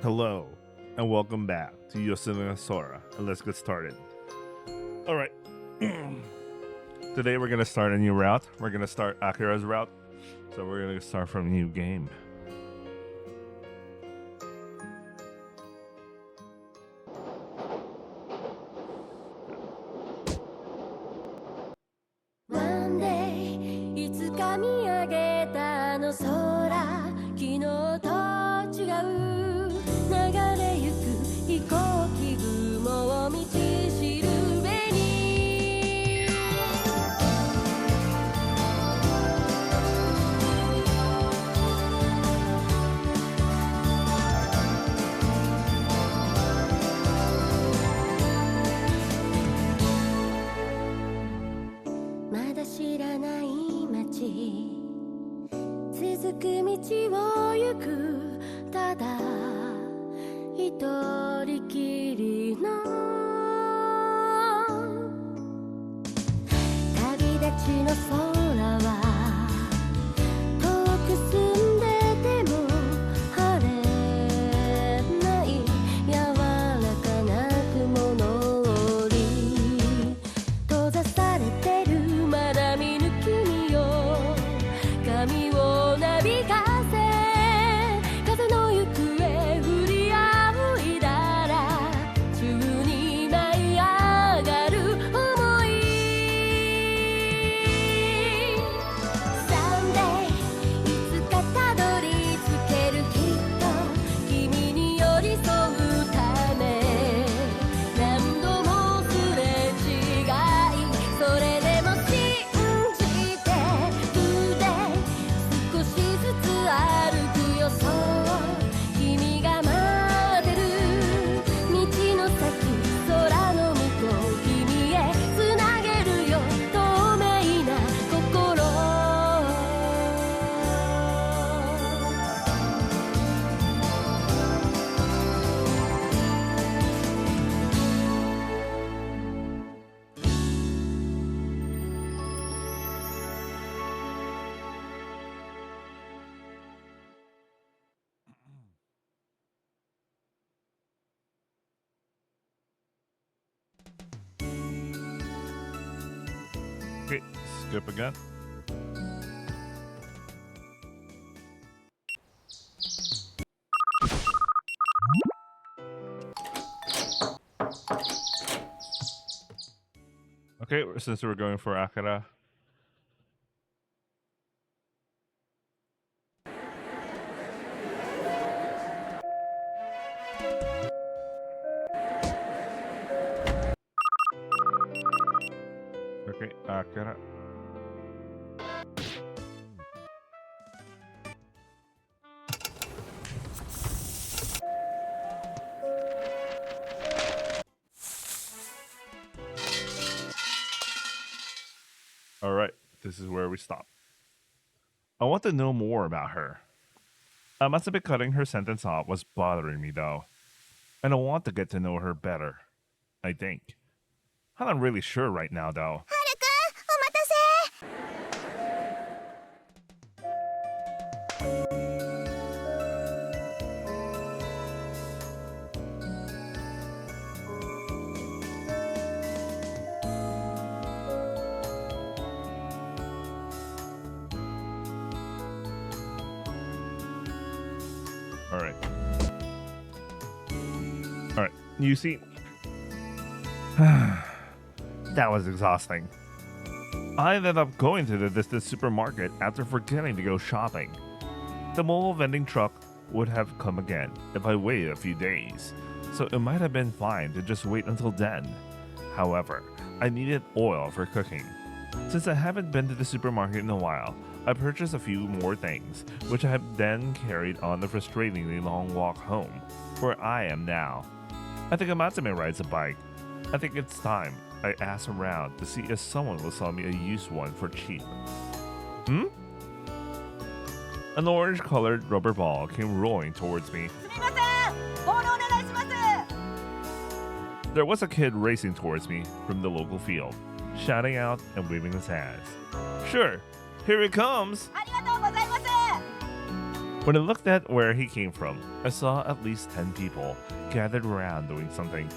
Hello, and welcome back to Yosuga and Sora, and let's get started. Alright, today we're going to start a new route. We're going to start Akira's route, so we're going to start from a new game. One day いつか見上げたあの空昨日と違う流れゆく飛行機雲を道しるべにまだ知らない街続く道を行くただ一人きりの旅立ちの空は遠く澄んでても晴れない柔らかな雲の檻閉ざされてるまだ見ぬ君よ髪をなびかせ風の行方振り仰いだら宙に舞い上がる想い Someday いつかたどり着けるきっと君に寄り添うため何度もすれ違いそれでも信じて腕少しずつ歩くよそう君が待ってる道の先空の向こう君へつなげるよ透明な心Okay, skip again. Okay, since we're going for Akira. Okay, Akira. Alright, this is where we stop. I want to know more about her. I must have been cutting her sentence off was bothering me though. And I want to get to know her better. I think. I'm not really sure right now though. Alright, you see, that was exhausting. I ended up going to the distant supermarket after forgetting to go shopping. The mobile vending truck would have come again if I waited a few days, so it might have been fine to just wait until then. However, I needed oil for cooking. Since I haven't been to the supermarket in a while, I purchased a few more things, which I have then carried on the frustratingly long walk home, where I am now. I think Amatsumi rides a bike. I think it's time I asked around to see if someone will sell me a used one for cheap. An orange-colored rubber ball came rolling towards me. There was a kid racing towards me from the local field, shouting out and waving his hands. Sure, here it comes! When I looked at where he came from, I saw at least 10 people gathered around doing something.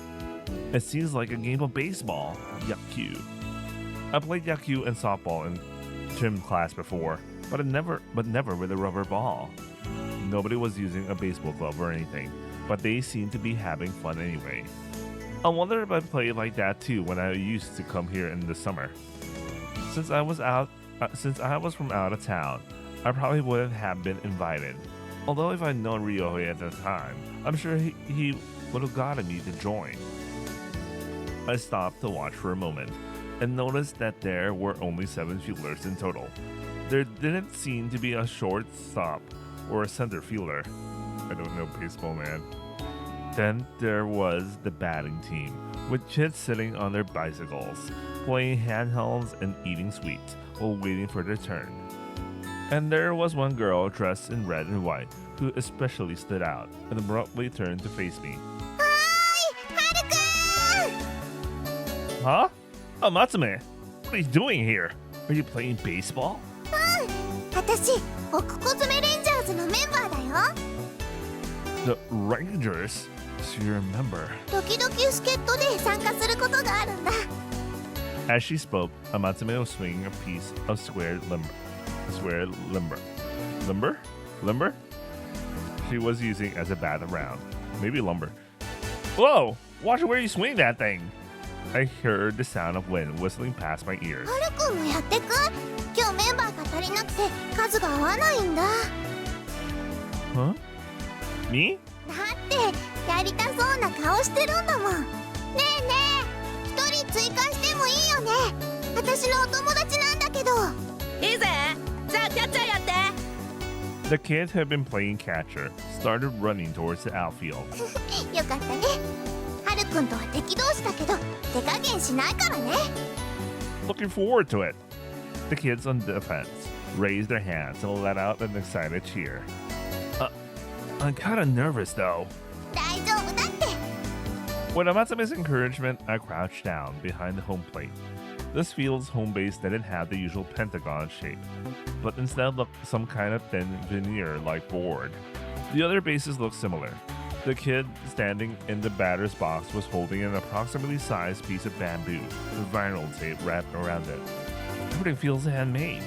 It seems like a game of baseball. Yaku. I played yaku and softball in gym class before, but never with a rubber ball. Nobody was using a baseball glove or anything, but they seemed to be having fun anyway. I wonder if I played like that too when I used to come here in the summer. Since I was from out of town, I probably wouldn't have been invited. Although if I'd known Ryohei at the time, I'm sure he would have gotten me to join. I stopped to watch for a moment and noticed that there were only 7 fielders in total. There didn't seem to be a shortstop or a center fielder. I don't know baseball, man. Then there was the batting team, with kids sitting on their bicycles, playing handhelds and eating sweets while waiting for their turn. And there was one girl dressed in red and white who especially stood out and abruptly turned to face me. Huh? Oh, Matsume, what are you doing here? Are you playing baseball? 私、奥小爪レンジャーズのメンバーだよ。 The Rangers? So you're a member. 時々助っ人で参加することがあるんだ。 As she spoke, Amatsume was swinging a piece of squared limber. Limber? She was using as a bat around. Maybe lumber. Whoa! Watch where you swing that thing! I heard the sound of wind whistling past my ears. ハルくんもやってく？今日メンバーが足りなくて数が合わないんだ。 Huh? Me? だってやりたそうな顔してるんだもん。ねえねえ、一人追加してもいいよね。私のお友達なんだけど。いいぜ。じゃあキャッチャーやって。 The kid who had been playing catcher started running towards the outfield. よかったね。ハルくんとは敵同士だけど手加減しないからね。 Looking forward to it. The kids on defense raised their hands and let out an excited cheer. I'm kind of nervous though. 大丈夫だって。 With Amatsume's encouragement, I crouched down behind the home plate. This field's home base didn't have the usual pentagon shape, but instead looked some kind of thin veneer-like board. The other bases looked similar. The kid standing in the batter's box was holding an approximately sized piece of bamboo with vinyl tape wrapped around it. Everything feels handmade.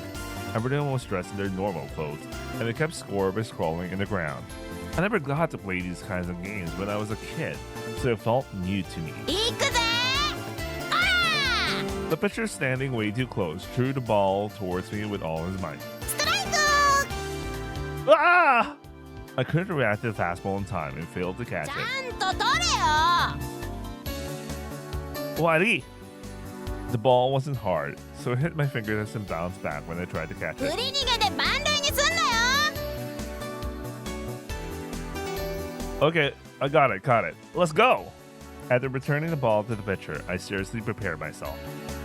Everyone was dressed in their normal clothes, and they kept score by scrawling in the ground. I never got to play these kinds of games when I was a kid, so it felt new to me. 行くぜ。あ The pitcher, standing way too close, threw the ball towards me with all his might. ストライク。 Ah! I couldn't react to the fastball in time and failed to catch ち it. ゃんと取れよ。 Wadi! The ball wasn't hard, so it hit my fingers and bounced back when I tried to catch 振 it. り逃げで満塁にすんなよ。 Okay, I got it, caught it. Let's go! After returning the ball to the pitcher, I seriously prepared myself.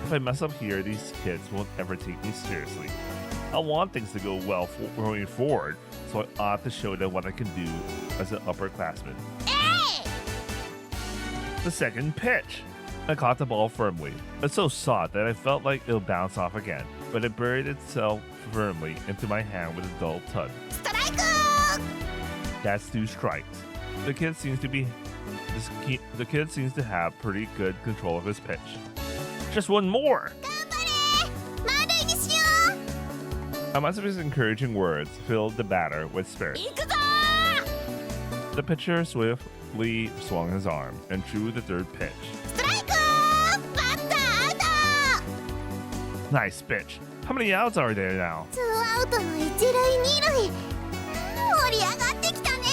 If I mess up here, these kids won't ever take me seriously. I want things to go well going forward, so I ought to show them what I can do as an upperclassman. えい。 The second pitch. I caught the ball firmly. It's so soft that I felt like it'll bounce off again, but it buried itself firmly into my hand with a dull thud. ストライク。 That's 2 strikes. The kid seems to have pretty good control of his pitch. Just one more. 頑張れ。満塁にしよ Amatsume's encouraging words filled the batter with う。 spirit. 行くぞ。 The pitcher swiftly swung his arm and threw the third pitch. ストライク。バッターアウト。 Nice pitch. How many outs are there now? ツーアウトの一塁二塁。盛り上がってきたね。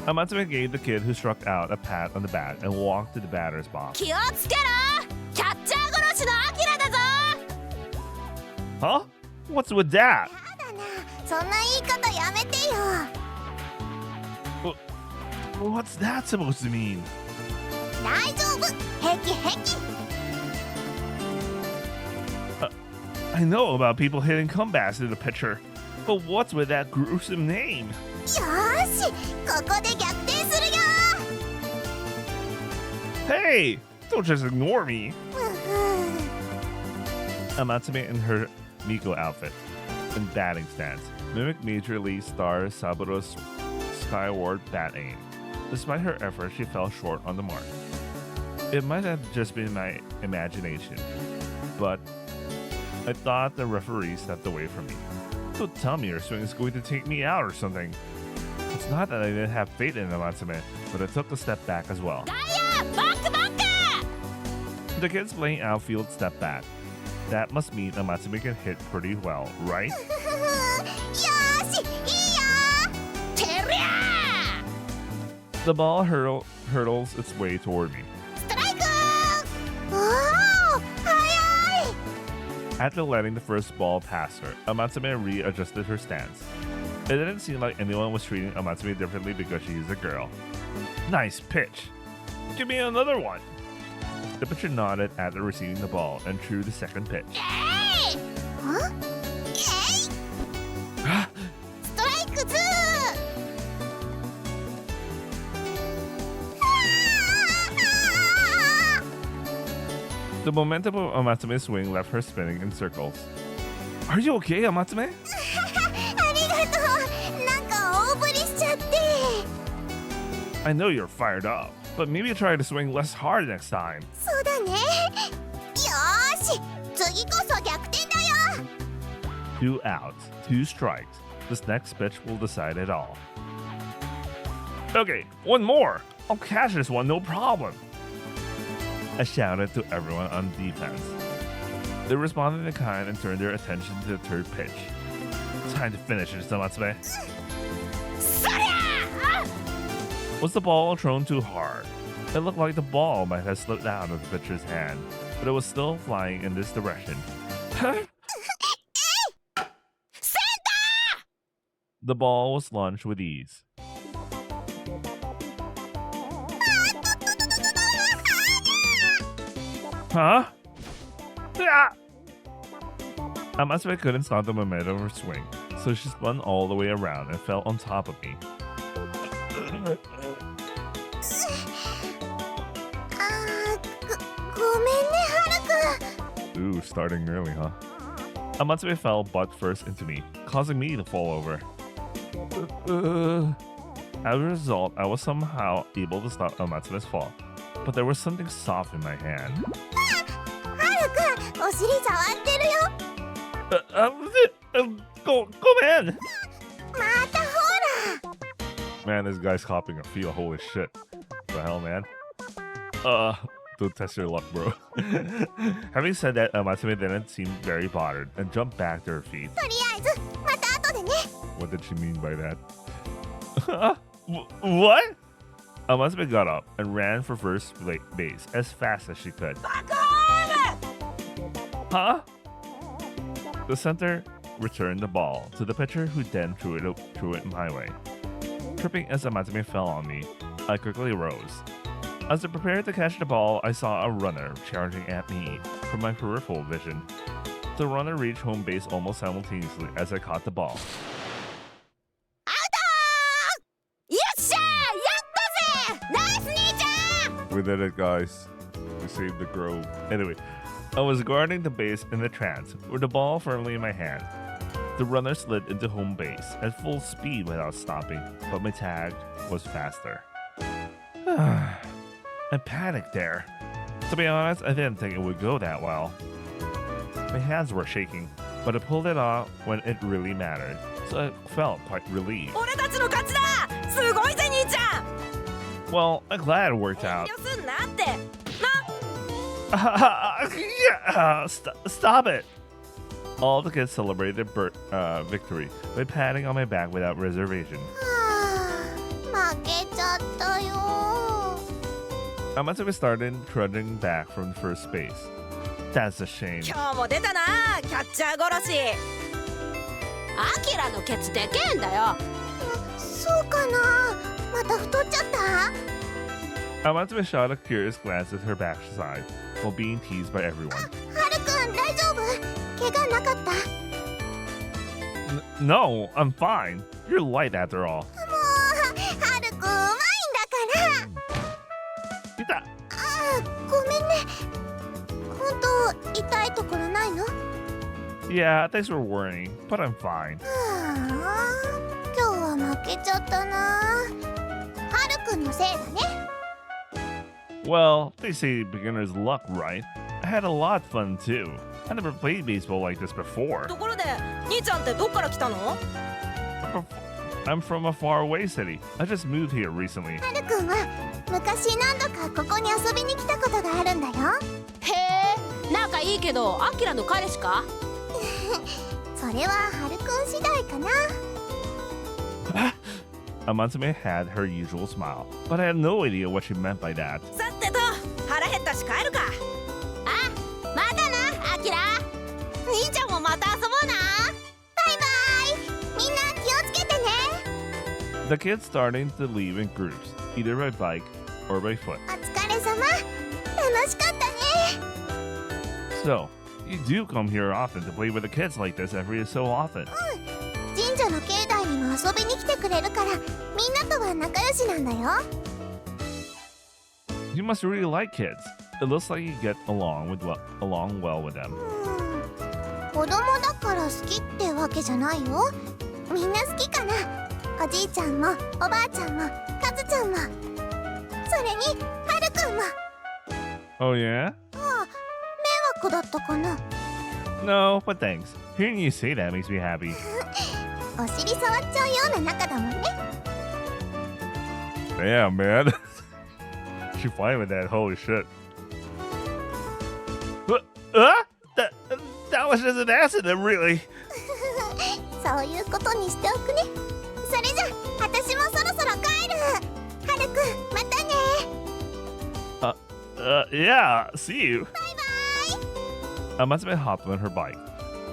Amatsume gave the kid who struck out a pat on the bat and walked to the batter's box. 気をつけろ。キャッチャー殺しのアキラだぞ。 Huh? What's with that? やだな。そんな言い方やめてよ。 What's that supposed to mean? 大丈夫。平気平気。 I know about people hitting comebacks to the pitcher, but what's with that gruesome name? よーし、ここで逆転するよ。 Hey! Don't just ignore me. ふふ Amatsume in her Miko outfit. and batting stance mimic Major League star Saburo's skyward bat aim. Despite her efforts, she fell short on the mark. It might have just been my imagination, but I thought the referee stepped away from me. Don't tell me your swing is going to take me out or something. It's not that I didn't have faith in Amatsume, but I took a step back as well. The kids playing outfield step back. That must mean Amatsume can hit pretty well, right? The ball hurtles its way toward me. After letting the first ball pass her, Amatsume readjusted her stance. It didn't seem like anyone was treating Amatsume differently because she is a girl. Nice pitch. Give me another one. The pitcher nodded after receiving the ball and threw the second pitch. The momentum of Amatsume's swing left her spinning in circles. Are you okay, Amatsume? I know you're fired up, but maybe try to swing less hard next time. 2 outs, 2 strikes. This next pitch will decide it all. Okay, one more. I'll catch this one, no problem. I shouted to everyone on defense. They responded in kind and turned their attention to the third pitch. Time to finish it, Amatsume. Was the ball thrown too hard? It looked like the ball might have slipped out of the pitcher's hand, but it was still flying in this direction. The ball was launched with ease. Huh? Amatsume couldn't stop the momentum of her swing, so she spun all the way around and fell on top of me. Ooh, starting early, huh? Amatsume fell butt first into me, causing me to fall over. As a result, I was somehow able to stop Amatsume's fall, but there was something soft in my hand. Go, man! Man, this guy's copying a feel. Holy shit. What the hell, man? Don't test your luck, bro. Having said that, Amatsume didn't seem very bothered and jumped back to her feet. What did she mean by that? What? Amatsume got up and ran for first base as fast as she could. Huh? The center returned the ball to the pitcher, who then threw it my way. Tripping as Amatsume fell on me, I quickly rose. As I prepared to catch the ball, I saw a runner charging at me from my peripheral vision. The runner reached home base almost simultaneously as I caught the ball. We did it, guys. We saved the grove. Anyway, I was guarding the base in a trance, with the ball firmly in my hand. The runner slid into home base at full speed without stopping, but my tag was faster. I panicked there. To be honest, I didn't think it would go that well. My hands were shaking, but I pulled it off when it really mattered, so I felt quite relieved. Well, I'm glad it worked out. Stop it! All the kids celebrated victory by patting on my back without reservation. Amatsume started trudging back from first base. That's a shame. Amatsume shot a curious glance at her backside while being teased by everyone. No, I'm fine. You're light after all. Yeah, thanks for warning, but I'm fine. 今日は負けちゃったな。はるくんのせいだね。Well, they say beginner's luck, right? I had a lot of fun too. I never played baseball like this before. ところで、兄ちゃんってどっから来たの？ I'm from a faraway city. I just moved here recently. はるくんは昔何度かここに遊びに来たことがあるんだよ。へえ、仲いいけど、アキラの彼氏か？それははるくん次第かな。Amatsume had her usual smile, but I had no idea what she meant by that. さてと、腹減ったし帰るか。あ、またな、アキラ。兄ちゃんもまた遊ぼうな。バイバイ。みんな気をつけてね。The kids starting to leave in groups, either by bike or by foot. お疲れ様。楽しかったね。So, you do come here often to play with the kids like this every so often. 神社の境内にも遊びに来てくれるから、みんなとは仲良しなんだよ。You must really like kids. It looks like you get along well with them. 子供だから好きってわけじゃないよ。みんな好きかな。おじいちゃんもおばあちゃんもカズちゃんも、それにはるくんも。 Oh yeah? ああ、迷惑だったかな。 No, but thanks. Hearing you say that makes me happy. お尻触っちゃうような仲だもんね。 Damn, man. She fine with that. Holy shit. That was just an accident, really. そういうことにしておくね。それじゃ、私もそろそろ帰る。はるくん、またね。Yeah, see you. バイバイ。 Amatsume hopped on her bike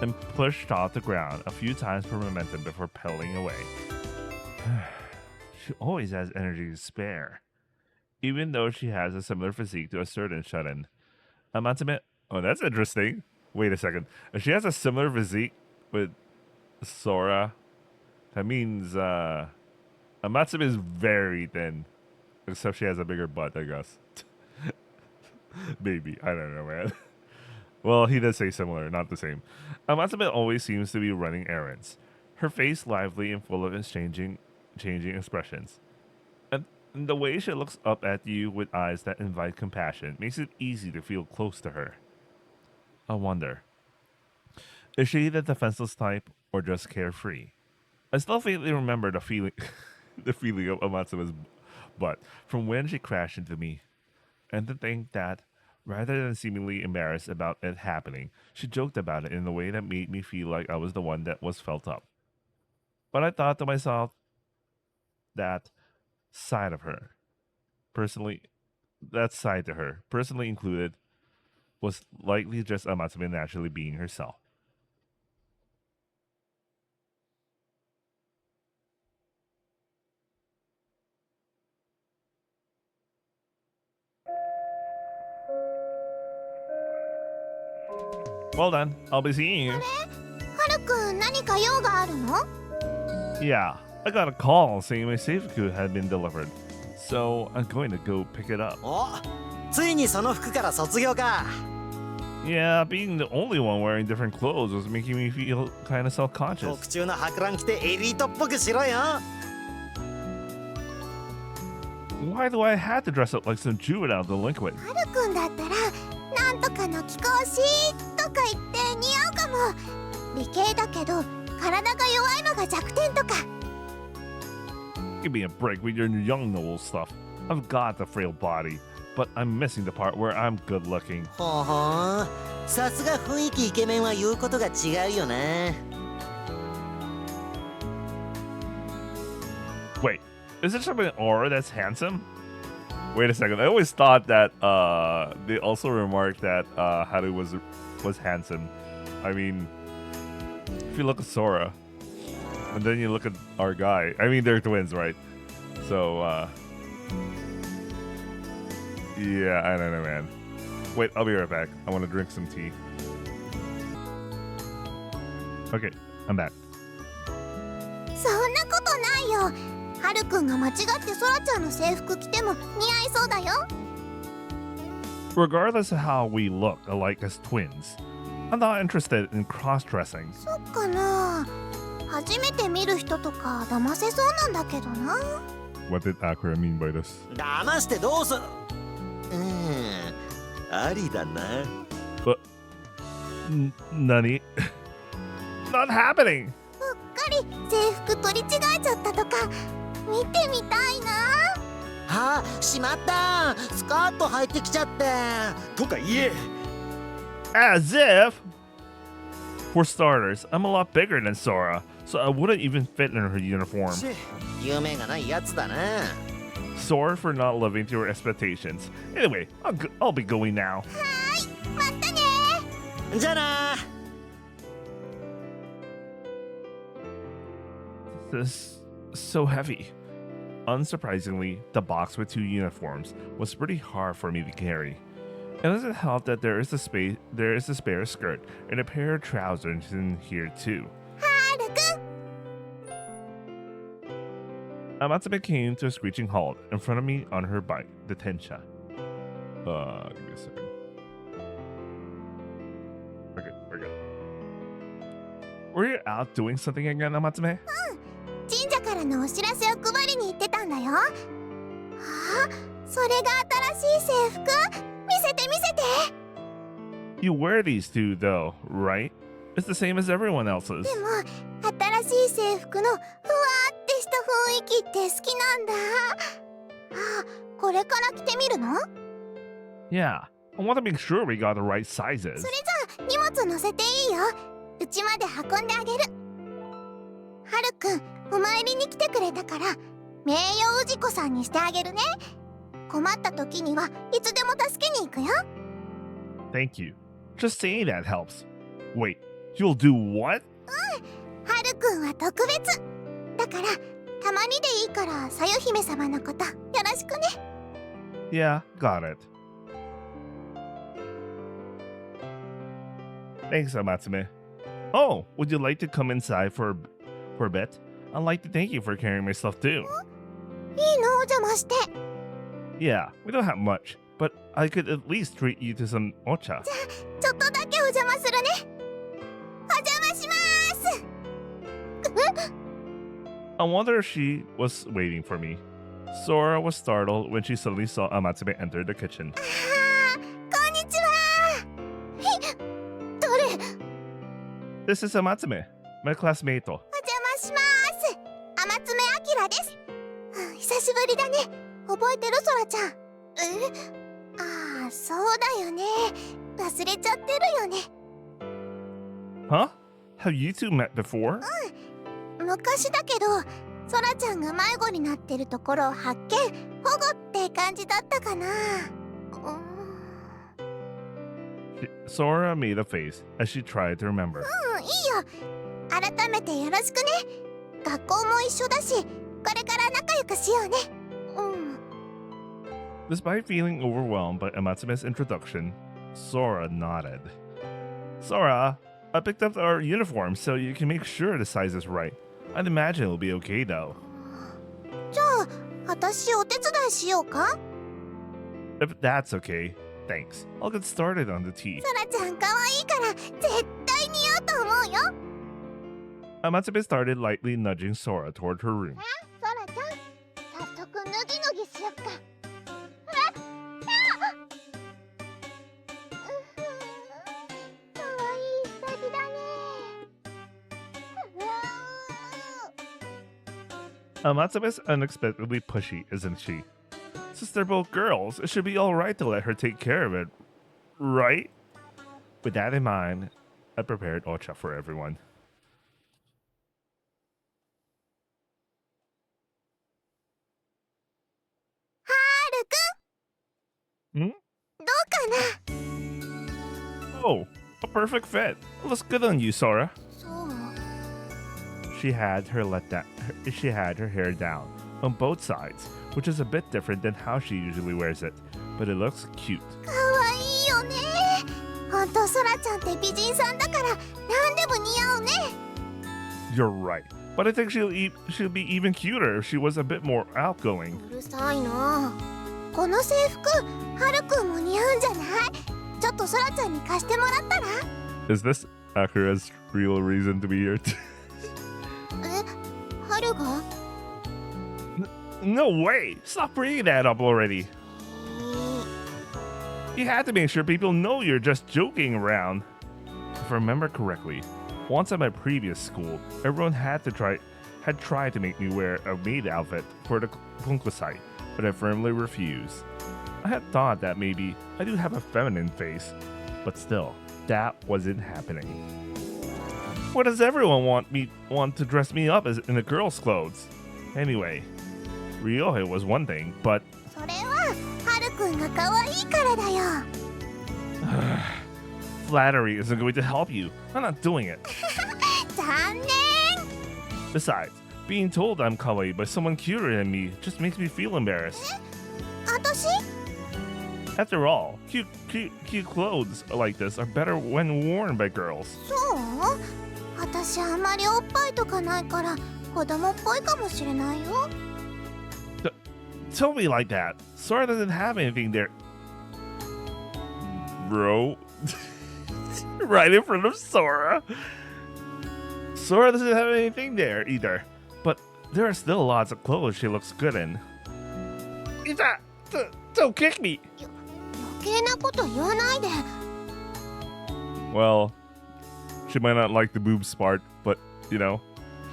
and pushed off the ground a few times for momentum before pedaling away. She always has energy to spare, even though she has a similar physique to a certain shut-in. Amatsume, oh, that's interesting. Wait a second. If she has a similar physique with Sora, that means Amatsume is very thin, except she has a bigger butt, I guess. Maybe, I don't know, man. Well, he does say similar, not the same. Amatsume always seems to be running errands, her face lively and full of changing expressions. And the way she looks up at you with eyes that invite compassion makes it easy to feel close to her. I wonder, is she the defenseless type or just carefree? I still faintly remember the feeling of Amatsume's butt from when she crashed into me, and to think that rather than seemingly embarrassed about it happening, she joked about it in a way that made me feel like I was the one that was felt up. But I thought to myself, that side to her, personally included, was likely just Amatsume naturally being herself. Well done. I'll be seeing you. はるくん、何か用があるの？ Yeah, I got a call saying my Seifuku had been delivered. So I'm going to go pick it up. お、ついにその服から卒業か。 Yeah, being the only one wearing different clothes was making me feel kind of self-conscious. 特注の博覧着てエリートっぽくしろよ。 Why do I have to dress up like some juvenile delinquent? はるくんだったら、なんとかの貴公子とか言って似合うかも。理系だけど、体が弱いのが弱点とか。Give me a break with your young noble stuff. I've got the frail body, but I'm missing the part where I'm good looking. ほほん、さすが雰囲気イケメンは言うことが違うよね。 Wait, is it something Aura that's handsome? Wait a second. I always thought that they also remarked that Haru was handsome. I mean, if you look at Sora, and then you look at our guy. I mean, they're twins, right? So, yeah, I don't know, man. Wait, I'll be right back. I want to drink some tea. Okay, I'm back. そんなことないよ。はるくんが間違ってソラちゃんの制服着ても似合いそうだよ。 Regardless of how we look alike as twins, I'm not interested in cross-dressing. そっかな。初めて見る人とか騙せそうなんだけどな。 What did Akira mean by this? 騙してどうする。ありだな。Nani? Not happening! うっかり制服取り違えちゃったとか見てみたいな。あ、しまった。スカート履いてきちゃって。とか言え。As if! For starters, I'm a lot bigger than Sora, so I wouldn't even fit in her uniform. 夢がないやつだな。Sorry for not living to your expectations. Anyway, I'll be going now. またね。じゃあな。 This is so heavy. Unsurprisingly, the box with 2 uniforms was pretty hard for me to carry. It doesn't help that there is a spare skirt and a pair of trousers in here too. はるくん。 Amatsume came to a screeching halt in front of me on her bike, the Tensha. Give me a second. Okay, we're good. Were you out doing something again, Amatsume? 神社からのお知らせを配りに行ってたんだよ。あ、それが新しい制服。見せて見せて。 You wear these too, though, right? It's the same as everyone else's. でも新しい制服のふわってした雰囲気って好きなんだ。あ、これから着てみるの？ Yeah, I want to make sure we got the right sizes. それじゃあ荷物乗せていいよ。うちまで運んであげる。はるくん、お参りに来てくれたから名誉氏子さんにしてあげるね。困った時にはいつでも助けに行くよ。 Thank you. Just saying that helps. Wait, you'll do what? はるくんは特別だから、たまにでいいからさゆ姫様のことよろしくね。 Yeah, got it. Thanks, Amatsume. Oh, would you like to come inside for a bit? I'd like to thank you for carrying my stuff too. いいの？お邪魔して。 Yeah, we don't have much, but I could at least treat you to some ocha. ちょっとだけお邪魔するね。お邪魔します。 I wonder if she was waiting for me. Sora was startled when she suddenly saw Amatsume enter the kitchen. あー、こんにちは。誰？ This is Amatsume, my classmate. お邪魔します。天爪明です。久しぶりだね。覚えてるソラちゃん。ああ、そうだよね。忘れちゃってるよね。 Huh? Have you two met before? 昔だけど、ソラちゃんが迷子になってるところを発見、保護って感じだったかな。Sora made a face as she tried to remember. いいよ。改めてよろしくね。学校も一緒だし、これから仲良くしようね。Despite feeling overwhelmed by Amatsume's introduction, Sora nodded. Sora, I picked up our uniforms so you can make sure the size is right. I'd imagine it'll be okay though. じゃあ、私お手伝いしようか？ If that's okay, thanks. I'll get started on the tea. ソラちゃん可愛いから絶対似合うと思うよ。 Amatsume started lightly nudging Sora toward her room. ソラちゃん、早速脱ぎ脱ぎしよっか。可愛い下着だね。 Amatsume's unexpectedly pushy, isn't she? Since they're both girls, it should be alright to let her take care of it, right? With that in mind, I prepared ocha for everyone. はるくん、 Hmm? どうかな？ Oh, a perfect fit. Looks good on you, Sora. そう。 She had her hair down on both sides, which is a bit different than how she usually wears it, but it looks cute. 可愛いよね。ほんとソラちゃんって美人さんだから何でも似合うね。 You're right, but I think she'll be even cuter if she was a bit more outgoing. うるさいな。この制服、はるくんも似合うんじゃない？ちょっとソラちゃんに貸してもらったら？ Is this Akira's real reason to be here? え、春が No way! Stop bringing that up already. You have to make sure people know you're just joking around. If I remember correctly, once at my previous school, everyone had tried to make me wear a maid outfit for the punkusai, but I firmly refused. I had thought that maybe I do have a feminine face, but still, that wasn't happening. Why does everyone want to dress me up as in the girl's clothes? Anyway, Ryohei was one thing, but それは春くんが可愛いからだよ flattery isn't going to help you. I'm not doing it. 残念 Besides, being told I'm kawaii by someone cuter than me just makes me feel embarrassed. 私 After all, cute clothes like this are better when worn by girls. そう私あんまりおっぱいとかないから子供っぽいかもしれないよ Tell me like that. Sora doesn't have anything there. Bro. Right in front of Sora. Sora doesn't have anything there either. But there are still lots of clothes she looks good in. Isa, don't kick me. 余計なこと言わないで Well, she might not like the boobs part, but, you know,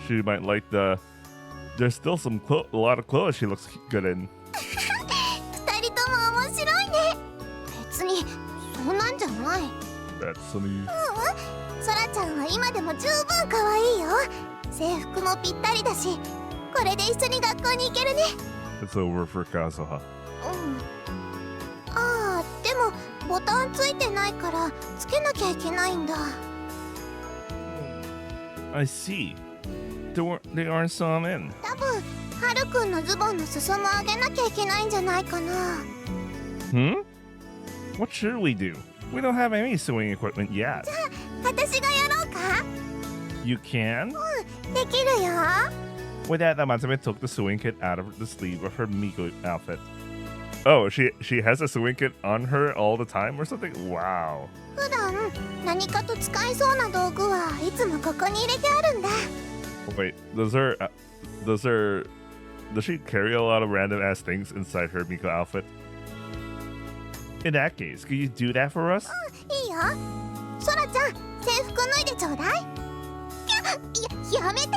she might like the... There's still a lot of clothes she looks good in. 二人とも面白いね別にそんなんじゃない That's funny. ソラちゃんは今でも十分可愛いよ制服もぴったりだしこれで一緒に学校に行けるね It's over for Kazuha. ああでもボタンついてないからつけなきゃいけないんだ I see. They aren't sewn in. 多分ハルくんのズボンの裾も上げなきゃいけないんじゃないかな Hmm? What should we do? We don't have any sewing equipment yet. 私がやろうか You can? できるよ With that, Namatsume took the sewing kit out of the sleeve of her Miko outfit. Oh, she has a sewing kit on her all the time or something? Wow. 普段何かと使いそうな道具はいつもここに入れてあるんだ Wait, does she carry a lot of random ass things inside her Miko outfit? In that case, could you do that for us? いいよソラちゃん制服脱いでちょうだいやめて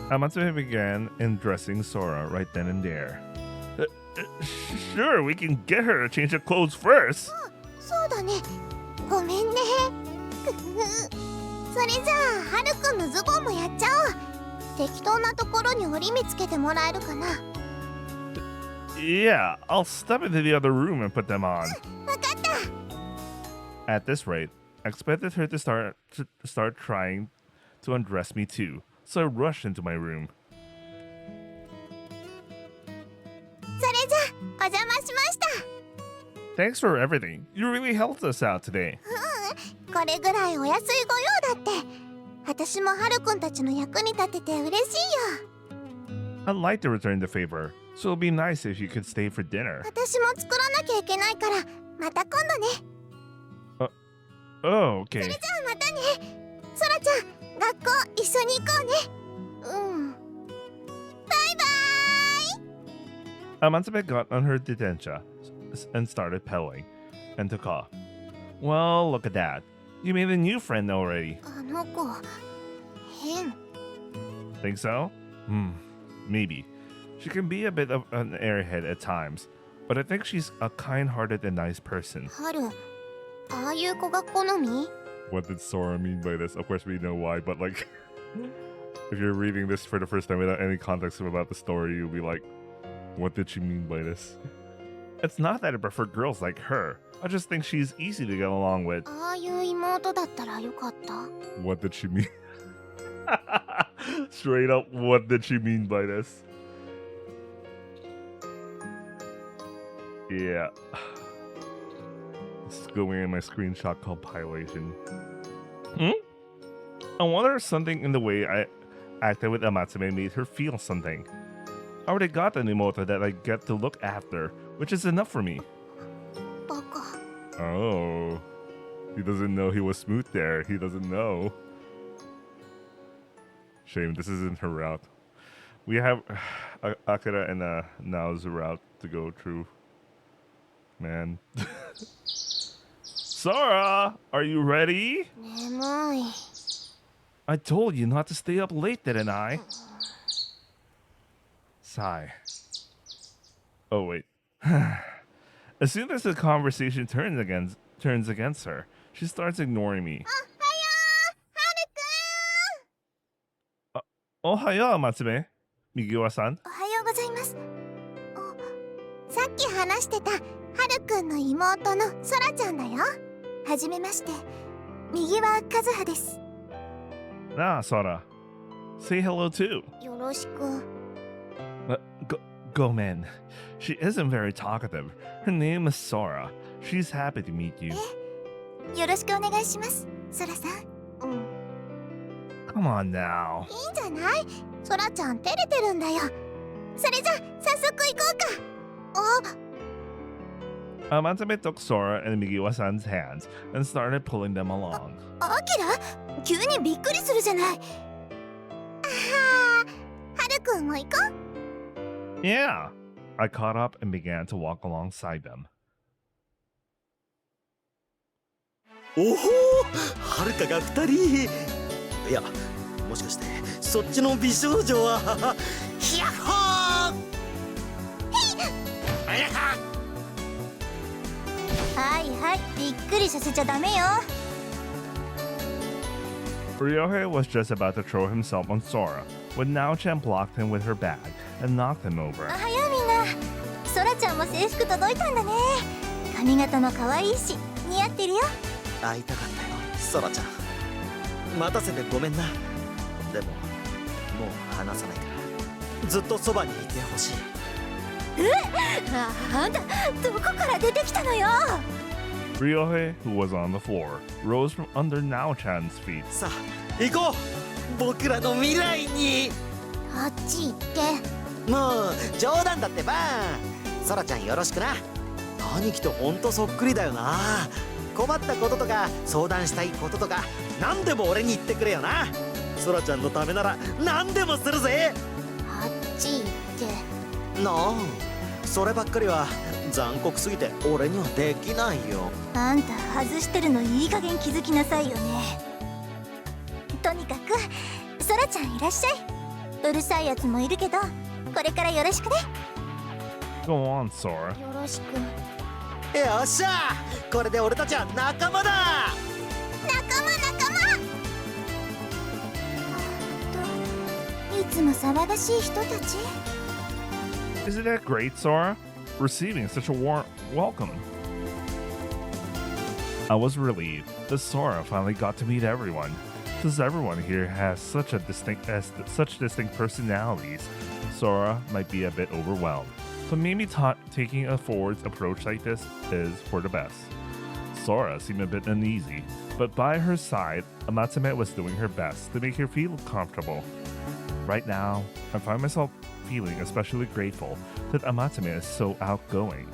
Namatsume began undressing Sora right then and there. Sure, we can get her to change her clothes first. そうだねごめんねそれじゃあハルくんのズボンもやっちゃおう適当なところに折り目つけてもらえるかな Yeah, I'll step into the other room and put them on. わかった At this rate, I expected her to start trying to undress me too, so I rushed into my room. それじゃあお邪魔しました Thanks for everything. You really helped us out today. これぐらいお安いご用だって私もハルくんたちの役に立てて嬉しいよ I'd like to return the favor, so it'd be nice if you could stay for dinner. 私も作らなきゃいけないからまた今度ね Oh, okay. じゃあまたねソラちゃん学校一緒に行こうねバイバーイ Namatsume got on her detencha and started pedaling, and took off. Well, look at that. You made a new friend already. あの子変 Think so? Maybe. She can be a bit of an airhead at times, but I think she's a kind-hearted and nice person. 春ああいう子が好み What did Sora mean by this? Of course we know why, but like, if you're reading this for the first time without any context about the story, you'll be like, what did she mean by this? It's not that I prefer girls like her. I just think she's easy to get along with. ああいう妹だったらよかった What did she mean? Straight up, what did she mean by this? Yeah. It's going in my screenshot compilation. I wonder if something in the way I acted with Namatsume made her feel something. I already got an emote that I get to look after, which is enough for me. バカ Oh. He doesn't know he was smooth there. He doesn't know. Shame this isn't her route. We have Akira and Nao's route to go through. Man. Sora, are you ready? 眠い I told you not to stay up late, didn't I? Sigh. Oh, wait. As soon as the conversation turns against her, she starts ignoring me. Ohayo, Matsume. Migiwa-san. おはようございます。さっき話してたはるくんの妹のそらちゃんだよ。はじめまして。右は和葉です。Nah, Sora. Say hello too. よろしく。Gomen. She isn't very talkative. Her name is Sora. She's happy to meet you. よろしくお願いします、そらさん。Come on now. いいんじゃない？そらちゃん照れてるんだよ。それじゃ早速行こうか。Matsume took Sora and Migiwa-san's hands and started pulling them along. あきら？急にびっくりするじゃない。はるくんも行こう。Yeah. I caught up and began to walk alongside them. おほはるかが2人。いや、もしかしてそっちの美少女はヒヤッホー。はいはい、びっくりさせちゃダメよ。Ryohei was just about to throw himself on Sora when Nao-chan blocked him with her bag and knocked him over. おはようみんな。そらちゃんも制服届いたんだね。髪型も可愛いし似合ってるよ。会いたかったよ、そらちゃん。待たせてごめんな。でももう話さないからずっとそばにいてほしい。あんたどこから出てきたのよ。 Ryohei, who was on the floor, rose from under Nao-chan's feet. さあ行こう、僕らの未来に。あっち行って。もう冗談だってば。そらちゃんよろしくな。兄貴とほんとそっくりだよな。困ったこととか相談したいこととか何でも俺に言ってくれよな。そらちゃんのためなら何でもするぜ。あっち行って。なあ、そればっかりは残酷すぎて俺にはできないよ。あんた外してるのいい加減気づきなさいよね。とにかくそらちゃんいらっしゃい。うるさいやつもいるけどこれからよろしくね。 Go on, Sora. よろしく。よっしゃ、これで俺たちは仲間だ。仲間。いつも騒がしい人たち。 Isn't that great, Sora? Receiving such a warm welcome. I was relieved that Sora finally got to meet everyone, since everyone here has such distinct personalities. Sora might be a bit overwhelmed, but maybe taking a forward approach like this is for the best. Sora seemed a bit uneasy, but by her side, Matsume was doing her best to make her feel comfortable. Right now, I find myself feeling especially grateful that Matsume is so outgoing.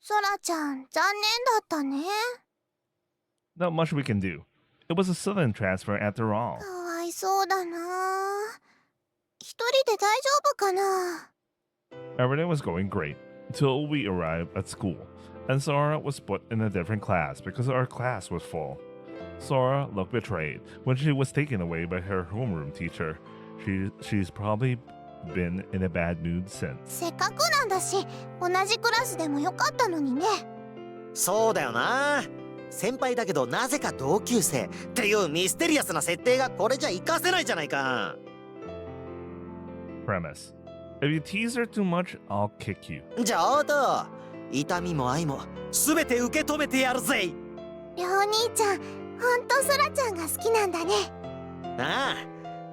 そらちゃん残念だったね。Not much we can do. It was a sudden transfer after all. かわいそうだな。一人で大丈夫かな。 Everything was going great until we arrived at school, and Sora was put in a different class because our class was full. Sora looked betrayed when she was taken away by her homeroom teacher. She's probably been in a bad mood since. せっかくなんだし同じクラスでもよかったのにね。そうだよな。先輩だけどなぜか同級生っていうミステリアスな設定がこれじゃ活かせないじゃないか。 Premise: If you tease her too much, I'll kick you. 上等。痛みも愛も全て受け止めてやるぜ。りょう兄ちゃんほんとそらちゃんが好きなんだね。あ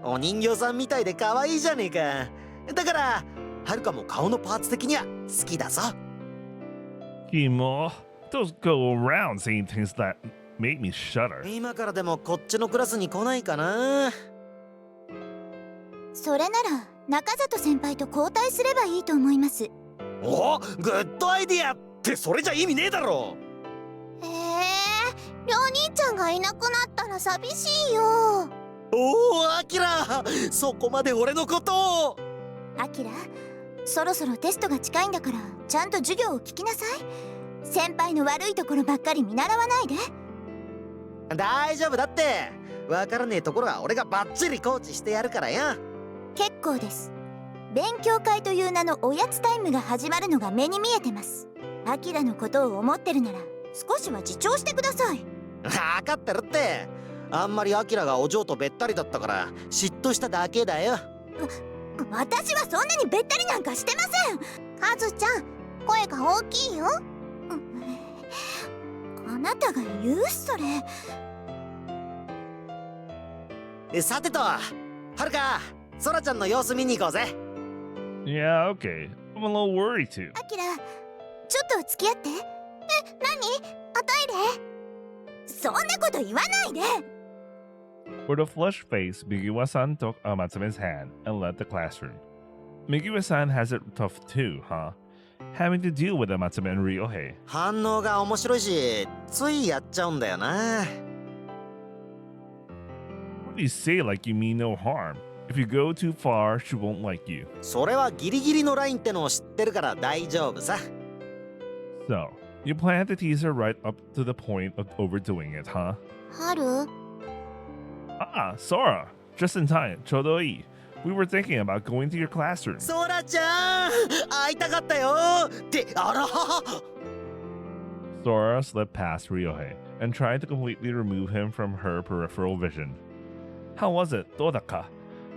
あ、お人形さんみたいで可愛いじゃねえか。だからはるかも顔のパーツ的には好きだぞ。 Kimo, don't go around saying things that make me shudder. 今からでもこっちのクラスに来ないかな。それなら中里先輩と交代すればいいと思います。お、グッドアイディア。ってそれじゃ意味ねえだろ。りょう兄ちゃんがいなくなったら寂しいよ。おお、アキラ、そこまで俺のことを。アキラ、そろそろテストが近いんだからちゃんと授業を聞きなさい。先輩の悪いところばっかり見習わないで。大丈夫だって。わからねえところは俺がバッチリコーチしてやるからよ。結構です。勉強会という名のおやつタイムが始まるのが目に見えてます。アキラのことを思ってるなら少しは自重してください。分かってるって。あんまりアキラがお嬢とべったりだったから嫉妬しただけだよ。私はそんなにべったりなんかしてません。カズちゃん、声が大きいよ。あなたが言うそれ。さてと、はるか、ソラちゃんの様子見に行こうぜ。Yeah, okay. I'm a little worried too. アキラ、ちょっと付き合って。何？おトイレ？そんなこと言わないで。With a flushed face, Migiwa-san took Amatsume's hand and left the classroom. Migiwa-san has it tough too, huh? Having to deal with Amatsume and Ryohei. 反応が面白いし、ついやっちゃうんだよな。What do you say like you mean no harm? If you go too far, she won't like you. それはギリギリのラインってのを知ってるから大丈夫さ。So, you plan to tease her right up to the point of overdoing it, huh? ハル？ Ah, Sora! Just in time, chodoi. We were thinking about going to your classroom. ソラちゃん、会いたかったよ。ってあら。Sora slipped past Ryohei and tried to completely remove him from her peripheral vision. How was it, Dodaka?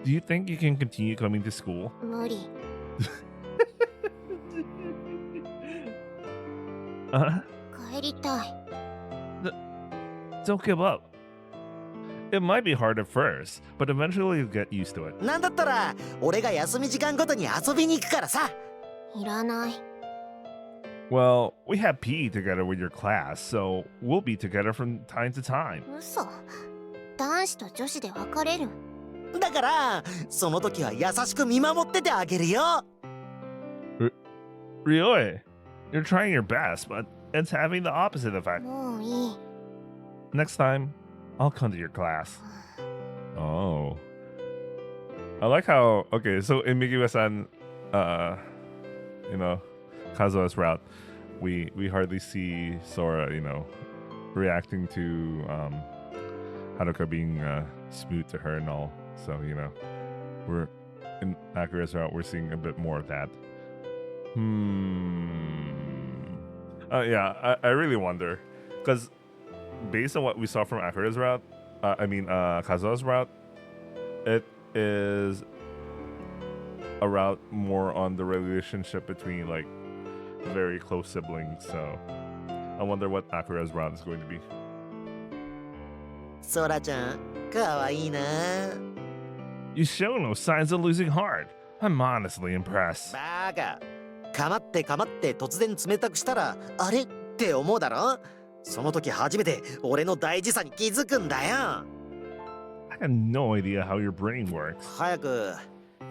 Do you think you can continue coming to school? 無理。帰りたい。Don't give up. It might be hard at first, but eventually you'll get used to it. なんだったら俺が休み時間ごとに遊びに行くからさ。いらない。Well, we have PE together with your class, so we'll be together from time to time. 嘘。男子と女子で分かれる。だからその時は優しく見守っててあげるよ。Ryohei, you're trying your best, but it's having the opposite effect. もういい。Next time, I'll come to your class. Oh. I like how, okay, so in Migiwa-san, Kazuha's route, we hardly see Sora, reacting to Haruka being smooth to her and all. So, we're in Akira's route, we're seeing a bit more of that. Yeah, I really wonder, because based on what we saw from Akira's route, Kazuha's route, it is a route more on the relationship between like very close siblings. So I wonder what Akira's route is going to be. ソラちゃん、かわいいな。You show no signs of losing heart. I'm honestly impressed. バカ。かまって突然冷たくしたらあれって思うだろ。その時初めて俺の大事さに気づくんだよ。I had no idea how your brain works. 早く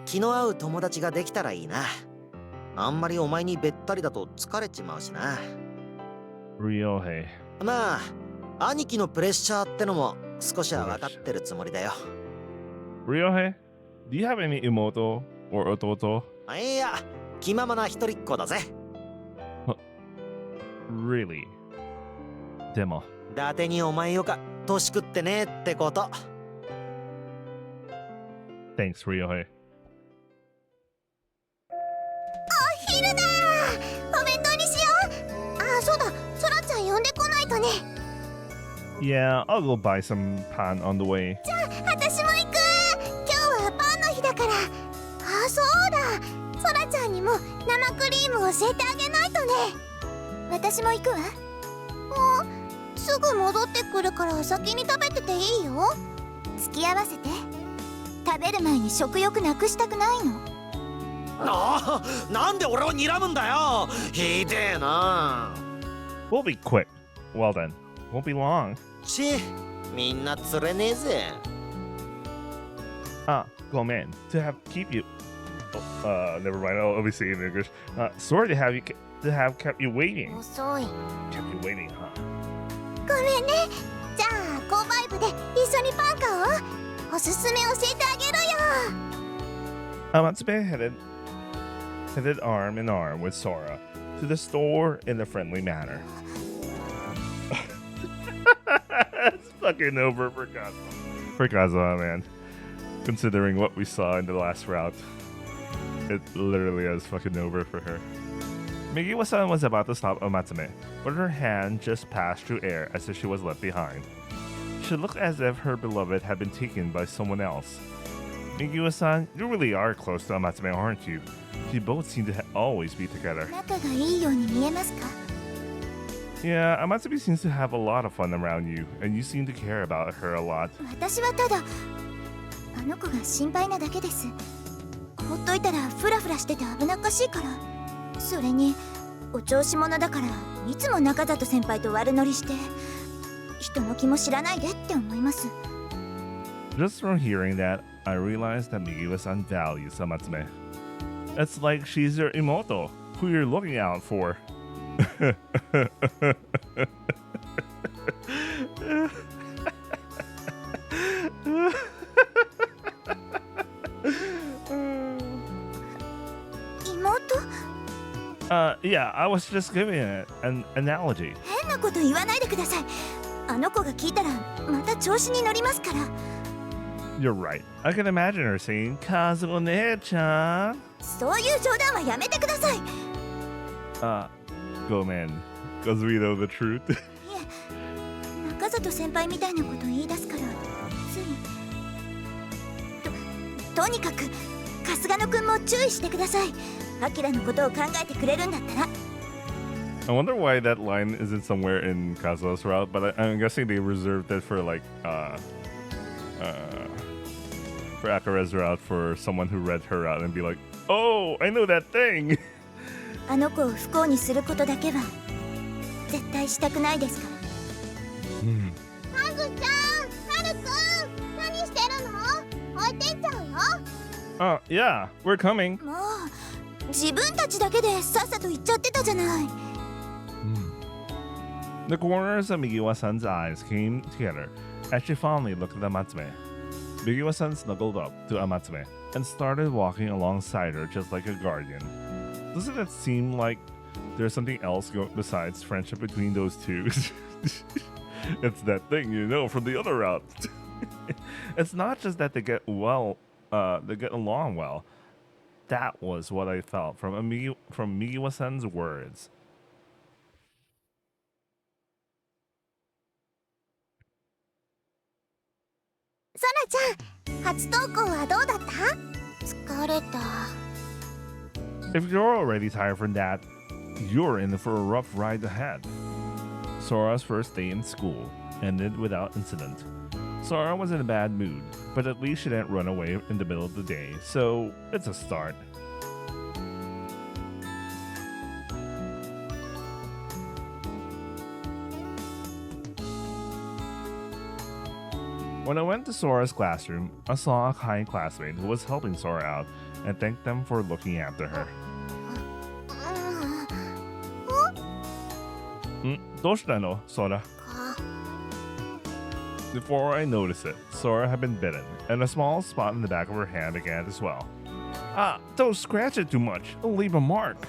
気の合う友達ができたらいいな。あんまりお前にべったりだと疲れちまうしな。Ryohei. まあ兄貴のプレッシャーってのも少しは分かってるつもりだよ。Ryohei, do you have any imoto or ototo? いや、気ままな一人っ子だぜ。Really? でも。伊達にお前よか年食ってねってこと。Thanks, Ryohei. お昼だー。お弁当にしよう。あ、そうだ。ソラちゃん呼んでこないとね。Yeah, I'll go buy some pan on the way. じゃあ、私も行く。今日はパンの日だから。あ、そうだ。ソラちゃんにも生クリーム教えてあげないとね。私も行くわ。すぐ戻ってくるから先に食べてていいよ。付き合わせて。食べる前に食欲なくしたくないの。ああ、なんで俺を睨むんだよ。ひでえな。We'll be quick. Well then, won't be long. みんな釣れねえぜ。Ah, gomen. To have keep you. Never mind. I'll be saying in English. Sorry to have you to have kept you waiting. 遅い Kept you waiting, huh? ごめんねじゃあ購買部で一緒にパン買おうおすすめ教えてあげるよ Amatsume headed arm in arm with Sora to the store in a friendly manner. It's fucking over for Kazuha. For Kazuha, man. Considering what we saw in the last route, it literally is fucking over for her. Migiwa-san was about to stop Amatsume, but her hand just passed through air as if she was left behind. She looked as if her beloved had been taken by someone else. Migiwa-san, you really are close to Amatsume, aren't you? You both seem to always be together. 仲がいいように見えますか Yeah, Amatsume seems to have a lot of fun around you, and you seem to care about her a lot. 私はただあの子が心配なだけですほっといたらフラフラしてて危なっかしいからそれにお調子者だからいつも中里先輩と悪乗りして人の気も知らないでって思います Just from hearing that, I realized that Migiwa-san values Amatsume. It's like she's your imoto, who you're looking out for. Yeah, I was just giving it an analogy. 変なこと言わないでくださいあの子が聞いたらまた調子に乗りますから You're right. I can imagine her saying, Kazuo-ne-chan. そういう冗談はやめてください Go man, because we know the truth. 中里先輩みたいなこと言い出すからついとにかく春日野くんも注意してくださいアキラのことを考えてくれるんだったら I wonder why that line isn't somewhere in Kazuo's route, but I'm guessing they reserved it for like for Akira's route for someone who read her route and be like, oh, I know that thing. あの子を不幸にすることだけは絶対したくないですからハグちゃん、ハルくん、何してるの？置いてっちゃうよ。Yeah, we're coming. もう自分たちだけでさっさと行っちゃってたじゃない。The corners of Migiwa-san's eyes came together as she fondly looked at Amatsume. Migiwa-san snuggled up to Amatsume and started walking alongside her just like a guardian. Doesn't it seem like there's something else besides friendship between those two? It's that thing, you know, from the other route. It's not just that they get along well. That was what I felt from Migiwa-san's words. ソラちゃん、初登校はどうだった？疲れた。If you're already tired from that, you're in for a rough ride ahead. Sora's first day in school ended without incident. Sora was in a bad mood, but at least she didn't run away in the middle of the day, so it's a start. When I went to Sora's classroom, I saw a kind classmate who was helping Sora out and thanked them for looking after her. どうしたの, Sora? Before I noticed it, Sora had been bitten, and a small spot in the back of her hand began to swell. Don't scratch it too much. It'll leave a mark. か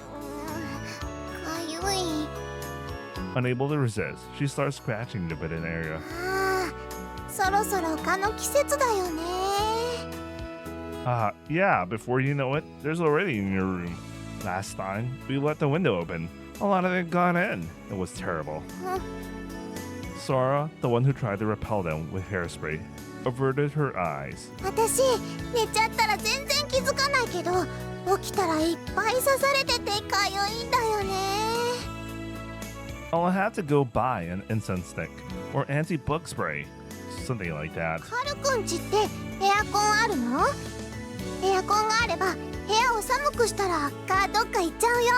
ゆい。Unable to resist, she starts scratching the bitten area. そろそろ蚊の季節だよね。Yeah, before you know it, there's already in your room. Last time, we let the window open. A lot of it got in. It was terrible. Sora, the one who tried to repel them with hairspray, averted her eyes. 私、寝ちゃったら全然気づかないけど、起きたらいっぱい刺されててかゆいんだよね。I'll have to go buy an incense stick or anti-bug spray. Something like that. はるくんちってエアコンあるの？エアコンがあれば部屋を寒くしたら蚊どっか行っちゃうよ。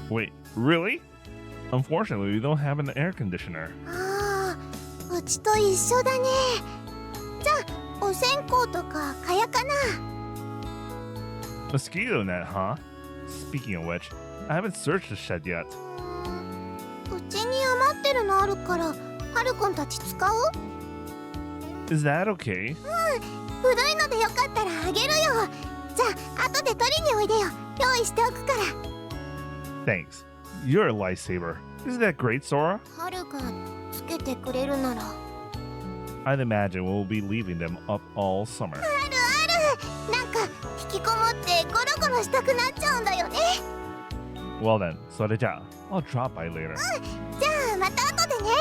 Wait, really? Unfortunately, we don't have an air conditioner. ああ、うちと一緒だね。じゃあ、お線香とか蚊帳かな。 Mosquito net, huh? Speaking of which, I haven't searched the shed yet. うちに余ってるのあるからはるくんたち使う？ Is that okay? 古いのでよかったらあげるよ。じゃあ後で取りにおいでよ。用意しておくから。 Thanks. You're a lifesaver. Isn't that great, Sora? はるがつけてくれるなら。 I'd imagine we'll be leaving them up all summer. あるある。なんか引きこもってゴロゴロしたくなっちゃうんだよね。 Well then, それじゃあ I'll drop by later. じゃあまた後でね。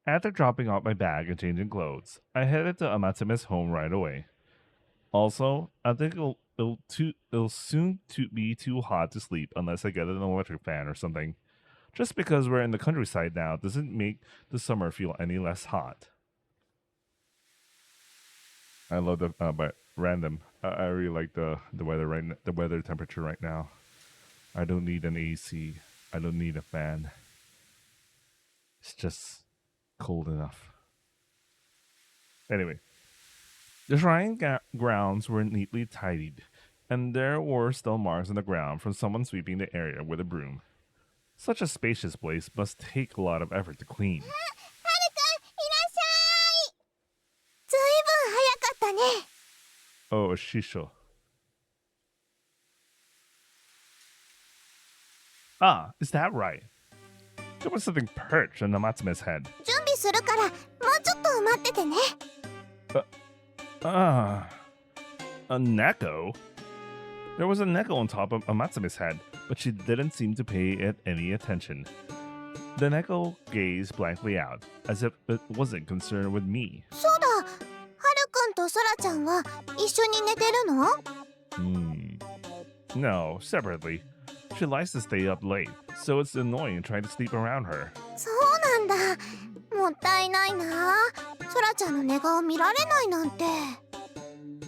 After dropping off my bag and changing clothes, I headed to Amatsume's home right away. Also, I think it'll soon be too hot to sleep unless I get an electric fan or something. Just because we're in the countryside now doesn't make the summer feel any less hot. I love the but random. I really like the weather the weather temperature right now. I don't need an AC. I don't need a fan. It's just cold enough. Anyway, the shrine grounds were neatly tidied, and there were still marks on the ground from someone sweeping the area with a broom. Such a spacious place must take a lot of effort to clean. はるくんいらっしゃい。ずいぶん早かったね。 Oh, a shisho. Ah, is that right? There was something perched on Namatsume's head. 準備するからもうちょっと待っててね。 A neko? There was a neko on top of Amatsume's head, but she didn't seem to pay it any attention. The neko gazed blankly out, as if it wasn't concerned with me. そうだ。はるくんとそらちゃんは一緒に寝てるの？ No, separately. She likes to stay up late, so it's annoying trying to sleep around her. そうなんだ。もったいないな。そらちゃんの寝顔見られないなんて。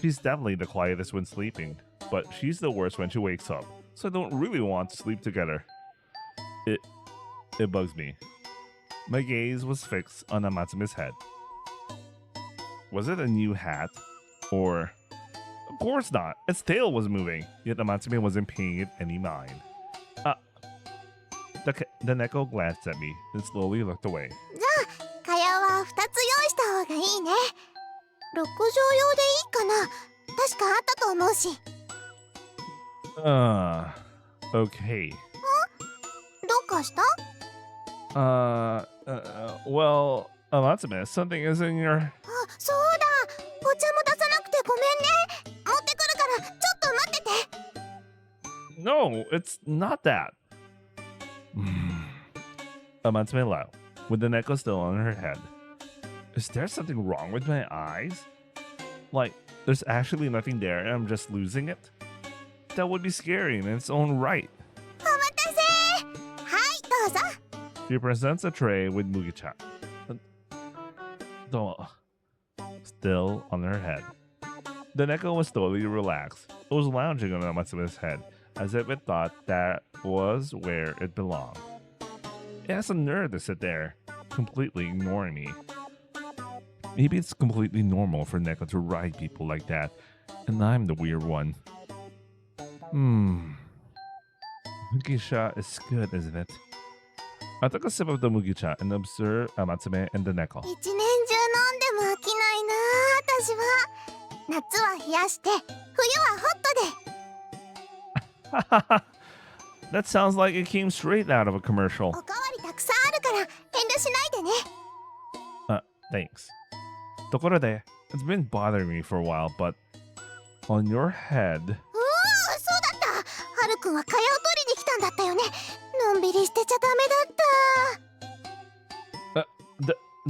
She's definitely the quietest when sleeping, but she's the worst when she wakes up, so I don't really want to sleep together. It bugs me. My gaze was fixed on Amatsume's head. Was it a new hat? Or... Of course not! Its tail was moving, yet Amatsume wasn't paying it any mind. The neko glanced at me and slowly looked away. じゃあかやは2つ用意した方がいいね。6畳用でいいかな。確かあったと思うし。 Okay. どうかした？ Well, Amatsume, something is in your... あ、そうだ。お茶も出さなくてごめんね。持ってくるからちょっと待ってて。 No, it's not that. Amatsume laughed, with the neko still on her head. Is there something wrong with my eyes? Like, there's actually nothing there and I'm just losing it? That would be scary in its own right. お待たせ。はい、どうぞ。 She presents a tray with mugicha. Still on her head. The neko was totally relaxed. It was lounging on Amatsume's head, as if it thought that was where it belonged. It has a nerve to sit there, completely ignoring me. Maybe it's completely normal for Neko to ride people like that, and I'm the weird one. Mugicha is good, isn't it? I took a sip of the mugicha and observed Amatsume and the neko. 一年中飲んでも飽きないな私は。夏は冷やして、冬はホットで。 That sounds like it came straight out of a commercial. おかわりたくさんあるから遠慮しないでね。 Thanks. ところで, it's been bothering me for a while, but on your head... そうだった。はるくんは蚊帳を取りに来たんだったよね。のんびりしてちゃダメだっ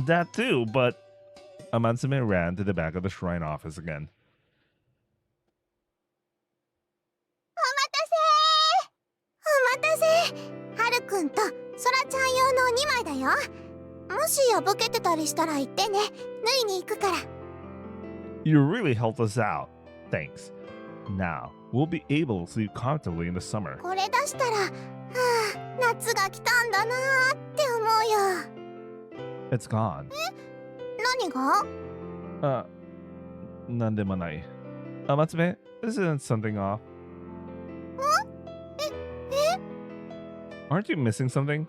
た。 That too, but Amatsume ran to the back of the shrine office again. お待たせ。はるくんとそらちゃん用の2枚だよ。もし破けてたりしたら言ってね。縫いに行くから。 You really helped us out. Thanks. Now, we'll be able to sleep comfortably in the summer. これ出したら、夏が来たんだなーって思うよ。 It's gone. 何が？ Nandemanai. Amatsume, isn't something off? Aren't you missing something?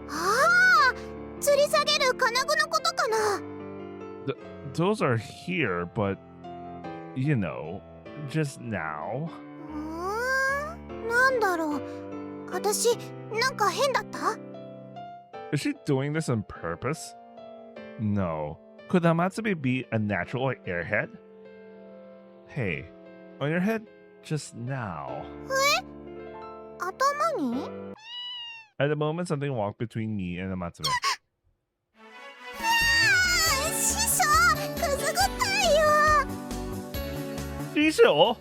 ああ、吊り下げる金具のことかな。 Those are here, but you know, just now. なんだろう。私、なんか変だった？ Is she doing this on purpose? No. Could Amatsume be a natural airhead? Hey, on your head just now. 頭に？ At the moment, something walked between me and Amatsume. 師匠、くすぐったいよ。Jisho!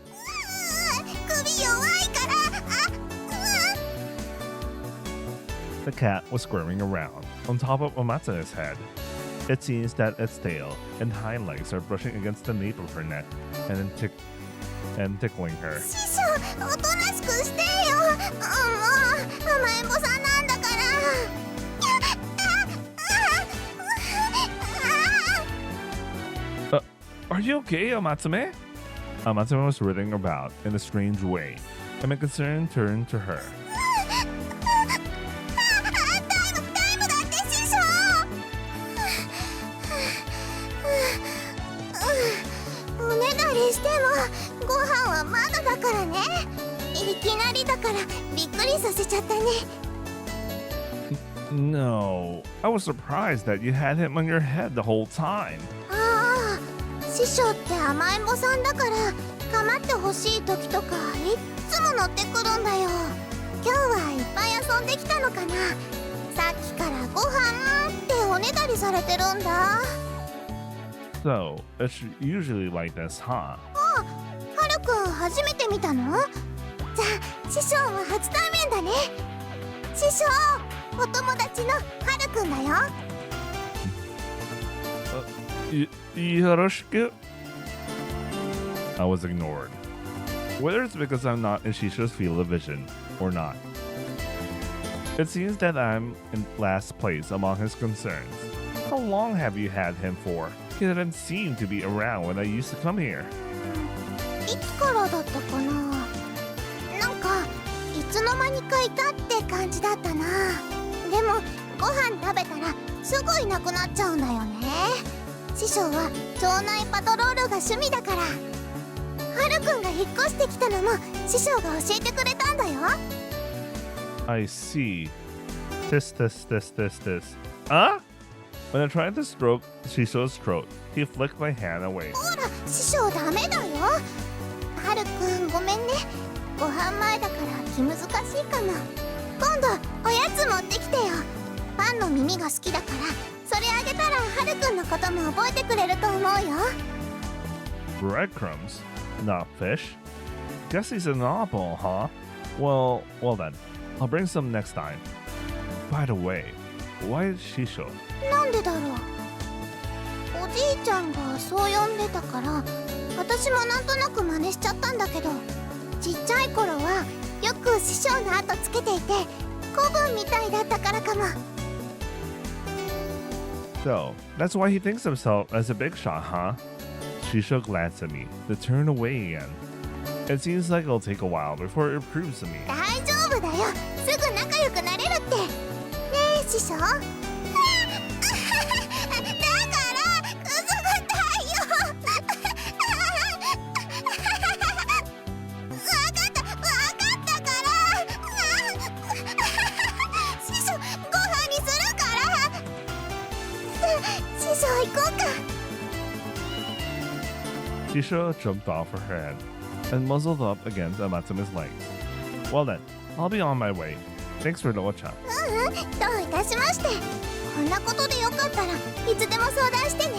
首弱いから。The cat was squirming around on top of Amatsume's head. It seems that its tail and hind legs are brushing against the nape of her neck and tickling her. 師匠、おとなしくしてよ。もう甘えん坊さんなんだから。Are you okay, Amatsume? Amatsume was writhing about in a strange way, and my concern turned to her. タイムだって師匠。おねだりしてもご飯はまだだからね。いきなりだからびっくりさせちゃったね。 No, I was surprised that you had him on your head the whole time. ああ、師匠って甘えん坊さんだから構ってほしい時とかいっつも乗ってくるんだよ。今日はいっぱい遊んできたのかな。さっきからご飯っておねだりされてるんだ。 So, it's usually like this, huh? はるくん初めて見たの？じゃあ師匠も初対面だね。師匠、お友達のはるくんだよ。Yoroshiku? I was ignored. Whether it's because I'm not in Shisho's field of vision or not. It seems that I'm in last place among his concerns. How long have you had him for? He didn't seem to be around when I used to come here. いつからだったかな。なんかいつの間にかいたって感じだったな。でもご飯食べたらすぐいなくなっちゃうんだよね。師匠は町内パトロールが趣味だから。はるくんが引っ越してきたのも師匠が教えてくれたんだよ。 I see. This. Huh? When I tried to stroke Shisho's throat, he flicked my hand away. ほら師匠ダメだよ。はるくんごめんね。ご飯前だから気難しいかも。今度おやつ持ってきてよ。パンの耳が好きだからそれあげたらはるくんのことも覚えてくれると思うよ。 Breadcrumbs? Not fish? Guess he's an oddball, huh? Well then. I'll bring some next time. By the way, why is Shisho? なんでだろう。おじいちゃんがそう呼んでたから私もなんとなく真似しちゃったんだけど、ちっちゃい頃はよく師匠の後つけていて古文みたいだったからかも。 So, that's why he thinks himself as a big shot, huh? Shisho glanced at me, then turned away again. It seems like it'll take a while before it proves to me. 大丈夫だよ。すぐ仲良くなれるって。ねえ師匠。だからくすぐったいよ。わかったから。師匠ご飯にするから。師匠行こうか。 Shisho jumped off her head and muzzled up against Amatsume's legs. Well then, I'll be on my way. Thanks for the ocha. どういたしまして。こんなことでよかったらいつでも相談してね。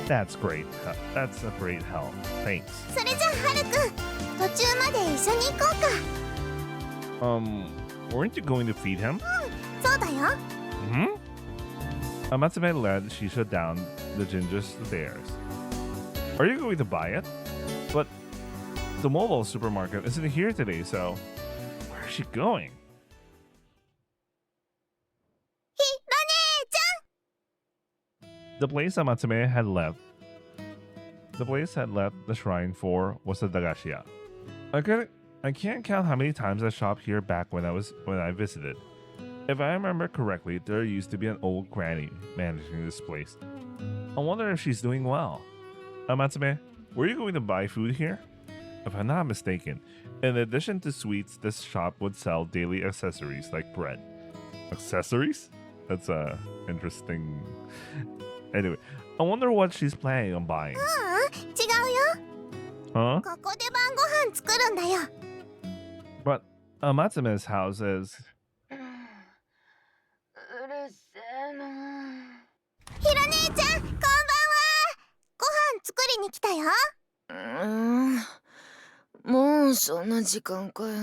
That's great. That's a great help. Thanks. それじゃあはるくん途中まで一緒に行こうか。 Weren't you going to feed him? そうだよ。 Amatsume led Shisho down the ginger stairs. Are you going to buy it? But the mobile supermarket isn't here today, so where is she going? ひろ姉ちゃん。 The place Amatsume had left the shrine for was the Dagashiya. I can't count how many times I shopped here back when I visited. If I remember correctly, there used to be an old granny managing this place. I wonder if she's doing well. Matsume, were you going to buy food here? If I'm not mistaken, in addition to sweets, this shop would sell daily accessories like bread. Accessories? That's interesting. Anyway, I wonder what she's planning on buying. 違うよ Huh? ここで晩ご飯作るんだよ But Matsume's house is... うるせえなひろ姉ちゃんこんばんはご飯作りに来たよもうそんな時間かよ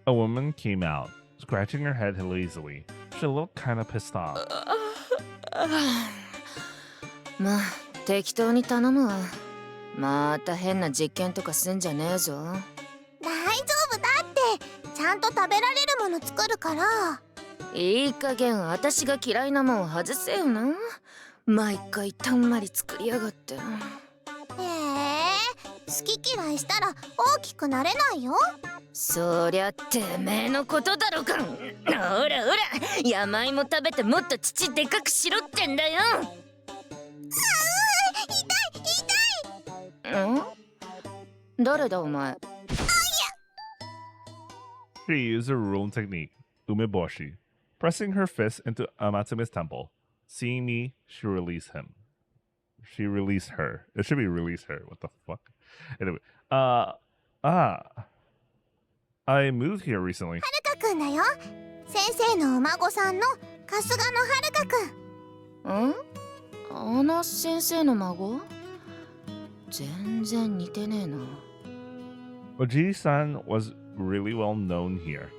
A woman came out, scratching her head lazily. She looked kind of pissed off. まあ適当に頼むわまた変な実験とかすんじゃねえぞ大丈夫だってちゃんと食べられるもの作るからいい加減私が嫌いなもん外せよな毎回たんまり作りやがって好き嫌いしたら大きくなれないよそりゃてめえのことだろかほらほら山芋食べてもっと乳でかくしろってんだよ誰だお前 She used a rune technique, umeboshi, pressing her fist into Amatsume's temple. Seeing me, she released him. She released her. It should be release her. What the fuck? Anyway, I moved here recently. はるかくんだよ先生のお孫さんの春日野はるかくんあの先生の孫全然似てねえな Oji-san was really well known here.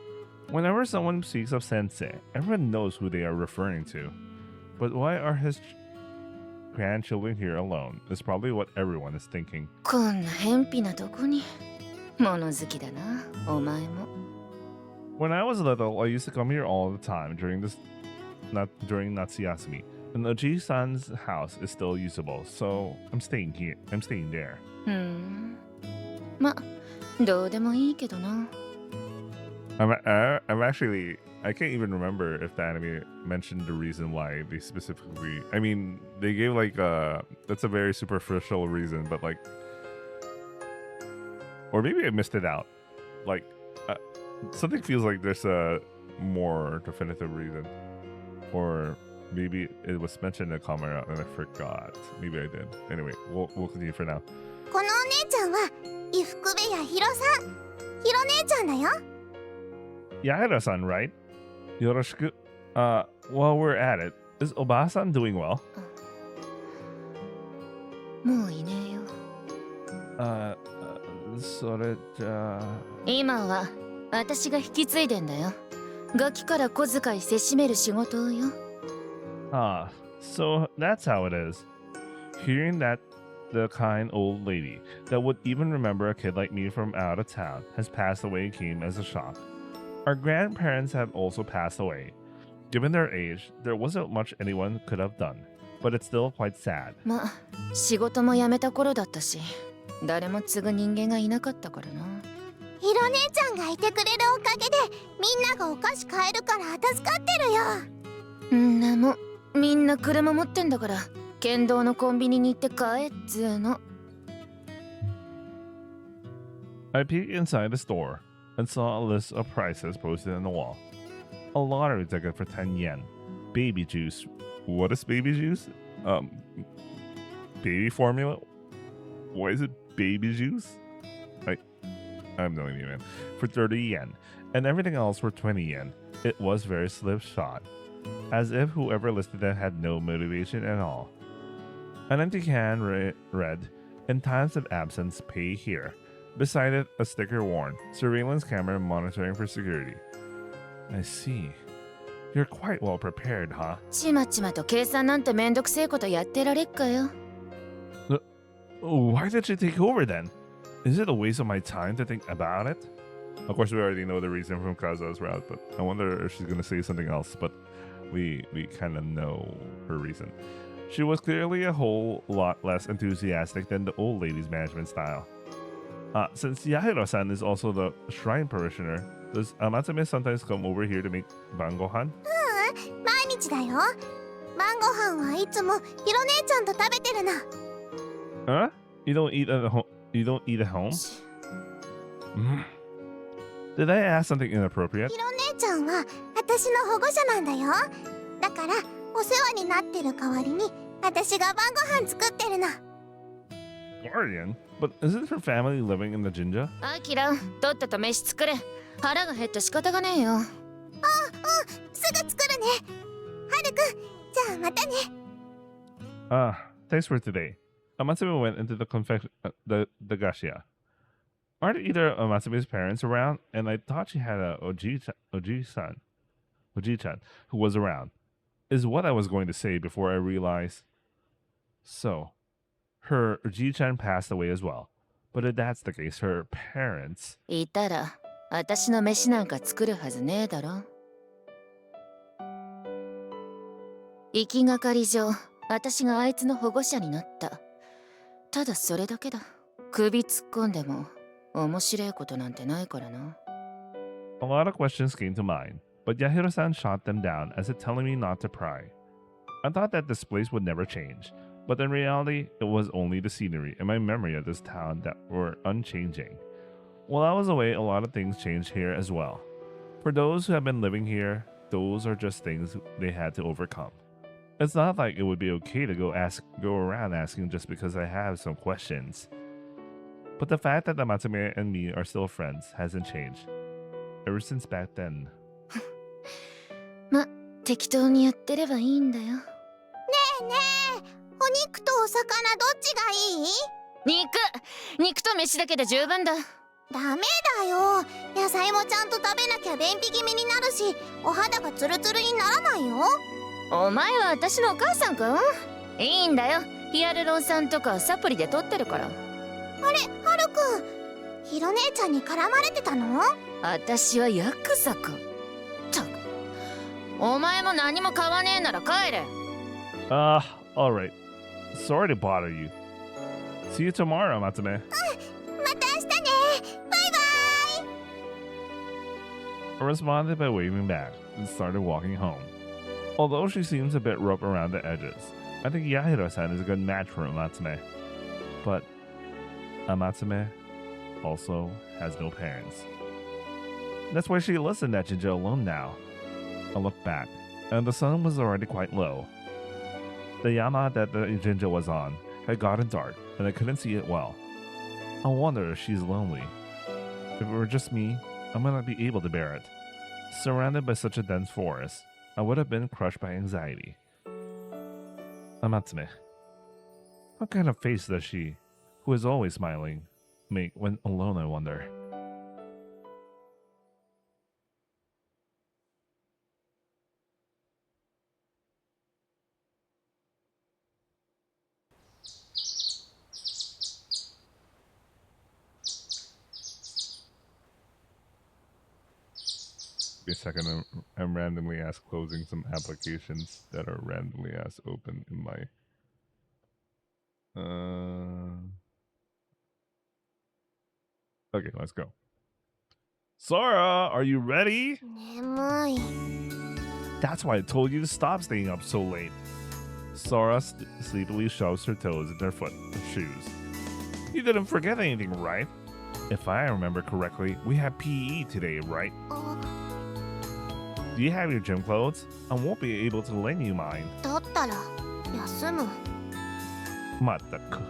Whenever someone speaks of sensei, everyone knows who they are referring to. But why are his grandchildren here alone? Is probably what everyone is thinking. こんな偏僻なとこに物好きだなお前も When I was little, I used to come here all the time during Natsuyasumi. And Oji-san's house is still usable, so I'm staying here. I'm staying there. まどうでもいいけどな I'm actually... I can't even remember if the anime mentioned the reason why they specifically... I mean, they gave like that's a very superficial reason, but like... Or maybe I missed it out. Like, something feels like there's a more definitive reason. Or maybe it was mentioned in a comment and I forgot. Maybe I did. Anyway, we'll continue for now. このお姉ちゃんは伊福部屋ひろさんひろ姉ちゃんだよ Yahira-san, right? Yoroshiku. While we're at it, is Oba-san doing well? もういねえよそれじゃあ今は私が引き継いでんだよガキから小遣いせしめる仕事よ Ah, so that's how it is. Hearing that the kind old lady that would even remember a kid like me from out of town has passed away came as a shock. Our grandparents have also passed away. Given their age, there wasn't much anyone could have done, but it's still quite sad. まあ仕事も辞めた頃だったし誰も継ぐ人間がいなかったからなひろ姉ちゃんがいてくれるおかげでみんながお菓子買えるから助かってるよんなもみんな車持ってんだから県道のコンビニに行って買えっつーの I peeked inside the store and saw a list of prices posted on the wall. A lottery ticket for 10 yen. Baby juice. What is baby juice? Baby formula? Why is it baby juice? I have no idea, man. For 30 yen. And everything else for 20 yen. It was very slipshod. As if whoever listed it had no motivation at all. An empty can read, "In times of absence, pay here." Beside it, a sticker warned, "Surveillance camera monitoring for security." I see. You're quite well prepared, huh? ちまちまと計算なんてめんどくせえことやってられっかよ Why did she take over then? Is it a waste of my time to think about it? Of course, we already know the reason from Kazu's route, but I wonder if she's gonna say something else, but we kind of know her reason. She was clearly a whole lot less enthusiastic than the old lady's management style. Since Yahiro-san is also the shrine parishioner, does Amatsume sometimes come over here to make bangohan? 毎日だよ。晩ご飯はいつもひろ姉ちゃんと食べてるの。 Huh? You don't eat at home? You don't eat at home? Did I ask something inappropriate? ひろ姉ちゃんは私の保護者なんだよ。だからお世話になってる代わりに私が晩ご飯作ってるの。 Guardian? But isn't her family living in the Jinja? アキラ、とっとと飯作れ。腹が減って仕方がねえよ。すぐ作るね。はるくん、じゃあまたね。 Thanks for today. Amatsume went into the gashiya. Aren't either of Amatsume's parents around? And I thought she had a Oji-chan, who was around. Is what I was going to say before I realized. So, her Oji-chan passed away as well. But if that's the case, her parents... いたら、私の飯なんか作るはずねえだろ。行きがかり上、私があいつの保護者になった。ただそれだけだ。首突っ込んでも面白いことなんてないからな。A lot of questions came to mind, but Yahiro-san shot them down as if telling me not to pry. I thought that this place would never change, but in reality, it was only the scenery and my memory of this town that were unchanging. While I was away, a lot of things changed here as well. For those who have been living here, those are just things they had to overcome. It's not like it would be okay to go around asking just because I have some questions. But the fact that Amatsume and me are still friends hasn't changed. Ever since back then. ま、適当にやってればいいんだよ。ねえねえ、お肉とお魚どっちがいい？肉と飯だけで十分だ。ダメだよ。野菜もちゃんと食べなきゃ便秘気味になるし、お肌がツルツルにならないよ。お前は私のお母さんか？いいんだよ。ヒアルロン酸とかサプリで取ってるから。あれ、はるくん、ひろ姉ちゃんに絡まれてたの？私はヤクザか。ったく、お前も何も買わねえなら帰れ。Alright. Sorry to bother you. See you tomorrow, Amatsume. また明日ね。バイバイ。 I responded by waving back and started walking home. Although she seems a bit rough around the edges, I think Yahiro-san is a good match for Amatsume. But Amatsume also has no parents. That's why she lives in that Jinja alone now. I looked back, and the sun was already quite low. The yama that the Jinja was on had gotten dark, and I couldn't see it well. I wonder if she's lonely. If it were just me, I might not be able to bear it. Surrounded by such a dense forest, I would have been crushed by anxiety. Amatsume. What kind of face does she, who is always smiling, make when alone, I wonder? Give me a second, I'm randomly ass closing some applications that are randomly ass open in my... Okay, let's go. Sora, are you ready? 眠い。 That's why I told you to stop staying up so late. Sora sleepily shoves her toes in her shoes. You didn't forget anything, right? If I remember correctly, we have PE today, right? Do you have your gym clothes? I won't be able to lend you mine. だったら休む。 Mataku.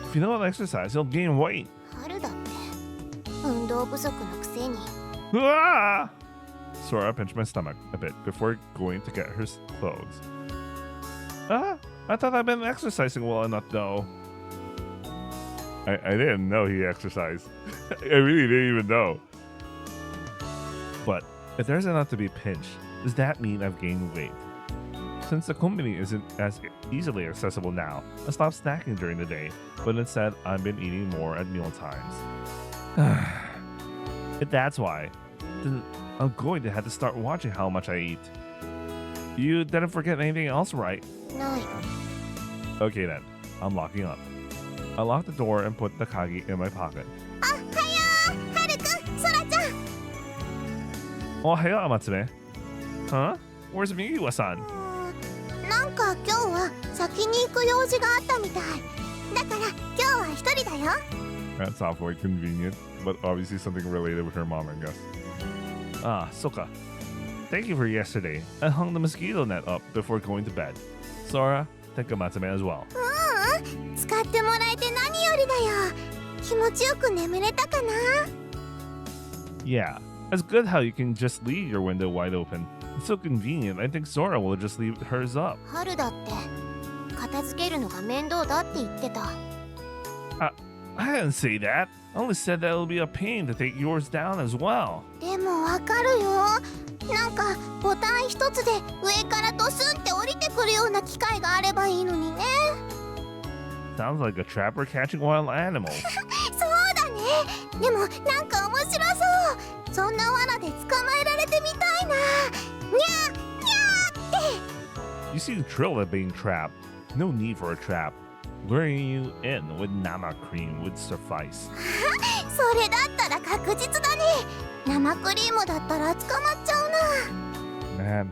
If you don't exercise, you'll gain weight. 春だって運動不足のくせに。 Ah! Sora pinched my stomach a bit before going to get her clothes. I thought I'd been exercising well enough, though. I didn't know he exercised. I really didn't even know. But if there's enough to be pinched, does that mean I've gained weight? Since the company isn't as easily accessible now, I stopped snacking during the day, but instead I've been eating more at meal times. If that's why, then I'm going to have to start watching how much I eat. You didn't forget anything else, right? ない。 Okay then, I'm locking up. I locked the door and put the kagi in my pocket. Oh, hey, Amatsume. Huh? Where's Miwa-san? なんか今日は先に行く用事があったみたい。だから今日は一人だよ。 That's awfully convenient, but obviously something related with her mom, I guess. Ah, Soka. Thank you for yesterday. I hung the mosquito net up before going to bed. Sora, thank Amatsume as well. 使ってもらえて何よりだよ。気持ちよく眠れたかな？ Yeah, it's good how you can just leave your window wide open. It's so convenient, I think Sora will just leave hers up. 春だって片付けるのが面倒だって言ってた。I didn't say that. I only said that it'll be a pain to take yours down as well. でもわかるよ。なんかボタン一つで上からドスンって降りてくるような機械があればいいのにね。Sounds like a trapper catching wild animals. そうだね。でもなんか面白そう。そんな罠で捕まえられてみたいな。にゃーにゃーって。 You seem thrilled at being trapped. No need for a trap. Luring you in with Nama cream would suffice. それだったら確実だね。生クリームだったら捕まっちゃうな。 Man,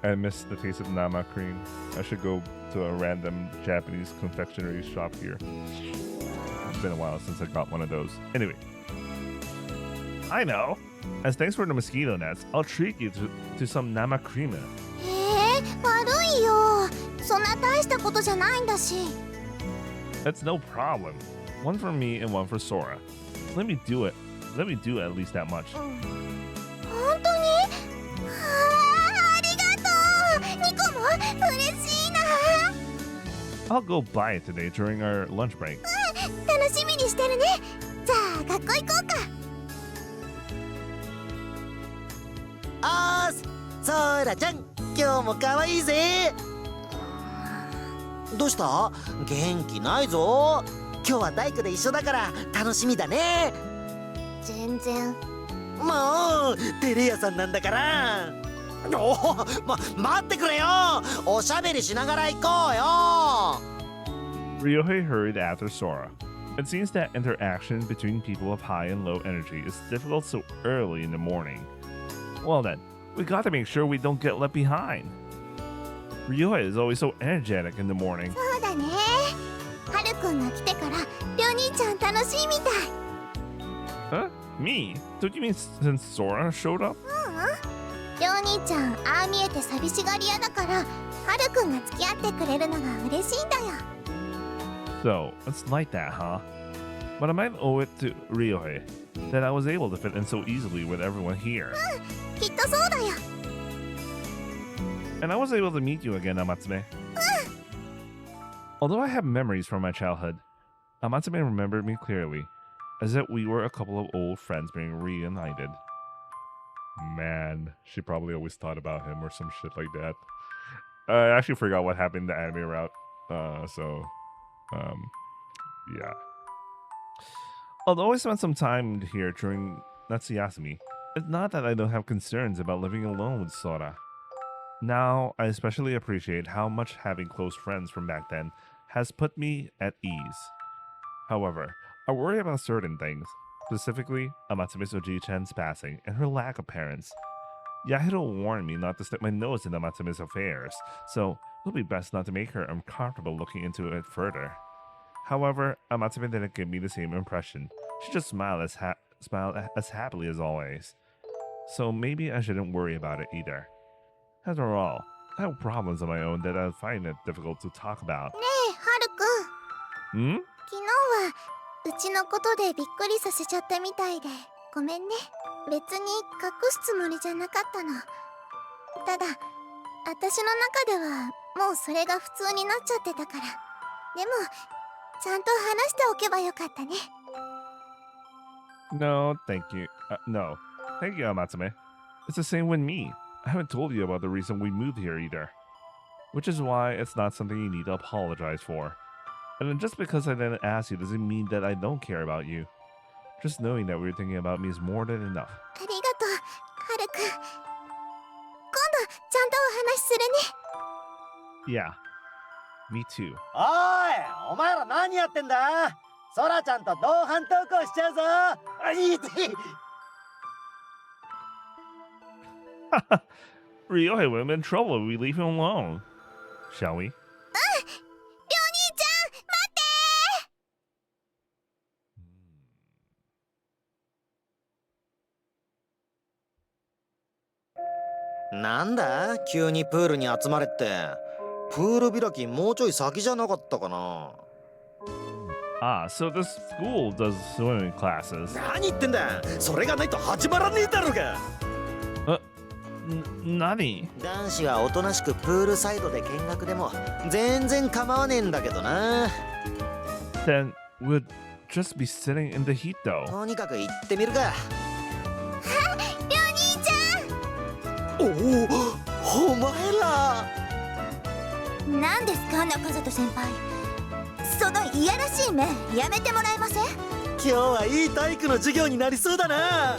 I miss the taste of Nama cream. I should go to a random Japanese confectionery shop here. It's been a while since I got one of those. Anyway. I know. As thanks for the mosquito nets, I'll treat you to some Nama cream. 悪いよ。そんな大したことじゃないんだし。 That's no problem. One for me and one for Sora. Let me do it. Let me do at least that much. 本当に？ありがとう。ニコも嬉しいな。 I'll go buy it today during our lunch break. 楽しみにしてるね。じゃあ学校行こうか。おーす、ソーラちゃん、今日も可愛いぜ。どうした？元気ないぞ。今日は大工で一緒だから楽しみだね。全然。もうテレ屋さんなんだから。おお、待ってくれよ。おしゃべりしながら行こうよ。 Ryohei hurried after Sora. It seems that interaction between people of high and low energy is difficult so early in the morning. Well then, we got to make sure we don't get left behind. Ryohei is always so energetic in the morning. そうだね。はるくんが来てからりょう兄ちゃん楽しいみたい。 Huh? Me? Don't you mean since Sora showed up? りょう兄ちゃんああ見えて寂しがり屋だからはるくんが付き合ってくれるのが嬉しいんだよ。 So, it's like that, huh? But I might owe it to Ryohei that I was able to fit in so easily with everyone here. きっとそうだよ。 And I was able to meet you again, Amatsume. Although I have memories from my childhood, Amatsume remembered me clearly, as if we were a couple of old friends being reunited. Man, she probably always thought about him or some shit like that. I actually forgot what happened in the anime route, yeah. Although I spent some time here during Natsuyasumi, it's not that I don't have concerns about living alone with Sora. Now, I especially appreciate how much having close friends from back then has put me at ease. However, I worry about certain things, specifically Amatsume Soji-chan's passing and her lack of parents. Yahiro warned me not to stick my nose in Amatsume's affairs, so it'll be best not to make her uncomfortable looking into it further. However, Amatsume didn't give me the same impression. She just smiled as happily as always. So maybe I shouldn't worry about it either. After all, I have problems of my own that I find it difficult to talk about. ねえはるくん。 Hmm? 昨日はうちのことでびっくりさせちゃったみたいでごめんね。別に隠すつもりじゃなかったの。ただ私の中ではもうそれが普通になっちゃってたから。でもちゃんと話しておけばよかったね。 No, thank you. No. Thank you, Amatsume. It's the same with me. I haven't told you about the reason we moved here either. Which is why it's not something you need to apologize for. And then just because I didn't ask you doesn't mean that I don't care about you. Just knowing that we're thinking about me is more than enough. ありがとうはるくん。今度ちゃんとお話しするね。 Yeah. Me too. おい、お前ら何やってんだ？ソラちゃんと同伴投稿しちゃうぞ。あ、いいぜ。Ryohei will be in trouble if we leave him alone. Shall we? りょう兄ちゃん待ってなんだ急にプールに集まれって。プール開きもうちょい先じゃなかったかな。Ah, so this school does swimming classes. 何言ってんだ、それがないと始まらねえだろうが。何？男子はおとなしくプールサイドで見学でも全然構わねえんだけどな。 Then we'd just be sitting in the heat though. とにかく行ってみるか。りょう兄ちゃおお、お前らん何ですか中里先輩、そのいやらしい目やめてもらえません？今日はいい体育の授業になりそうだな。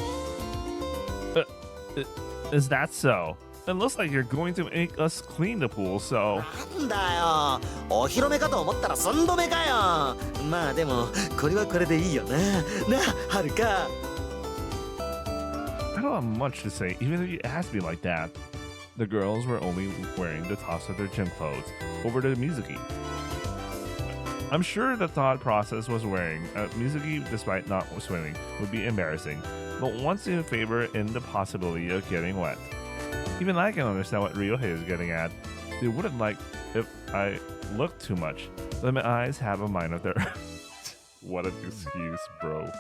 Is that so? It looks like you're going to make us clean the pool, so... なんだよ、お披露目かと思ったら寸止めかよ。まあでもこれはこれでいいよな。なあ、はるか。 I don't have much to say, even if you asked me like that. The girls were only wearing the tops of their gym clothes over to Mizuki. I'm sure the thought process was wearing Mizuki despite not swimming would be embarrassing, but wants to favor in the possibility of getting wet. Even I can understand what Ryohei is getting at. They wouldn't like if I look too much, but my eyes have a mind of their own. What an excuse, bro.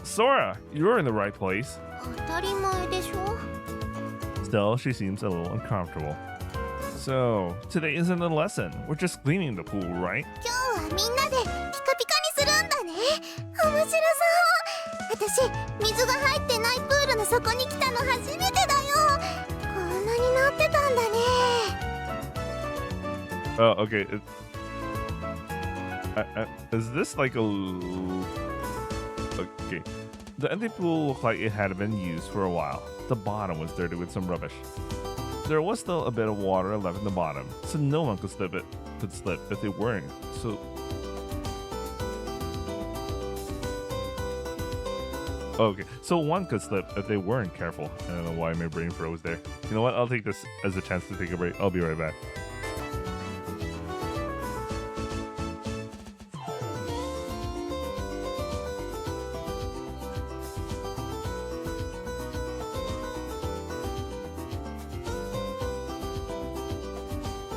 Sora, you're in the right place. 当たり前でしょ。 Still, she seems a little uncomfortable. So, today isn't a lesson. We're just cleaning the pool, right? 今日はみんなでピカピカにするんだね。面白そう。私水が入ってないプールの底に来たの初めてだよ。こんなになってたんだね。 Oh, okay. Is this like a... Okay. The empty pool looked like it had been used for a while. The bottom was dirty with some rubbish. There was still a bit of water left in the bottom, so no one could slip if they weren't. So... Okay, so one could slip if they weren't careful. I don't know why my brain froze there. You know what? I'll take this as a chance to take a break. I'll be right back.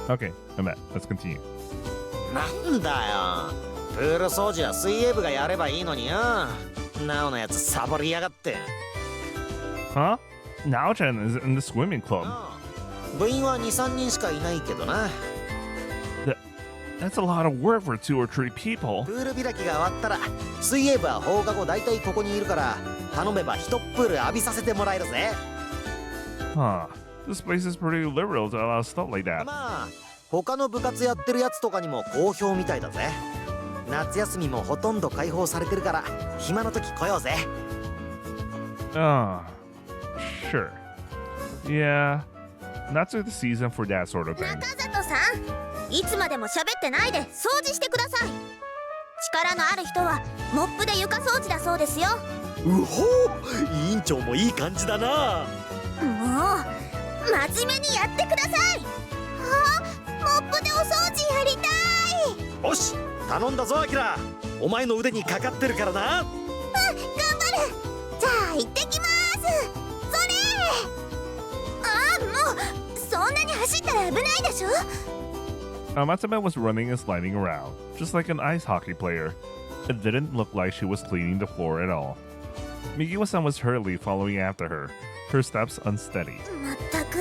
Okay, I'm back. Let's continue. なんだよ、プール掃除は水泳部がやればいいのによ。なおのやつサボりやがって。 Huh? Nao-chan is in the swimming club. 部員は 2,3 人しかいないけどな。 That's a lot of work for 2 or 3 people. プール開きが終わったら水泳部は放課後だいたいここにいるから頼めば1プール浴びさせてもらえるぜ。 Huh. This place is pretty liberal to allow stuff like that. まあ他の部活やってるやつとかにも好評みたいだぜ。夏休みもほとんど開放されてるから暇の時来ようぜ。 Sure. Yeah. Not to the season for that sort of thing. 中里さん、いつまでも喋ってないで掃除してください。力のある人はモップで床掃除だそうですよ。うほー、委員長もいい感じだな。もう真面目にやってください。モップでお掃除やりたい。よし、頼んだぞアキラ。お前の腕にかかってるからな。頑張る。じゃあ行ってきます。それ。もうそんなに走ったら危ないでしょ。 Matsume was running and sliding around, just like an ice hockey player. It didn't look like she was cleaning the floor at all. Mikiwa-san was hurriedly following after her, her steps unsteady. まったく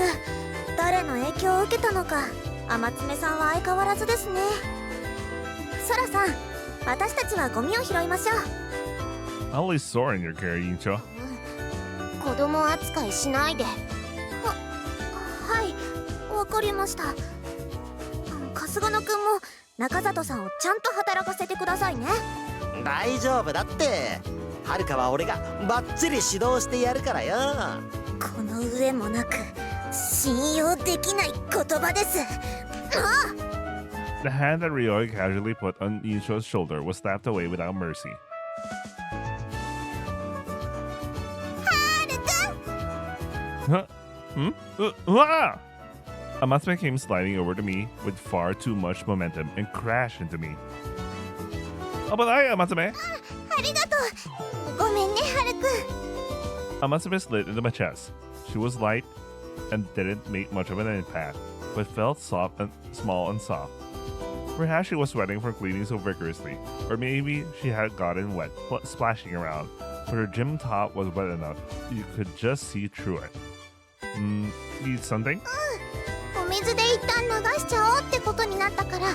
誰の影響を受けたのか。天爪さんは相変わらずですね。ソラさん、私たちはゴミを拾いましょう。 I'll leave Sora in your care, Yincho. 子供扱いしないで。はい、わかりました。春日野くんも中里さんをちゃんと働かせてくださいね。大丈夫だって。はるかは俺がバッチリ指導してやるからよ。この上もなく信用できない言葉です。The hand that Ryoi casually put on Yinsho's shoulder was slapped away without mercy. はるくん、Huh? Hmm? Ah! Amatsume came sliding over to me with far too much momentum and crashed into me. Oh, but hi, Amatsume! ありがとう。ごめんね、ハルくん。 Amatsume slid into my chest. She was light and didn't make much of an impact, but felt soft and small and soft. Perhaps she was sweating from cleaning so vigorously, or maybe she had gotten wet splashing around, but her gym top was wet enough you could just see through it. Need something? お水で一旦流しちゃおうってことになったから、ハ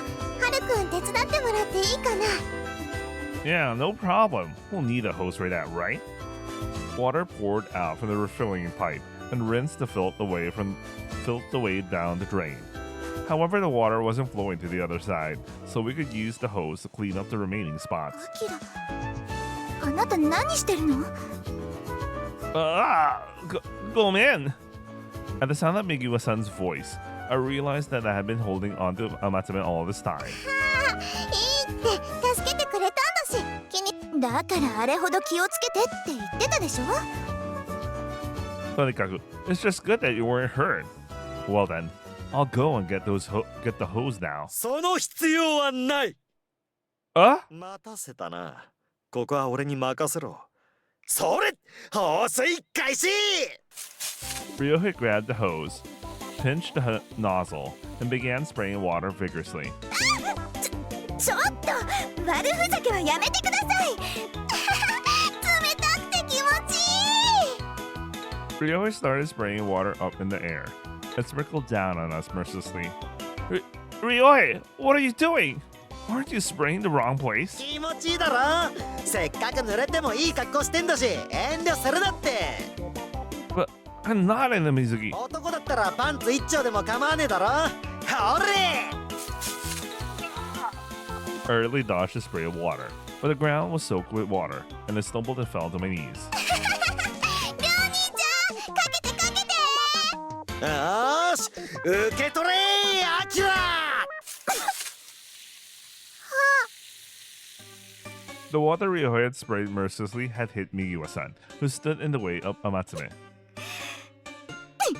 ルくん手伝ってもらっていいかな。 Yeah, no problem. We'll need a hose for that, right? Water poured out from the refilling pipe and rinsed the filth away down the drain. However, the water wasn't flowing to the other side, so we could use the hose to clean up the remaining spots. アキラ、あなた何してるの？ Go in! At the sound of Migiwa-san's voice, I realized that I had been holding on to Amatsume all this time. いいって助けてくれたんだし、だからあれほど気をつけてって言ってたでしょ。 Tonikaku, it's just good that you weren't hurt. Well then, I'll go and get the hose now. その必要はない。 待たせたな。ここは俺に任せろ。それ、放水開始。 Ryohei grabbed the hose, pinched the nozzle, and began spraying water vigorously. ちょっと悪ふざけはやめてください。冷たくて気持ちいい。 Ryohei started spraying water up in the air. It sprinkled down on us mercilessly. Ryohei, what are you doing? Aren't you spraying the wrong place? 気持ちいいだろ。せっかく濡れてもいい格好してんだし、遠慮するなって。 But I'm not in the Mizuki. 男だったらパンツ一丁でも構わねえだろ。ほれ。 I hurriedly dodged the spray of water, but the ground was soaked with water, and I stumbled and fell to my knees. りょう兄ちゃん、かけてかけて。よーし、受け取れアキラ。 The water Ryohei had sprayed mercilessly had hit Migiwa-san, who stood in the way of Amatsume.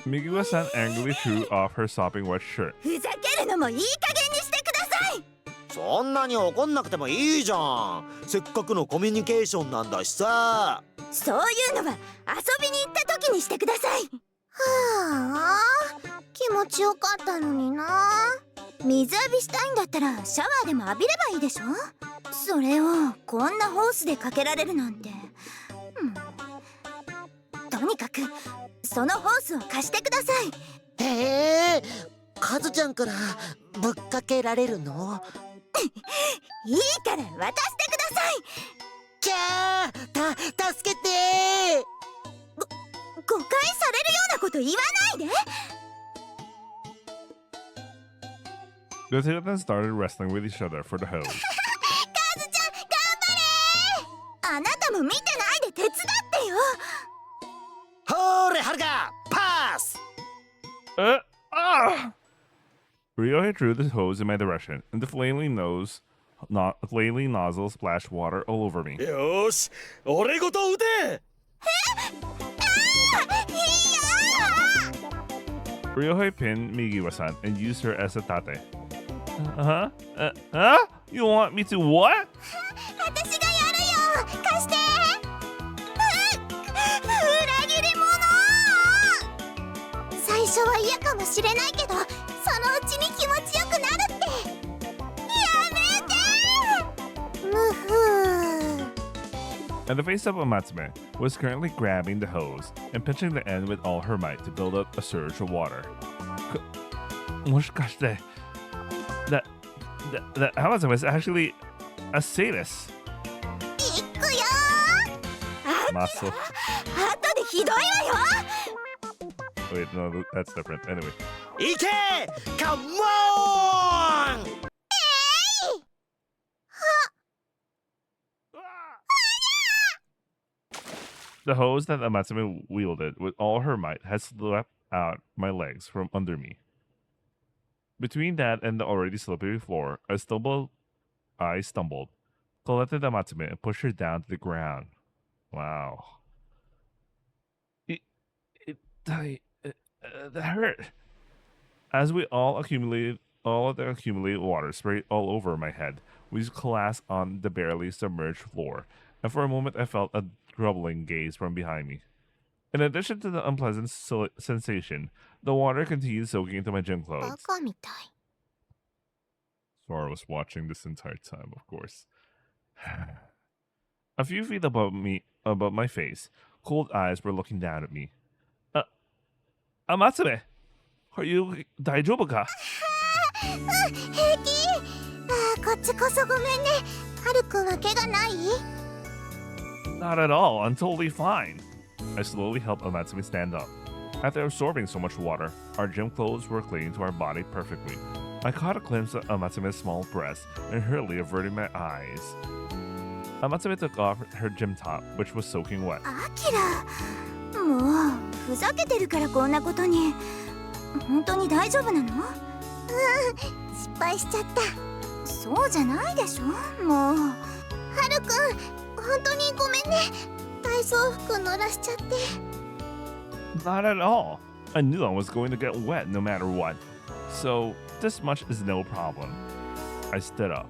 Migiwa-san angrily threw off her sopping wet shirt. ふざけるのもいい加減にしてください。そんなに怒んなくてもいいじゃん。せっかくのコミュニケーションなんだしさ。そういうのは遊びに行った時にしてください。はあ、気持ちよかったのにな。水浴びしたいんだったらシャワーでも浴びればいいでしょ。それをこんなホースでかけられるなんて、とにかくそのホースを貸してください。へえ、カズちゃんからぶっかけられるの？いいから渡してください。キャー、助けて。誤解されるようなこと言わないで。 The two of them started wrestling with each other for the hose. カズちゃん頑張れ。あなたも見てないで手伝ってよ。ほーれ、はるか、パス。Ryohei threw the hose in my direction, and the flailing nozzle splashed water all over me. よーし、俺ごと撃て。 Ryohei pinned Migiwa-san and used her as a tate. You want me to what? 私がやるよ。貸して。裏切り者。最初は嫌かもしれないけど、そのうちに気持ちよくなるって。やめて。むふ。 And the face of Amatsume was currently grabbing the hose and pinching the end with all her might to build up a surge of water. もしかして that Amatsume is actually a sadist. いくよ。Maso. 後でひどいわよ。 Wait, no, that's different. Anyway. 行け、カモーン。 The hose that Amatsume wielded with all her might had swept out my legs from under me. Between that and the already slippery floor, I stumbled, collected Amatsume and pushed her down to the ground. Wow. It That hurt. As we all of the accumulated water sprayed all over my head. We collapsed on the barely submerged floor, and for a moment I felt a troubling gaze from behind me. In addition to the unpleasant sensation, the water continued soaking into my gym バ clothes. カみたい Sora was watching this entire time, of course. A few feet above my face, cold eyes were looking down at me. Amatsume, are you 大丈夫か?平気こっちこそごめんねハルくんは怪我ない Not at all, I'm totally fine. I slowly helped Amatsume stand up. After absorbing so much water, our gym clothes were clinging to our body perfectly. I caught a glimpse of Amatsume's small breast and hurriedly averted my eyes. Amatsume took off her gym top, which was soaking wet. アキラもうふざけてるからこんなことに本当に大丈夫なの失敗しちゃったそうじゃないでしょもうハルくん本当にごめんね体操服乗らしちゃって Not at all. I knew I was going to get wet no matter what. So, this much is no problem. I stood up,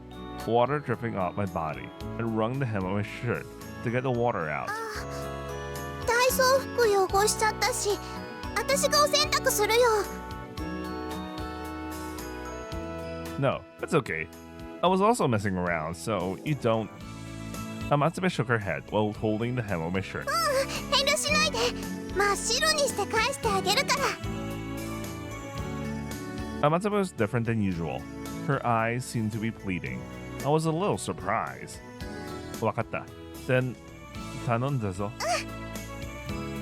water dripping off my body, and wrung the hem of my shirt to get the water out. 体操服汚しちゃったし私がお洗濯するよ No, it's okay. I was also messing around, so you don't. Amatsume shook her head while holding the hem of my shirt. 遠慮しないで真っ白にして返してあげるから Amatsume was different than usual. Her eyes seemed to be pleading. I was a little surprised. わかった. Then, 頼んだぞ.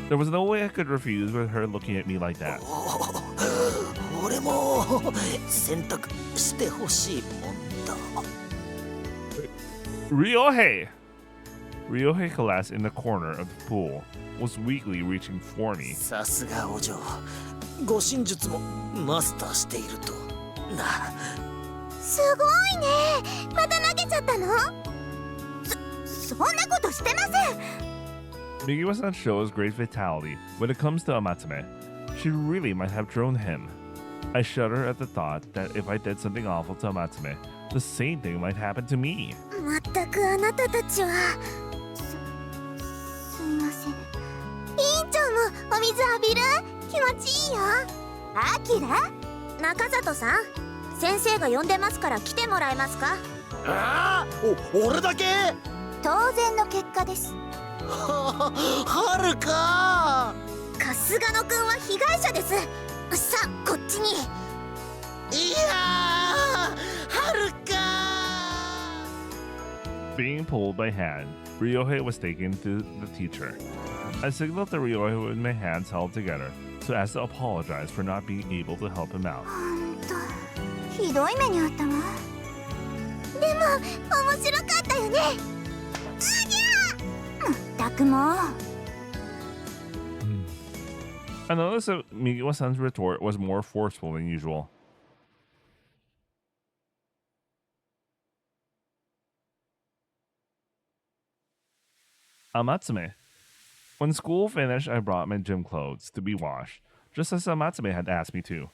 There was no way I could refuse with her looking at me like that. 俺も洗濯してほしいもんだ Ryohei! Ryohei collapsed in the corner of the pool, was weakly reaching for me. さすがお嬢護身術もマスターしているとなすごいねまた投げちゃったのそんなことしてません Migiwa-san shows great vitality when it comes to Amatsume. She really might have thrown him. I shudder at the thought that if I did something awful to Amatsume, the same thing might happen to me. まったくあなたたちはすみません委員長もお水浴びる気持ちいいよアキラ中里さん先生が呼んでますから来てもらえますかああ俺だけ当然の結果ですはるか春日野くんは被害者ですさあこっちにいやはるか Being pulled by hand, Ryohei was taken to the teacher. I signaled to Ryohei with my hands held together so as to apologize for not being able to help him out. ほんとひどい目にあったわでも面白かったよねありゃまったくもう I noticed that Migiwa-san's retort was more forceful than usual. Amatsume. When school finished, I brought my gym clothes to be washed, just as Amatsume had asked me to.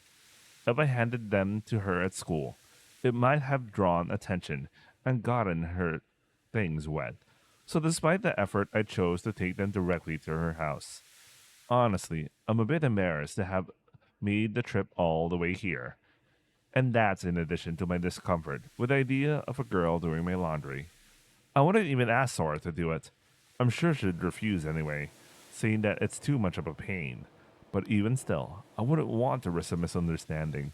If I handed them to her at school, it might have drawn attention and gotten her things wet. So despite the effort, I chose to take them directly to her house. Honestly, I'm a bit embarrassed to have made the trip all the way here. And that's in addition to my discomfort with the idea of a girl doing my laundry. I wouldn't even ask Sora to do it. I'm sure she'd refuse anyway, saying that it's too much of a pain. But even still, I wouldn't want to risk a misunderstanding.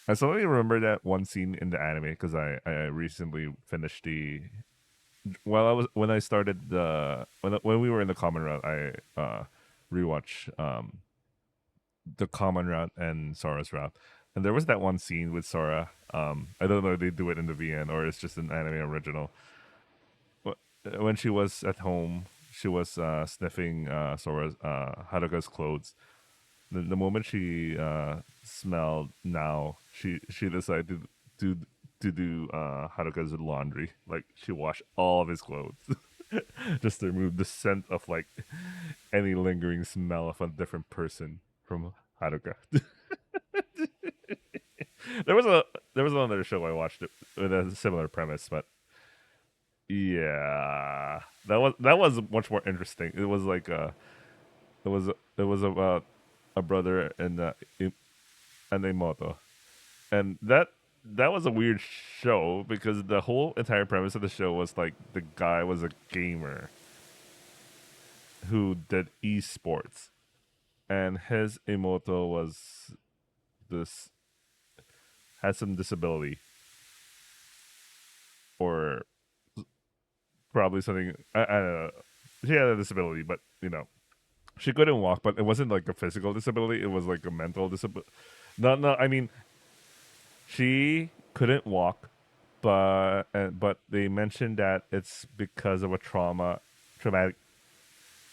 I suddenly remember that one scene in the anime because I recently finished the when I started the when we were in the common route, I rewatched the common route and Sora's route, and there was that one scene with Sora. I don't know if they do it in the VN or it's just an anime original. When she was at home, she was sniffing Sora's Haruka's clothes. The moment she smelled now, she decided to do Haruka's laundry. Like she washed all of his clothes. Just to remove the scent of like any lingering smell of a different person from Haruka. there was another show I watched it with a similar premise, but yeah, that was much more interesting. It was like it was about a brother and a moto, and that was a weird show because the whole entire premise of the show was like the guy was a gamer who did esports, and his Emoto was this had some disability or probably something. I don't know. She had a disability, but she couldn't walk. But it wasn't like a physical disability; it was like a mental disability. No. I mean, she couldn't walk, but they mentioned that it's because of a traumatic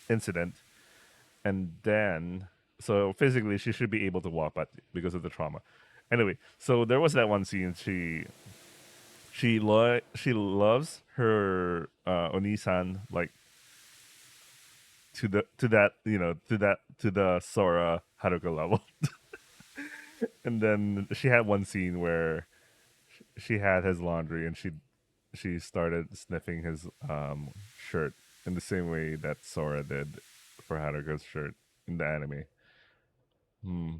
incident, and then so physically she should be able to walk, but because of the trauma. Anyway, so there was that one scene. She loves her Onisan like to the Sora Haruka level. And then she had one scene where she had his laundry and she started sniffing his shirt in the same way that Sora did for Haruka's shirt in the anime.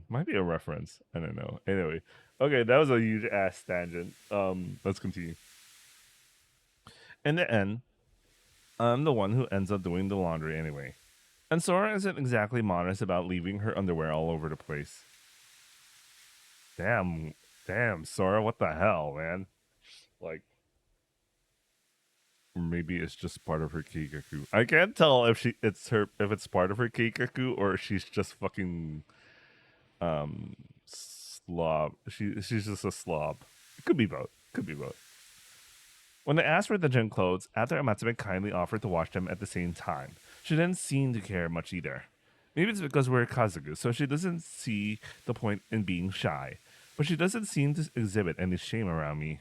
Might be a reference. I don't know. Anyway, okay, that was a huge ass tangent. Let's continue. In the end, I'm the one who ends up doing the laundry anyway. And Sora isn't exactly modest about leaving her underwear all over the place. Damn, Sora, what the hell, man? Like, maybe it's just part of her keikaku. I can't tell if it's part of her keikaku or she's just fucking slob. She's just a slob. It could be both. When they asked for the gym clothes, after Amatsume kindly offered to wash them at the same time, she didn't seem to care much either. Maybe it's because we're Kazuku, so she doesn't see the point in being shy, but she doesn't seem to exhibit any shame around me.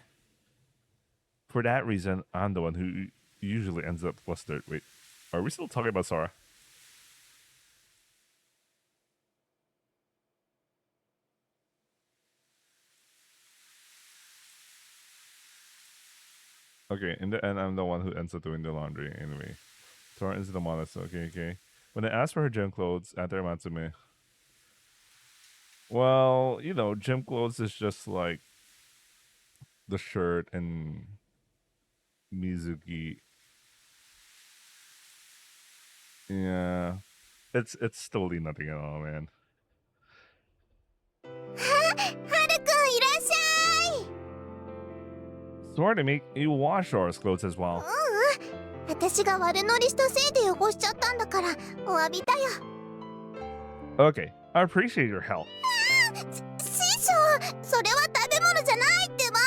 For that reason, I'm the one who usually ends up flustered. Wait, are we still talking about Sora? Okay, in the end, I'm the one who ends up doing the laundry anyway. Sora is the modest. Okay. When they asked for her gym clothes after Matsume, well, gym clothes is just like the shirt and Mizuki. Yeah, it's totally nothing at all, man. はるくんいらっしゃい。 Sora to make you wash Sora's clothes as well. 私が悪乗りしたせいで汚しちゃったんだからお詫びだよ。 Okay, I appreciate your help. 師匠、それは食べ物じゃないってば。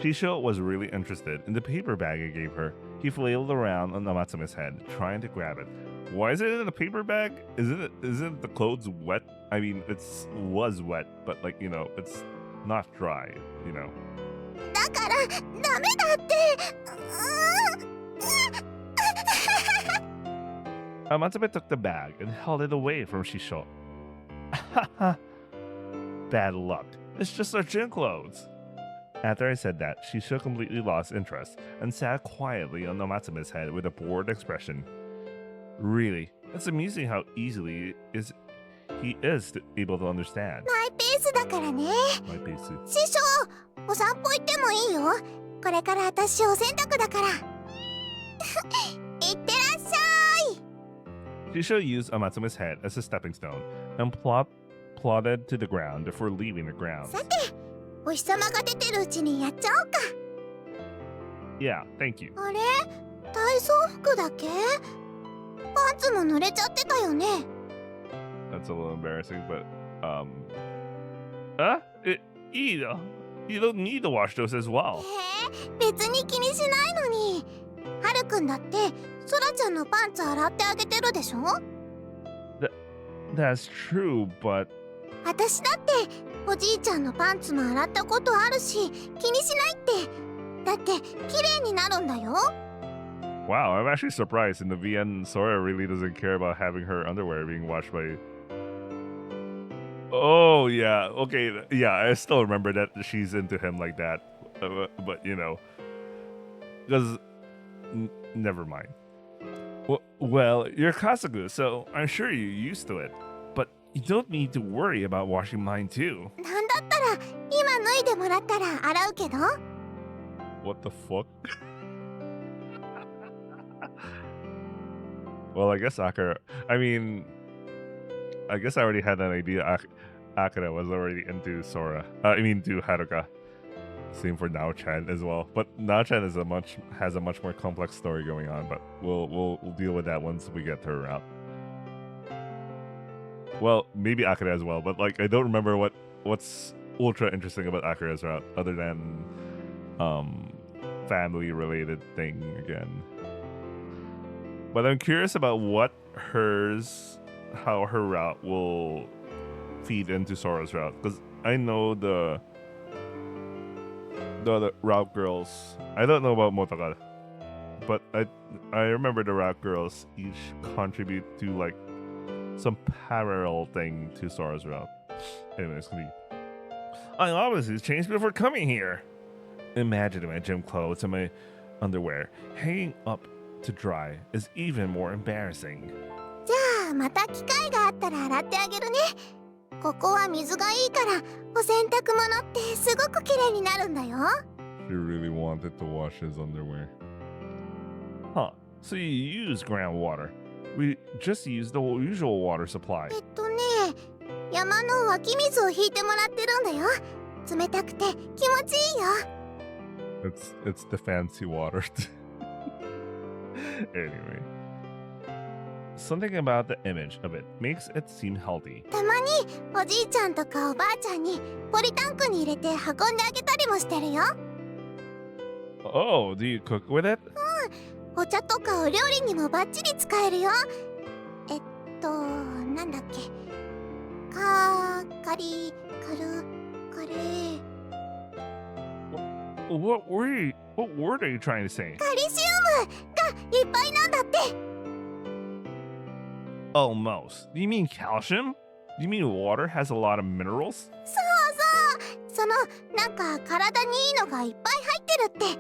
Shisho was really interested in the paper bag I gave her. He flailed around on Namatsume's head, trying to grab it. Why is it in a paper bag? Isn't the clothes wet? I mean, was wet, but it's not dry, だからダメだって。Amatsume took the bag and held it away from Shisho. Bad luck. It's just our gym clothes. After I said that, Shisho completely lost interest and sat quietly on Namatsume's head with a bored expression. Really, it's amusing how easily he is able to understand. マイペースだからね。 My pace. 師匠、お散歩行ってもいいよ。これから私お洗濯だから。いってらっしゃい。 Shisho used Amatsume's head as a stepping stone and plodded to the ground before leaving the grounds. さて、お日様が出てるうちにやっちゃおうか。 Yeah, thank you. あれ、体操服だけ？パンツも濡れちゃってたよね。 That's a little embarrassing, but you don't need to wash those as well. 別に気にしないのに。はるくんだってソラちゃんのパンツ洗ってあげてるでしょ。 That's true, but 私だっておじいちゃんのパンツも洗ったことあるし気にしないって。だって綺麗になるんだよ。Wow, I'm actually surprised. In the VN, Sora really doesn't care about having her underwear being washed by. Oh yeah, okay, yeah. I still remember that she's into him like that, but you know, because never mind. Well, you're Kasaku, so I'm sure you're used to it. But you don't need to worry about washing mine too. なんだったら今脱いでもらったら洗うけど。 What the fuck? Well, I guess Akira. I mean, I guess I already had an idea. Akira was already into Sora. I mean, to Haruka. Same for Nao-chan as well. But Nao-chan has a much more complex story going on. But we'll deal with that once we get to her route. Well, maybe Akira as well. But like, I don't remember what's ultra interesting about Akira's route other than family related thing again. But I'm curious about how her route will feed into Sora's route, because I know the route girls. I don't know about Motaka, but I remember the route girls each contribute to like some parallel thing to Sora's route. Anyways, I obviously changed before coming here. Imagine my gym clothes and my underwear hanging up to dry is even more embarrassing. じゃあまた機会があったら洗ってあげるね。ここは水がいいからお洗濯物ってすごく綺麗になるんだよ。 She really wanted to wash his underwear. Huh, so you use groundwater. We just use the usual water supply. 山の湧き水を引いてもらってるんだよ。冷たくて気持ちいいよ。 It's the fancy water. Anyway, something about the image of it makes it seem healthy. たまにおじいちゃんとかおばあちゃんにポリタンクに入れて運んであげたりもしてるよ。 Oh, do you cook with it? お茶とかお料理にもバッチリ使えるよ。なんだっけ。カリカルカレー。 What word are you trying to say? カリシウムがいっぱいなんだって。 Almost. Do you mean calcium? Do you mean water has a lot of minerals? そのなんか体にいいのがいっぱい入ってるって。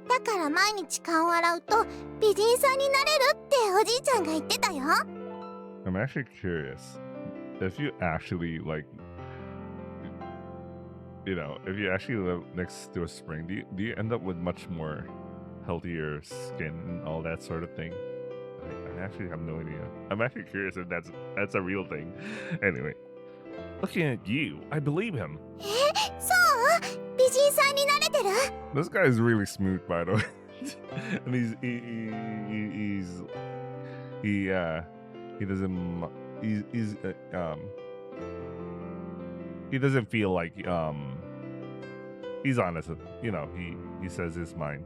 だから毎日顔を洗うと美人さんになれるっておじいちゃんが言ってたよ。 I'm actually curious if you actually like, you know, if you actually live next to a spring, do you end up with much more healthier skin and all that sort of thing? I actually have no idea. I'm actually curious if that's a real thing. Anyway, looking at you, I believe him. そう美人さんになれてる？ This guy is really smooth, by the way. And he doesn't feel like he's honest. You know, he says his mind.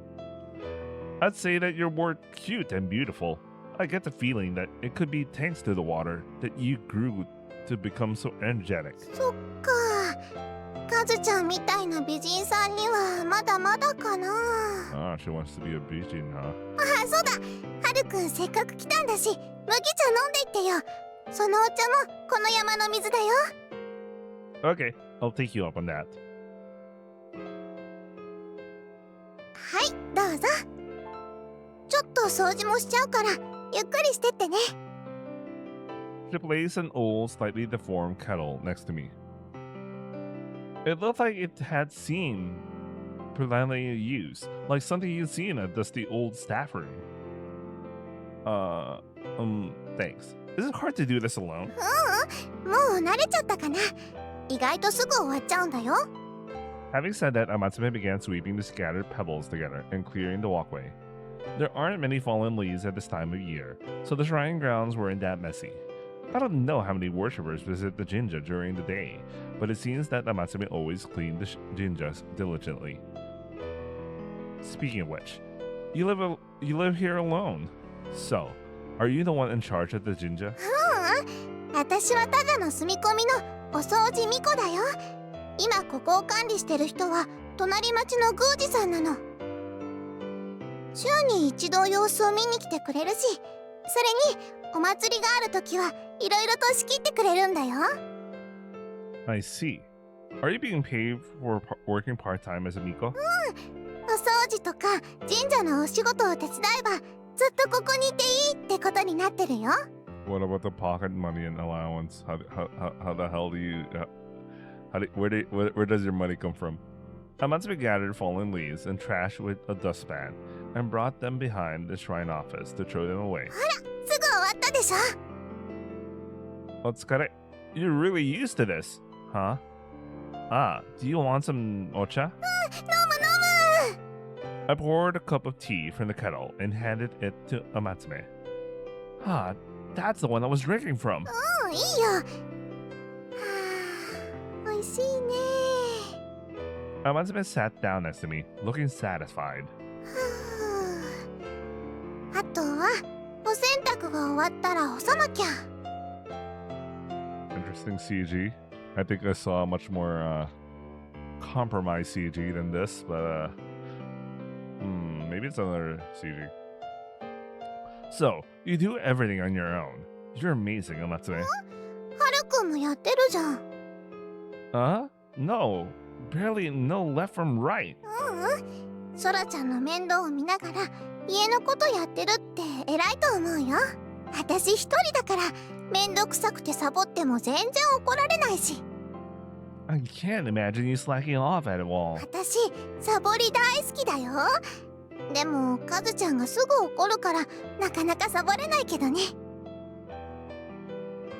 I'd say that you're more cute and beautiful. I get the feeling that it could be thanks to the water that you grew to become so energetic. そっか。カズちゃんみたいな美人さんにはまだまだかな。Ah, she wants to be a virgin, huh? あ、そうだ。はるくんせっかく来たんだし、麦茶飲んでいってよ。そのお茶もこの山の水だよ。 Okay, I'll take you up on that. はい、どうぞ。ちょっと掃除もしちゃうから、ゆっくりしてってね。 She placed an old, slightly deformed kettle next to me. It looked like it had seen predominantly used, like something you'd see in a dusty old staff room. Thanks. Is it hard to do this alone? もう慣れちゃったかな。意外とすぐ終わっちゃうんだよ。 Having said that, Amatsume began sweeping the scattered pebbles together and clearing the walkway. There aren't many fallen leaves at this time of year, so the shrine grounds weren't that messy. I don't know how many worshippers visit the jinja during the day, but it seems that Amatsume always cleaned the jinjas diligently. Speaking of which, you live here alone. So, are you the one in charge of the jinja? 私はただの住み込みのお掃除巫女だよ。今ここを管理してる人は隣町の宮司さんなの。週に一度様子を見に来てくれるし、それにお祭りがあるときはいろいろと仕切ってくれるんだよ。 I see. Are you being paid for working part-time as a Miko? お掃除とか神社のお仕事を手伝えばずっとここにいていいってことになってるよ。 What about the pocket money and allowance? How the hell do you... where does your money come from? Amatsumi gathered fallen leaves and trash with a dustpan and brought them behind the shrine office to throw them away. すぐ終わったでしょ。 Otsukare, you're really used to this, huh? Ah, do you want some ocha? 飲む飲む。 I poured a cup of tea from the kettle and handed it to Amatsume. Ah, that's the one I was drinking from. いいよ。はあ、美味しいね。 Amatsume sat down next to me, looking satisfied. あとはお洗濯が終わったら干さなきゃ。 Interesting CG. I think I saw much more compromised CG than this, but maybe it's another CG. So, you do everything on your own. You're amazing, Amatsume. はるくんもやってるじゃん。No. Barely no left from right. ソラちゃんの面倒を見ながら家のことやってるって偉いと思うよ。私一人だから面倒くさくてサボっても全然怒られないし。 I can't imagine you slacking off at it all. 私サボり大好きだよ。でもカズちゃんがすぐ怒るからなかなかサボれないけどね。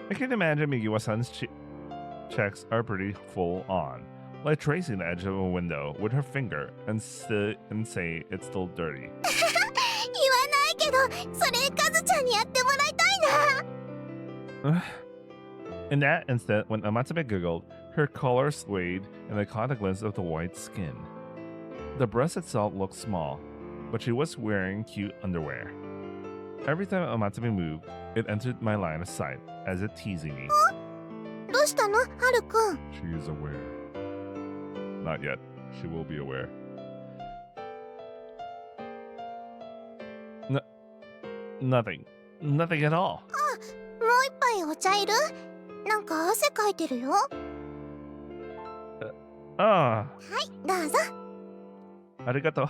I can imagine Migiwa-san's checks are pretty full on, like tracing the edge of a window with her finger and say it's still dirty. 言わないけどそれカズちゃんにやってもらいたいな。 In that instant, when Amatsume giggled, her color swayed and I caught a glimpse of the white skin. The breast itself looked small, but she was wearing cute underwear. Every time Amatsume moved, it entered my line of sight, as if teasing me. どうしたのはるくん。 She is aware. Not yet. She will be aware. Nothing. Nothing at all. もう一杯お茶いる？なんか汗かいてるよ。 Ah, どうぞ。 arigato.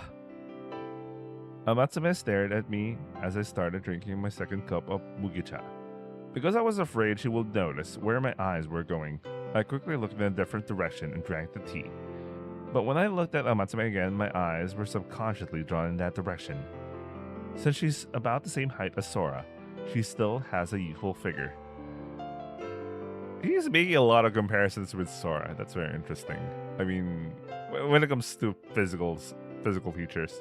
Amatsume stared at me as I started drinking my second cup of mugicha. Because I was afraid she would notice where my eyes were going, I quickly looked in a different direction and drank the tea. But when I looked at Amatsume again, my eyes were subconsciously drawn in that direction. Since she's about the same height as Sora, she still has a youthful figure. He's making a lot of comparisons with Sora. That's very interesting. I mean, when it comes to physical features.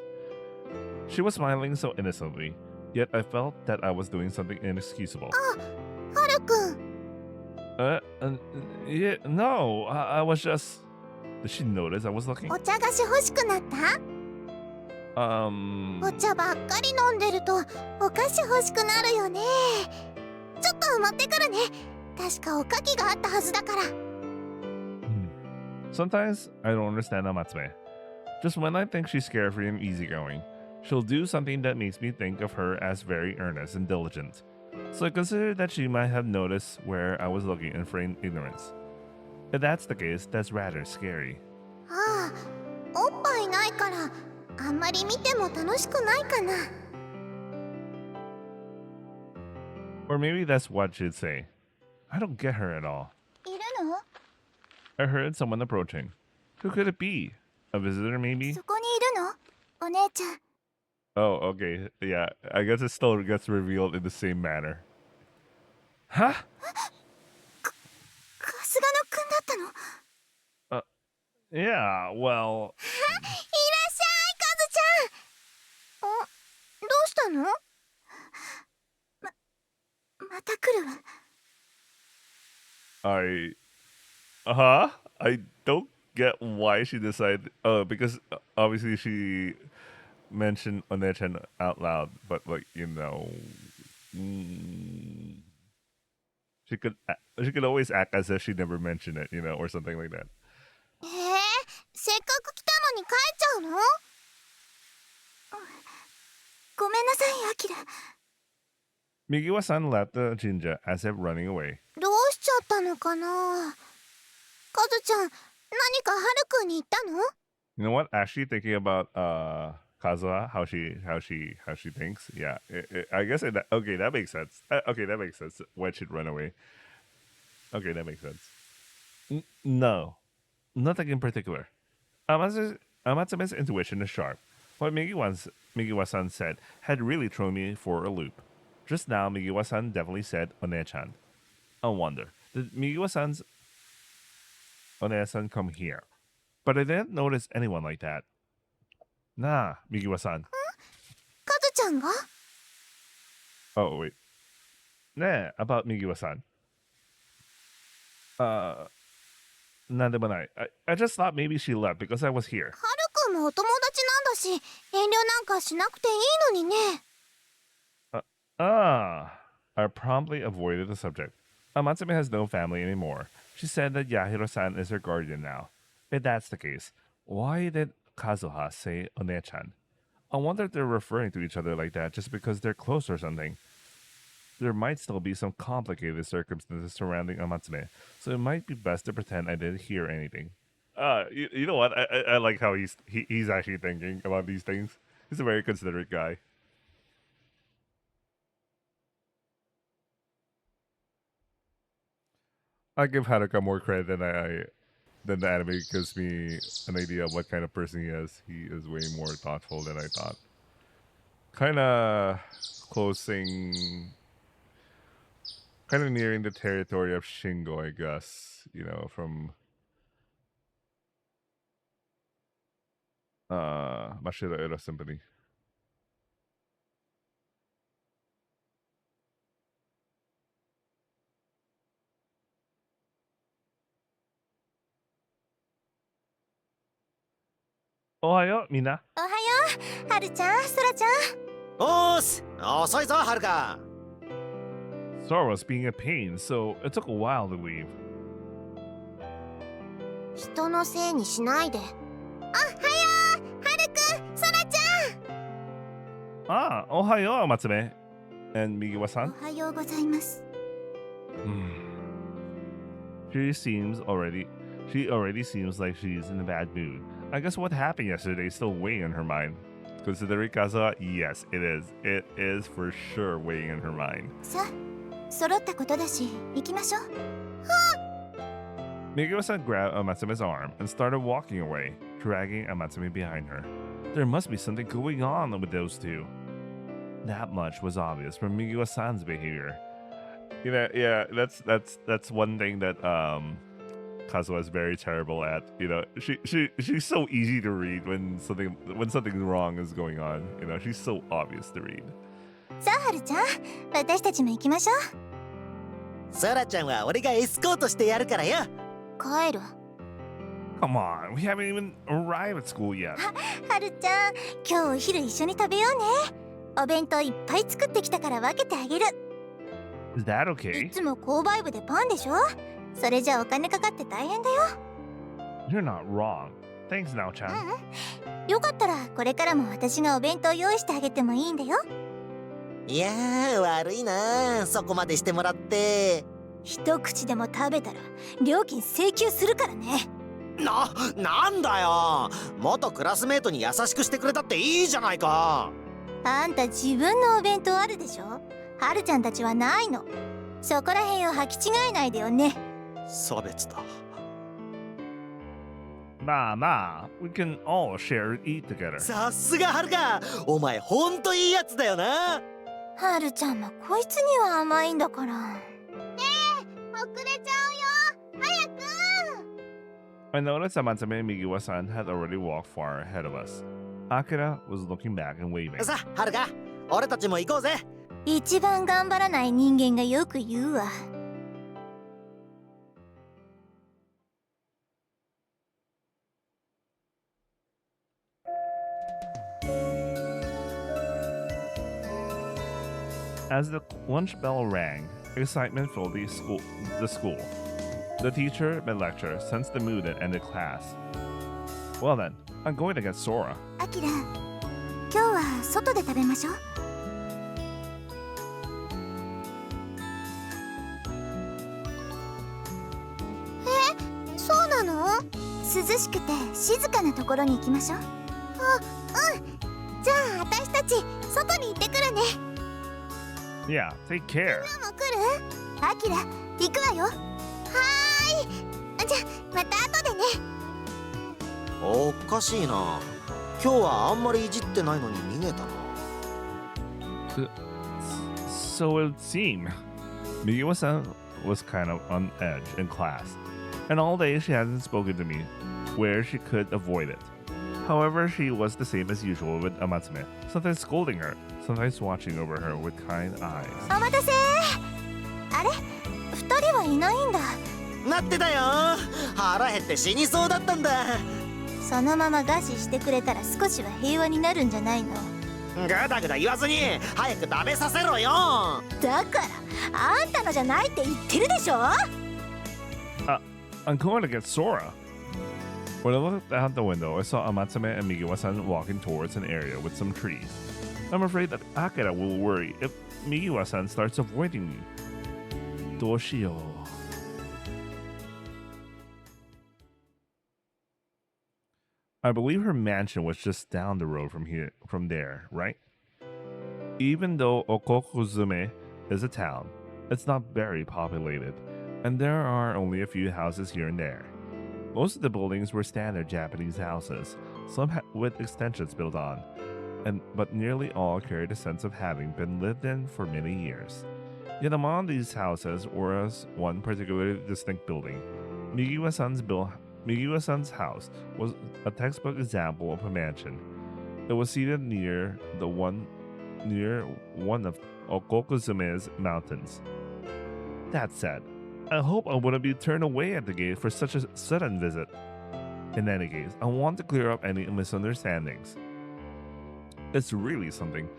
She was smiling so innocently, yet I felt that I was doing something inexcusable. はるくん、 Yeah, no, I was just... Did she notice I was looking? お茶菓子欲しくなった？お茶ばっかり飲んでるとお菓子欲しくなるよね。ちょっと持ってくるね。確かおかきがあったはずだから。 Sometimes I don't understand Amatsume. Just when I think she's carefree and easygoing, she'll do something that makes me think of her as very earnest and diligent. So I considered that she might have noticed where I was looking and feigned ignorance. If that's the case, that's rather scary. ああ、おっぱいないからあんまり見ても楽しくないかな。 Or maybe that's what she'd say. I don't get her at all. いるの？ I heard someone approaching. Who could it be? A visitor, maybe? そこにいるの？お姉ちゃん。 Oh, okay. Yeah, I guess it still gets revealed in the same manner. Huh? 春日野くんだったの？ Yeah, well... いらっしゃい、カズちゃん。どうしたの？また来るわ。I don't get why she decided... because obviously she mentioned Onechan out loud, but like, you know... She could always act as if she never mentioned it, you know, or something like that. せっかく来たのに帰っちゃうの？ごめんなさい、アキラ。 Migiwa-san left the jinja as if running away. どうしちゃったのかな。カズちゃん、何かハルくんに言ったの？ You know what? Actually, thinking about Kazuha, how she thinks. Yeah, I guess okay, that makes sense. Okay, that makes sense. When she'd run away. Okay, that makes sense. No, nothing in particular. Amatsume's intuition is sharp. What Migiwa-san said had really thrown me for a loop. Just now, Migiwa-san definitely said One-chan. I wonder, did Migiwa-san's One-san come here? But I didn't notice anyone like that. Nah, Migiwa-san. カズちゃんが？ Oh, wait. Nah, about Migiwa-san. Nandemonai. I just thought maybe she left because I was here. ハルくんもお友達なんだし、遠慮なんかしなくていいのにね。I promptly avoided the subject. Amatsume has no family anymore. She said that Yahiro-san is her guardian now. If that's the case, why did Kazuha say One-chan? I wonder if they're referring to each other like that just because they're close or something. There might still be some complicated circumstances surrounding Amatsume, so it might be best to pretend I didn't hear anything. You know what? I like how he's actually thinking about these things. He's a very considerate guy. I give Haruka more credit than the anime gives me an idea of what kind of person he is. He is way more thoughtful than I thought. Kind of nearing the territory of Shingo, I guess. You know, from Mashiro Era Symphony. Ohayo, Mina. おはよう、ハルちゃん、ソラちゃん。おーす、遅いぞはるか。 Sora was being a pain, so it took a while to leave. 人のせいにしないで。おはよう、ハルくん、ソラちゃん。 Ohayo, Matsume. And Migiwa-san? おはようございます。 She already seems like she's in a bad mood. I guess what happened yesterday is still weighing on her mind. Considering Kazuha, yes, it is. It is for sure weighing on her mind. さあ、揃ったことだし、行きましょう。 Migiwa-san grabbed Amatsume's arm and started walking away, dragging Amatsume behind her. There must be something going on with those two. That much was obvious from Migiwa-san's behavior. You know, yeah, that's one thing that Kazuha is very terrible at. You know, she's so easy to read when something wrong is going on. You know, she's so obvious to read. さあ、ハルちゃん、私たちも行きましょう。ソラちゃんは俺がエスコートしてやるからよ。帰る。 Come on, we haven't even arrived at school yet. ハルちゃん、今日お昼一緒に食べようね。お弁当いっぱい作ってきたから分けてあげる。 Is that い okay? つも購買部でパンでしょ。それじゃお金かかって大変だよ。 You're not wrong. Thanks, Nao-chan. よかったらこれからも私がお弁当用意してあげてもいいんだよ。いやー、悪いな、そこまでしてもらって。一口でも食べたら料金請求するからね。なんだよ。元クラスメートに優しくしてくれたっていいじゃないか。あんた自分のお弁当あるでしょ。はるちゃんたちはないの。そこらへんを履き違えないでよね。差別だ。Nah, we can all share and eat together. さすがはるか。お前ほんといいやつだよな。はるちゃんもこいつには甘いんだから。ねえ、遅れちゃうよ。早く。 I noticed that Matsume and Migiwa-san had already walked far ahead of us. Akira was looking back and waving. さあ、はるか。俺たちも行こうぜ。一番頑張らない人間がよく言うわ。 As the lunch bell rang, excitement filled the school. The teacher mid-lecture sensed the mood and ended class. Well then, I'm going to get Sora. アキラ、今日は外で食べましょう。涼しくて静かなところに行きましょう。じゃあ私たち外に行ってくるね。 Yeah, take care. もう来る？アキラ行くわよ。はーい。じゃあまた後でね。おかしいな。今日はあんまりいじってないのに逃げたな。So it seemed Migiwa-san was kind of on edge in class, and all day she hadn't spoken to me where she could avoid it. However, she was the same as usual with Amatsume, sometimes scolding her, sometimes watching over her with kind eyes. お待たせ。あれ、二人はいないんだ。なってたよ。腹減って死にそうだったんだ。そのまま餓死してくれたら少しは平和になるんじゃないの。ぐだぐだ言わずに早く食べさせろよ。だからあんたのじゃないって言ってるでしょ。I'm going to get Sora. When I looked out the window, I saw Amatsume and Migiwa-san walking towards an area with some trees. I'm afraid that Akira will worry if Migiwa-san starts avoiding me. どうしよう。I believe her mansion was just down the road from there, right? Even though Okokuzume is a town, it's not very populated, and there are only a few houses here and there. Most of the buildings were standard Japanese houses, some with extensions built on, but nearly all carried a sense of having been lived in for many years. Yet among these houses was one particularly distinct building. Migiwa-san's house was a textbook example of a mansion. It was seated near one of Okokuzume's mountains. That said, I hope I wouldn't be turned away at the gate for such a sudden visit. In any case, I want to clear up any misunderstandings. It's really something.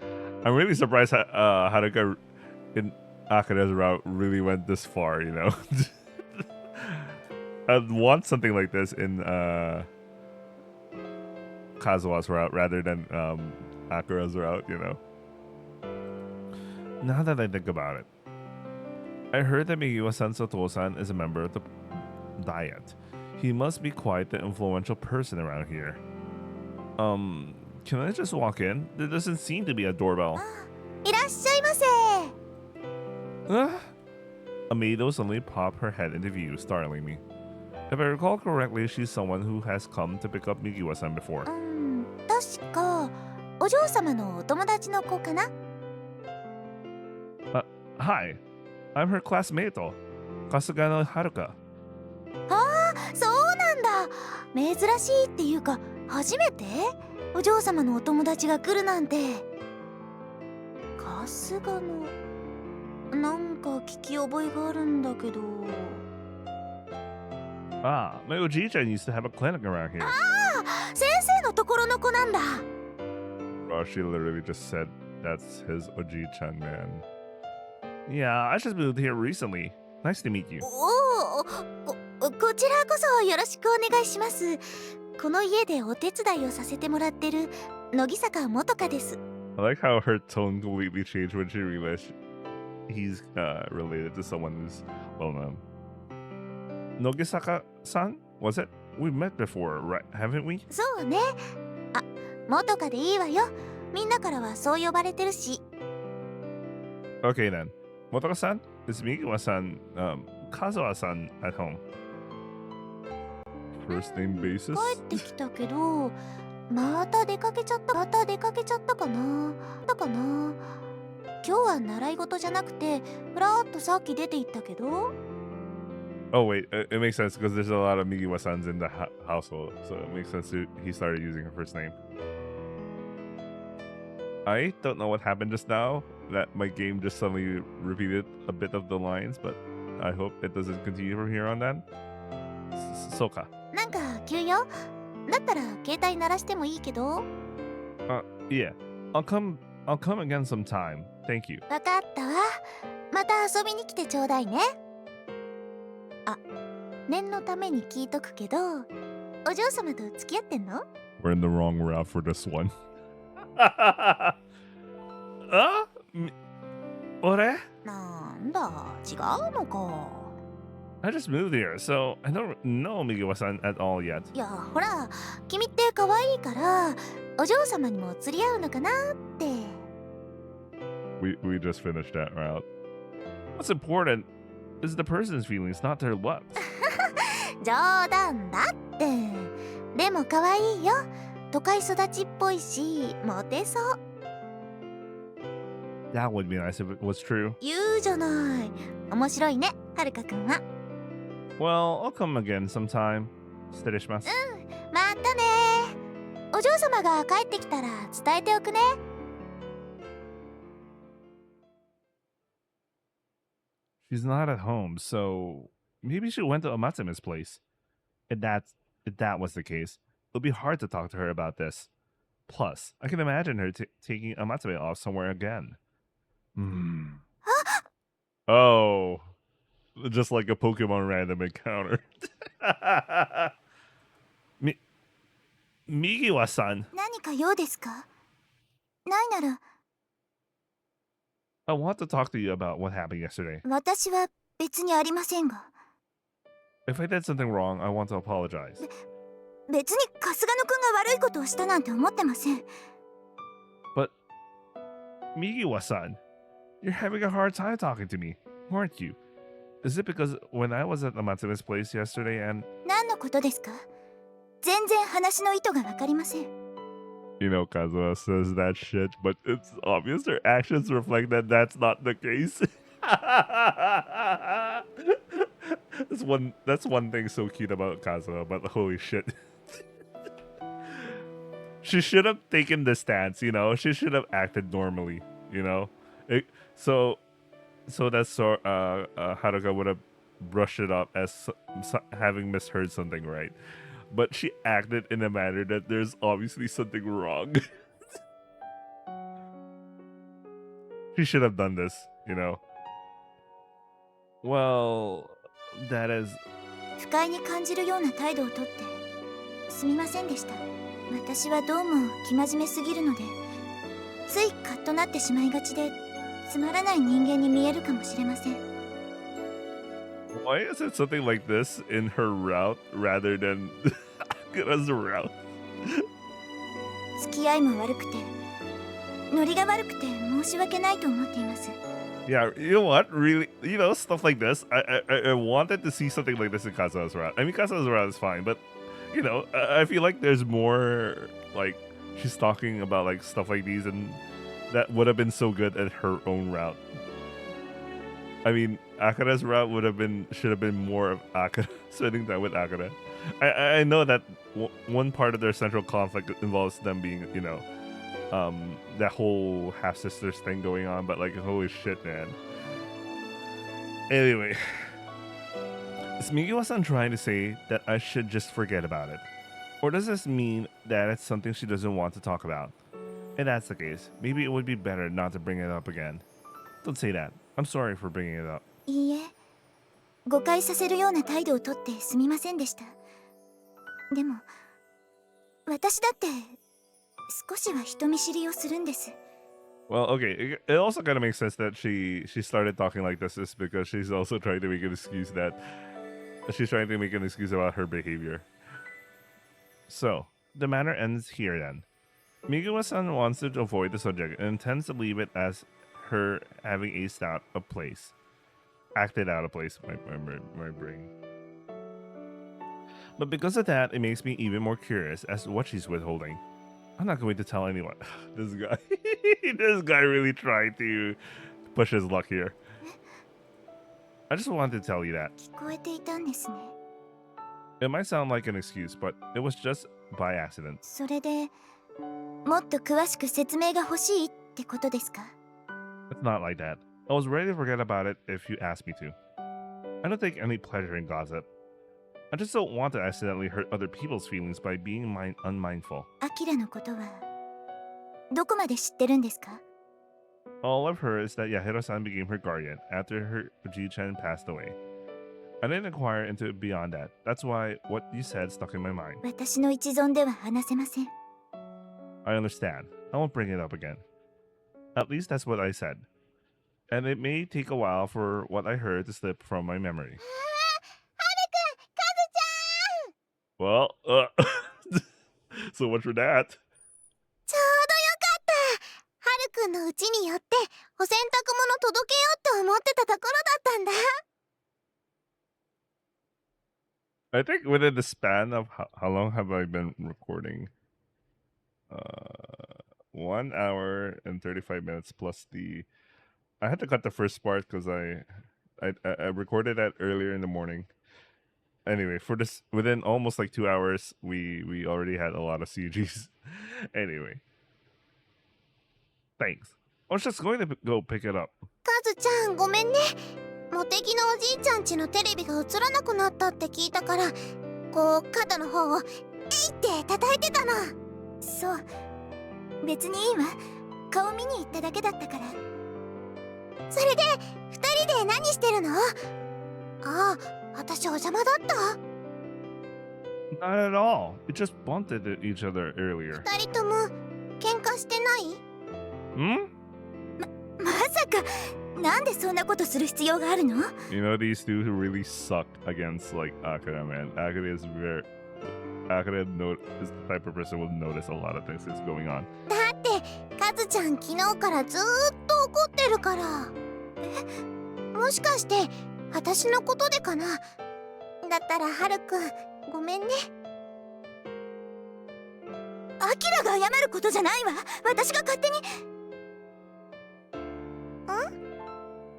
I'm really surprised Haruka in Akira's route really went this far, you know. I'd want something like this in Kazuha's route rather than Akira's route, you know. Now that I think about it, I heard that Migiwa-san's Otosan is a member of the Diet. He must be quite the influential person around here. Can I just walk in? There doesn't seem to be a doorbell. いらっしゃいませ。A maid suddenly popped her head into view, startling me. If I recall correctly, she's someone who has come to pick up Migiwa-san before. 確かお嬢様のお友達の子かな。Hi, I'm her classmate, Kasugano Haruka. そうなんだ。珍しいっていうか初めてお嬢様のお友達が来るなんて。春日のなんか聞き覚えがあるんだけど。Ah, my Oji-chan used to have a clinic around here. 先生のところの子なんだ。Oh, she literally just said that's his Oji-chan, man. Yeah, I just moved here recently. Nice to meet you. こちらこそよろしくお願いします。この家でお手伝いをさせてもらってる乃木坂元香です。I like how her tone completely changed when she realized he's related to someone who's well known. Nogisaka-san, was it? We met before, right? Haven't we? そうね。あ、元香でいいわよ。みんなからはそう呼ばれてるし。Okay then. Motoka-san, is Migiwa-san, Kazuha-san at home? First name basis? 帰ってきたけど、また出かけちゃったかな。今日は習い事じゃなくて、ふらっとさっき出て行ったけど。Oh wait, it makes sense because there's a lot of Migiwa-sans in the household, so it makes sense he started using her first name. I don't know what happened just now, that my game just suddenly repeated a bit of the lines, but I hope it doesn't continue from here on then. Soka. なんか急よ。だったら携帯鳴らしてもいいけど。Yeah, I'll come again sometime. Thank you. わかったわ。また遊びに来てちょうだいね。あ、念のために聞いとくけど、お嬢様と付き合ってんの？ We're in the wrong route for this one. 俺？なんだ、違うのか。I just moved here, so I don't know Migiwa-san at all yet. いやほら君って可愛いからお嬢様にも釣り合うのかなって We just finished that route. What's important is the person's feelings, not their looks. 冗談だってでも可愛いよ都会育ちっぽいしモテそう That would be nice if it was true. 言うじゃない面白いねはるかくんは Well, I'll come again sometime. 失礼します。またねお嬢様が帰ってきたら伝えておくね She's not at home, so maybe she went to Amatsume's place. If that was the case, it'll be hard to talk to her about this. Plus, I can imagine her taking Amatsume off somewhere again. Oh, just like a Pokemon random encounter. Migiwa-san, 何か用ですかないなら I want to talk to you about what happened yesterday. 私は別にありませんが If I did something wrong, I want to apologize. 別に春日野くんが悪いことをしたなんて思ってません But Migiwa-san, you're having a hard time talking to me, aren't you? Is it because when I was at Amatsume's place yesterday and 何のことですか全然話の意図がわかりません you know, Kazuha says that shit, but it's obvious her actions reflect that that's not the case. That's one thing so cute about Kazuha, but holy shit. She should have taken the stance, you know. She should have acted normally, you know. So that Haruka would have brushed it off as having misheard something, right? But she acted in a manner that there's obviously something wrong. She should have done this, you know. Well, that is 不快に感じるような態度をとってすみませんでした私はどうも生真面目すぎるのでついカッとなってしまいがちでつまらない人間に見えるかもしれません why is it something like this in her route rather than Akira's route? 付き合いも悪くてノリが悪くて申し訳ないと思っています Yeah, you know what? Really, you know, stuff like this. I wanted to see something like this in Kazuha's route. I mean, Kazuha's route is fine, but you know, I feel like there's more like she's talking about like stuff like these, and that would have been so good at her own route. I mean, Akira's route should have been more of Akira spending time with Akira. I know that one part of their central conflict involves them being, you know, that whole half sisters thing going on, but like holy shit, man. Anyway, is Migiwa-san trying to say that I should just forget about it? Or does this mean that it's something she doesn't want to talk about? If that's the case, maybe it would be better not to bring it up again. Don't say that. I'm sorry for bringing it up. いいえ誤解させるような態度をとってすみませんでしたでも私だって少しは人見知りをするんです Well, okay, it also kind of makes sense that she started talking like this is because she's also trying to make an excuse that she's trying to make an excuse about her behavior. So, the matter ends here then. Migiwa-san wants to avoid the subject and intends to leave it as her having aced out of place. Acted out of place, my brain. But because of that, it makes me even more curious as to what she's withholding. I'm not going to tell anyone. This guy, this guy really tried to push his luck here. I just wanted to tell you that. 聞こえていたんですね It might sound like an excuse, but it was just by accident. それでもっと詳しく説明が欲しいってことですか It's not like that. I was ready to forget about it if you asked me to. I don't take any pleasure in gossip. I just don't want to accidentally hurt other people's feelings by being unmindful. アキラのことはどこまで知ってるんですか All I've heard is that Yahiro-san became her guardian after her Uji-chan passed away. I didn't inquire into it beyond that. That's why what you said stuck in my mind. 私の一存では話せません I understand. I won't bring it up again. At least that's what I said. And it may take a while for what I heard to slip from my memory. Well, so much for that. ちょうどよかった。はるくんの家に寄ってお洗濯物届けようと思ってたところだったんだ。 I think within the span of how long have I been recording? 1 hour and 35 minutes plus the. I had to cut the first part because I recorded that earlier in the morning. Anyway, for this within almost like 2 hours, we already had a lot of CGs. Anyway, thanks. I was just going to go pick it up. カズちゃんごめんね。モテギのおじいちゃん家のテレビが映らなくなったって聞いたから、こう肩の方をえいって叩いてたの。そう、別にいいわ。顔見に行っただけだったから。それで2人で何してるの？ああ、私お邪魔だった？ Not at all. It just bumped into each other earlier. 2人とも喧嘩してない？ Hmm? まさか、なんでそんなことする必要があるの？ You know, these two really suck against like Akira, man. Akira is the type of person who will notice a lot of things that's going on. だってカズちゃん昨日からずーっと怒ってるから。もしかして私のことでかな。だったらハルくんごめんね。アキラが謝ることじゃないわ。私が勝手に。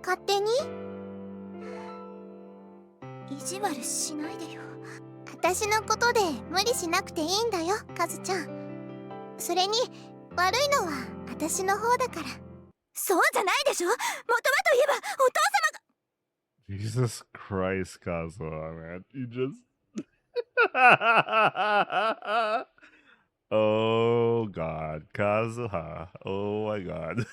勝手に？意地悪しないでよ。私のことで無理しなくていいんだよ、カズちゃん。それに悪いのは私の方だから。そうじゃないでしょ。元はといえばお父様が。 Jesus Christ, Kazuha, man. You just. Oh, God. Kazuha. Oh, my God.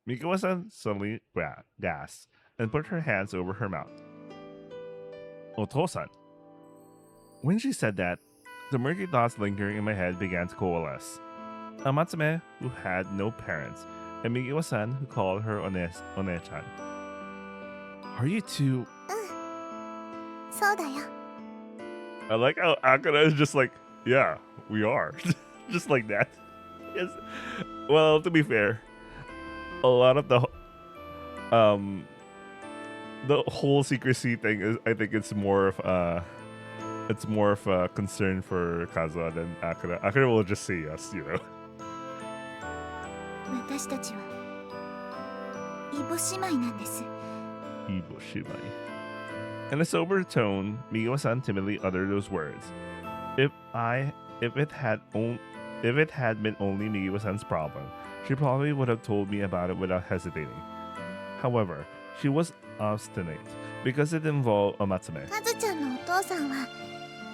Mikawa-san suddenly gasped and put her hands over her mouth. Oto-san. When she said that, the murky thoughts lingering in my head began to coalesce. Amatsume, who had no parents, and Mikawa-san, who called her One-chan. Are you two... そうだよ。 I like how Akira is just like, yeah, we are. Just like that. Yes. Well, to be fair, a lot of the whole secrecy thing is, I think it's more of a concern for Kazuha than Akira. Akira will just see us, you know. 私たちはイボ姉妹なんです。 Ibo Shibai. In a sober tone, Migo-san timidly uttered those words. If it had been only Migo-san's problem, she probably would have told me about it without hesitating. However, she was obstinate because it involved Amatsume. カズちゃんのお父さんは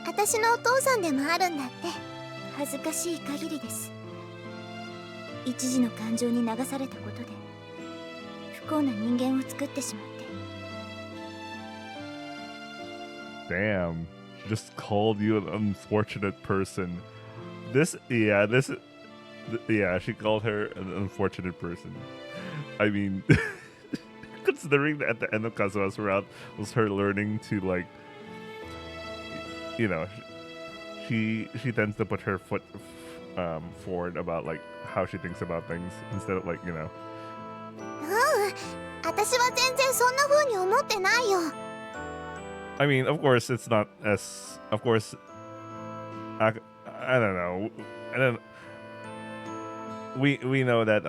私のお父さんでもあるんだって。恥ずかしい限りです。一時の感情に流されたことで不幸な人間を作ってしまって。 Damn, she just called you an unfortunate person. She called her an unfortunate person. I mean, considering that at the end of Kazuha's route was her learning to, like, you know, she tends to put her foot forward about like how she thinks about things instead of like, you know. 私は全然そんな風に思ってないよ。 I mean, of course, it's not as. Of course, I don't know. We know that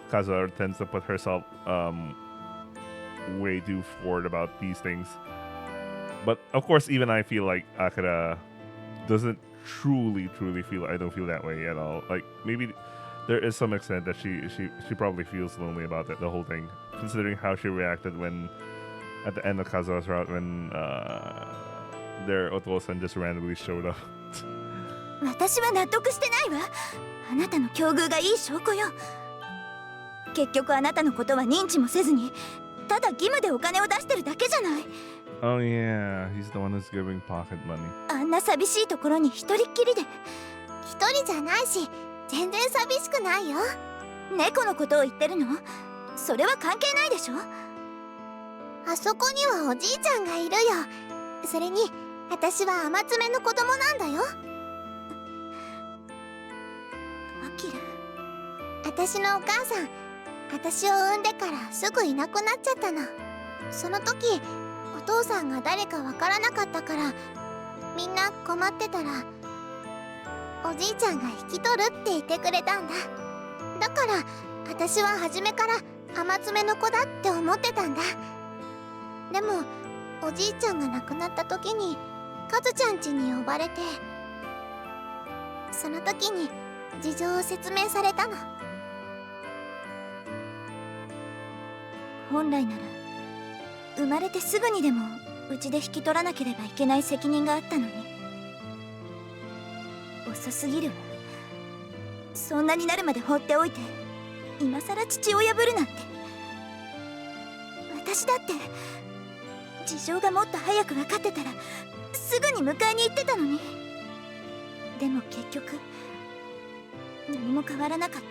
Kazuha tends to put herself way too forward about these things. But of course, even I feel like Akira doesn't truly feel. I don't feel that way at all. Like maybe there is some extent that she probably feels lonely about the whole thing, considering how she reacted when. At the end of Kazuha's route when their Oto-san just randomly showed up. 私は納得してないわ。あなたの境遇がいい証拠よ。結局あなたのことは認知もせずに、ただ義務でお金を出してるだけじゃない。 Oh yeah, he's the one who's giving pocket money. あんな寂しいところに一人っきりで。一人じゃないし、全然寂しくないよ。猫のことを言ってるの？それは関係ないでしょ。あそこにはおじいちゃんがいるよ。それに私は甘爪の子供なんだよ。アキラ、私のお母さん、私を産んでからすぐいなくなっちゃったの。その時お父さんが誰かわからなかったから、みんな困ってたらおじいちゃんが引き取るって言ってくれたんだ。だから私は初めから甘爪の子だって思ってたんだ。でもおじいちゃんが亡くなった時にカズちゃん家に呼ばれて、その時に事情を説明されたの。本来なら生まれてすぐにでもうちで引き取らなければいけない責任があったのに、遅すぎるわ。そんなになるまで放っておいて今さら父親ぶるなんて。私だって事情がもっと早く分かってたらすぐに迎えに行ってたのに。でも結局何も変わらなかっ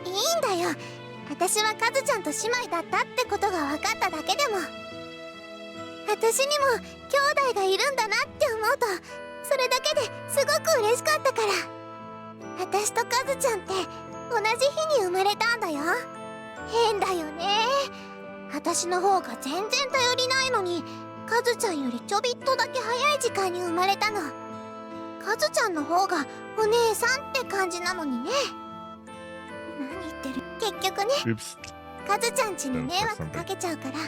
た。いいんだよ、私はカズちゃんと姉妹だったってことが分かっただけでも、私にも兄弟がいるんだなって思うと、それだけですごく嬉しかったから。私とカズちゃんって同じ日に生まれたんだよ。変だよね。私の方が全然頼りないのに、カズちゃんよりちょびっとだけ早い時間に生まれたの。カズちゃんの方がお姉さんって感じなのにね。何言ってる。結局ね、 Oops. カズちゃん家に迷惑かけちゃうから、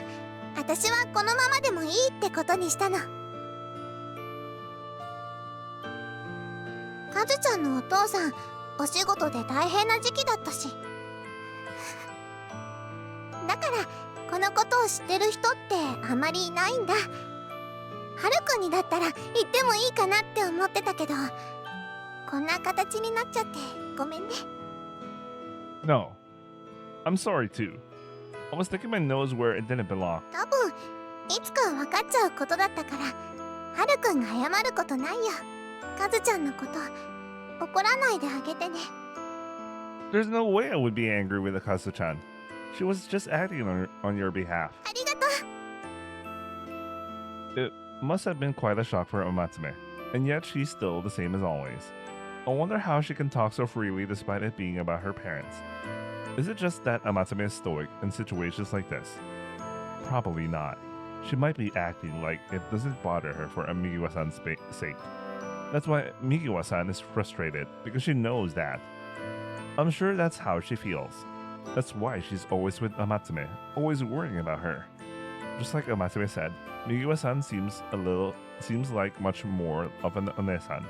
私はこのままでもいいってことにしたの。カズちゃんのお父さん、お仕事で大変な時期だったし、だからこのことを知ってる人ってあまりいないんだ。ハルくんにだったら言ってもいいかなって思ってたけど、こんな形になっちゃってごめんね。 No. I'm sorry too. I was sticking my nose where it didn't belong. 多分いつか分かっちゃうことだったから、ハルくんが謝ることないよ。カズちゃんのこと怒らないであげてね。 There's no way I would be angry with Akazu-chan. She was just acting on your behalf. ありがとう。 It must have been quite a shock for Amatsume, and yet she's still the same as always. I wonder how she can talk so freely despite it being about her parents. Is it just that Amatsume is stoic in situations like this? Probably not. She might be acting like it doesn't bother her for Migiwa-san's sake. That's why Migiwa-san is frustrated, because she knows that. I'm sure that's how she feels. That's why she's always with Amatsume, always worrying about her. Just like Amatsume said, Migiwa-san seems like much more of an One-san.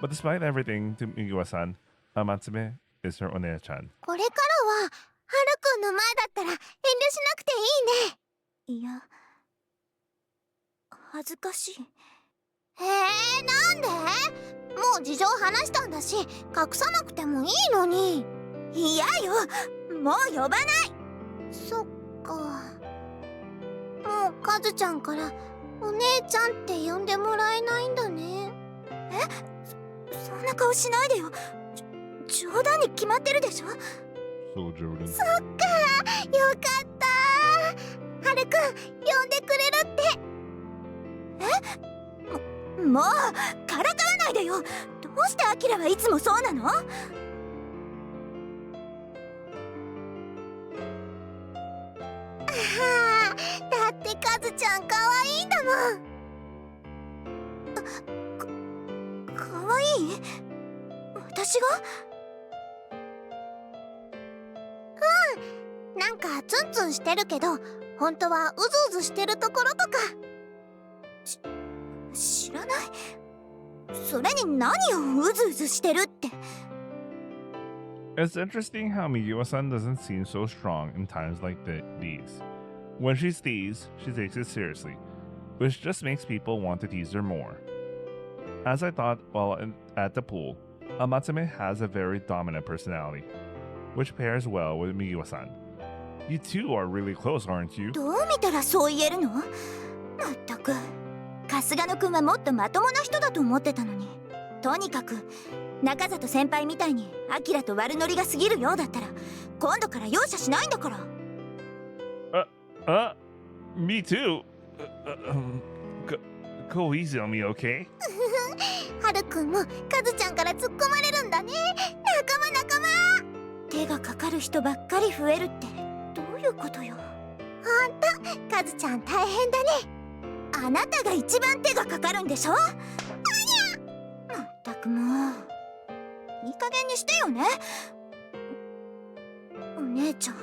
But despite everything to Migiwa-san, Amatsume is her One-chan. これからはハルくんの前だったら遠慮しなくていいね。いや、恥ずかしい。なんで？もう事情話したんだし、隠さなくてもいいのに。嫌よ、もう呼ばない。そっか。もうカズちゃんからお姉ちゃんって呼んでもらえないんだね。そんな顔しないでよ。冗談に決まってるでしょ。So Jordan. そっか、よかった。ハルくん呼んでくれるって。もうからかわないでよ。どうしてアキラはいつもそうなの？はあ、だってカズちゃんかわいいんだもん。かわいい？私が？なんかツンツンしてるけど、本当はうずうずしてるところとか。知らない。それに何をうずうずしてるって。 It's interesting how Migiwa-san doesn't seem so strong in times like these. When she teased, she takes it seriously, which just makes people want to tease her more. As I thought while at the pool, Amatsume has a very dominant personality, which pairs well with Migiwa-san. You two are really close, aren't you? どう見たらそう言えるの？まったく、春日野くんはもっとまともな人だと思ってたのに。とにかく中里先輩みたいにアキラと悪ノリが過ぎるようだったら今度から容赦しないんだから。Me too. go, go easy on me, okay? はるくんもカズちゃんから突っ込まれるんだね。仲間仲間。手がかかる人ばっかり増えるってどういうことよ。ほんとカズちゃん大変だね。あなたが一番手がかかるんでしょ。あにゃ。まったくもういい加減にしてよね。お姉ちゃん。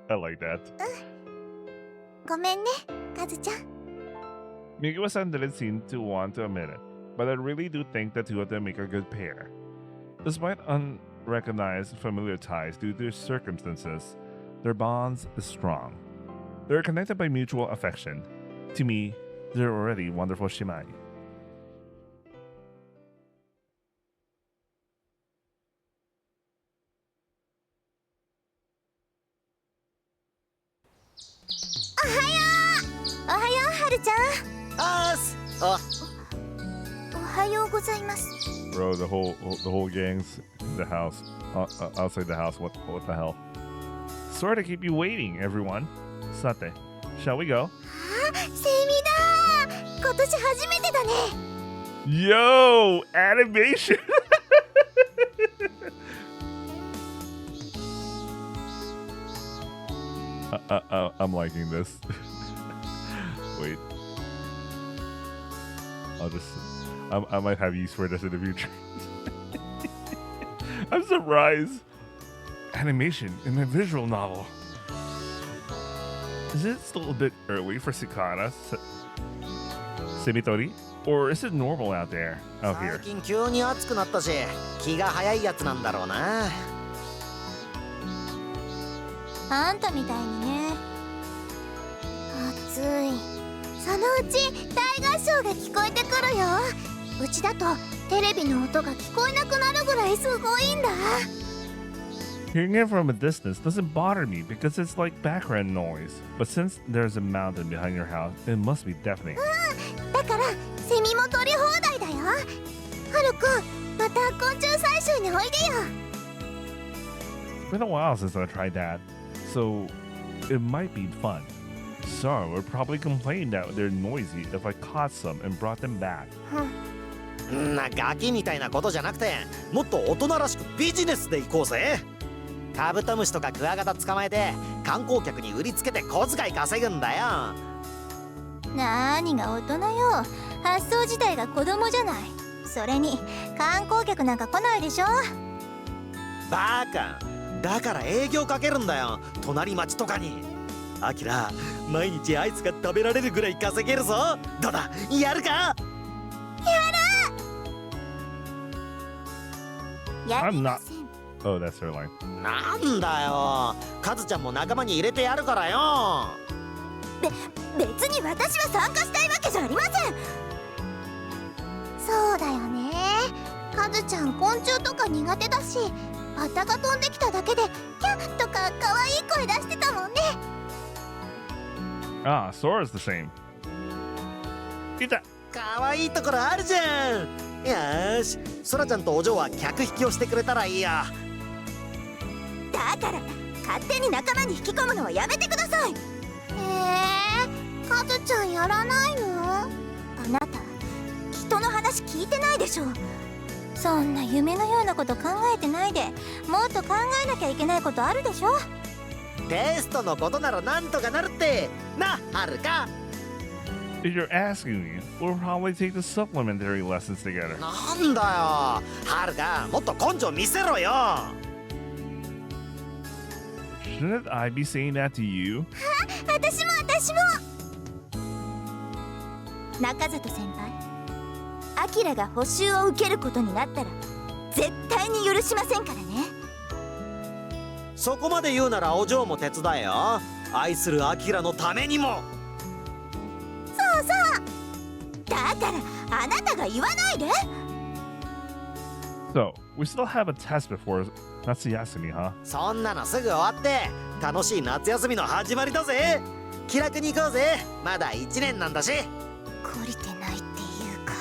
I like that. ごめんねカズちゃん。 Miguel-san didn't seem to want to admit it, but I really do think the two of them make a good pair. Despite unrecognized familiar ties due to their circumstances, their bonds is strong. They are connected by mutual affection. To me, they're already wonderful shimai. Ohayo, はるちゃん。あーす。あ、おはようございます。 Bro, the whole gang's in the house, outside the house. What the hell? Sorry to keep you waiting, everyone. Sate, shall we go? セミだ。今年初めてだね。 Yo, animation. I'm liking this. Wait. I might have use for this in the future. I'm surprised. Animation in a visual novel. Is it still a bit early for Cicada, Semitori? Or is it normal out here? 最近急に暑くなったし気が早いやつなんだろうな。あんたみたいにね。暑い。そのうち大合唱が聞こえてくるよ。うちだとテレビの音が聞こえなくなるぐらいすごいんだ。 Hearing it from a distance doesn't bother me because it's like background noise. But since there's a mountain behind your house, it must be deafening. だからセミも取り放題だよ。はるくん、また昆虫採集においでよ。 It's been a while since I tried that, so it might be fun. Sora would probably complain that they're noisy if I caught some and brought them back. んなガキみたいなことじゃなくてもっと大人らしくビジネスで行こうぜ。カブトムシとかクワガタ捕まえて観光客に売りつけて小遣い稼ぐんだよ。なーにが大人よ。発想自体が子供じゃない。それに観光客なんか来ないでしょ。バカだから営業かけるんだよ隣町とかに。アキラ毎日アイスが食べられるぐらい稼げるぞ。どうだやるか。やり I'm ま not. せん。 Oh, that's her line. なんだよカズちゃんも仲間に入れてやるからよ。別に私は参加したいわけじゃありません。そうだよね。カズちゃん昆虫とか苦手だし、バタが飛んできただけでキャッとか可愛い声出してたもんね。 Ah, Sora's the same. Ita. 可愛いところあるじゃん。よしソラちゃんとお嬢は客引きをしてくれたらいいや。だから勝手に仲間に引き込むのはやめてください。カズちゃんやらないの？あなた人の話聞いてないでしょ。そんな夢のようなこと考えてないでもっと考えなきゃいけないことあるでしょ。テストのことならなんとかなるってな、はるか。 If you're asking me, we'll probably take the supplementary lessons together. なんだよはるかもっと根性見せろよ。 Shouldn't I be saying that to you? 私も中里先輩、アキラが補習を受けることになったら絶対に許しませんからね。そこまで言うならお嬢も手伝えよ。愛するアキラのためにも。そうそうだからあなたが言わないで。 So, we still have a test before Natsuyasumi, huh? そんなのすぐ終わって楽しい夏休みの始まりだぜ。気楽に行こうぜ。まだ1年なんだし。懲りてないっていうか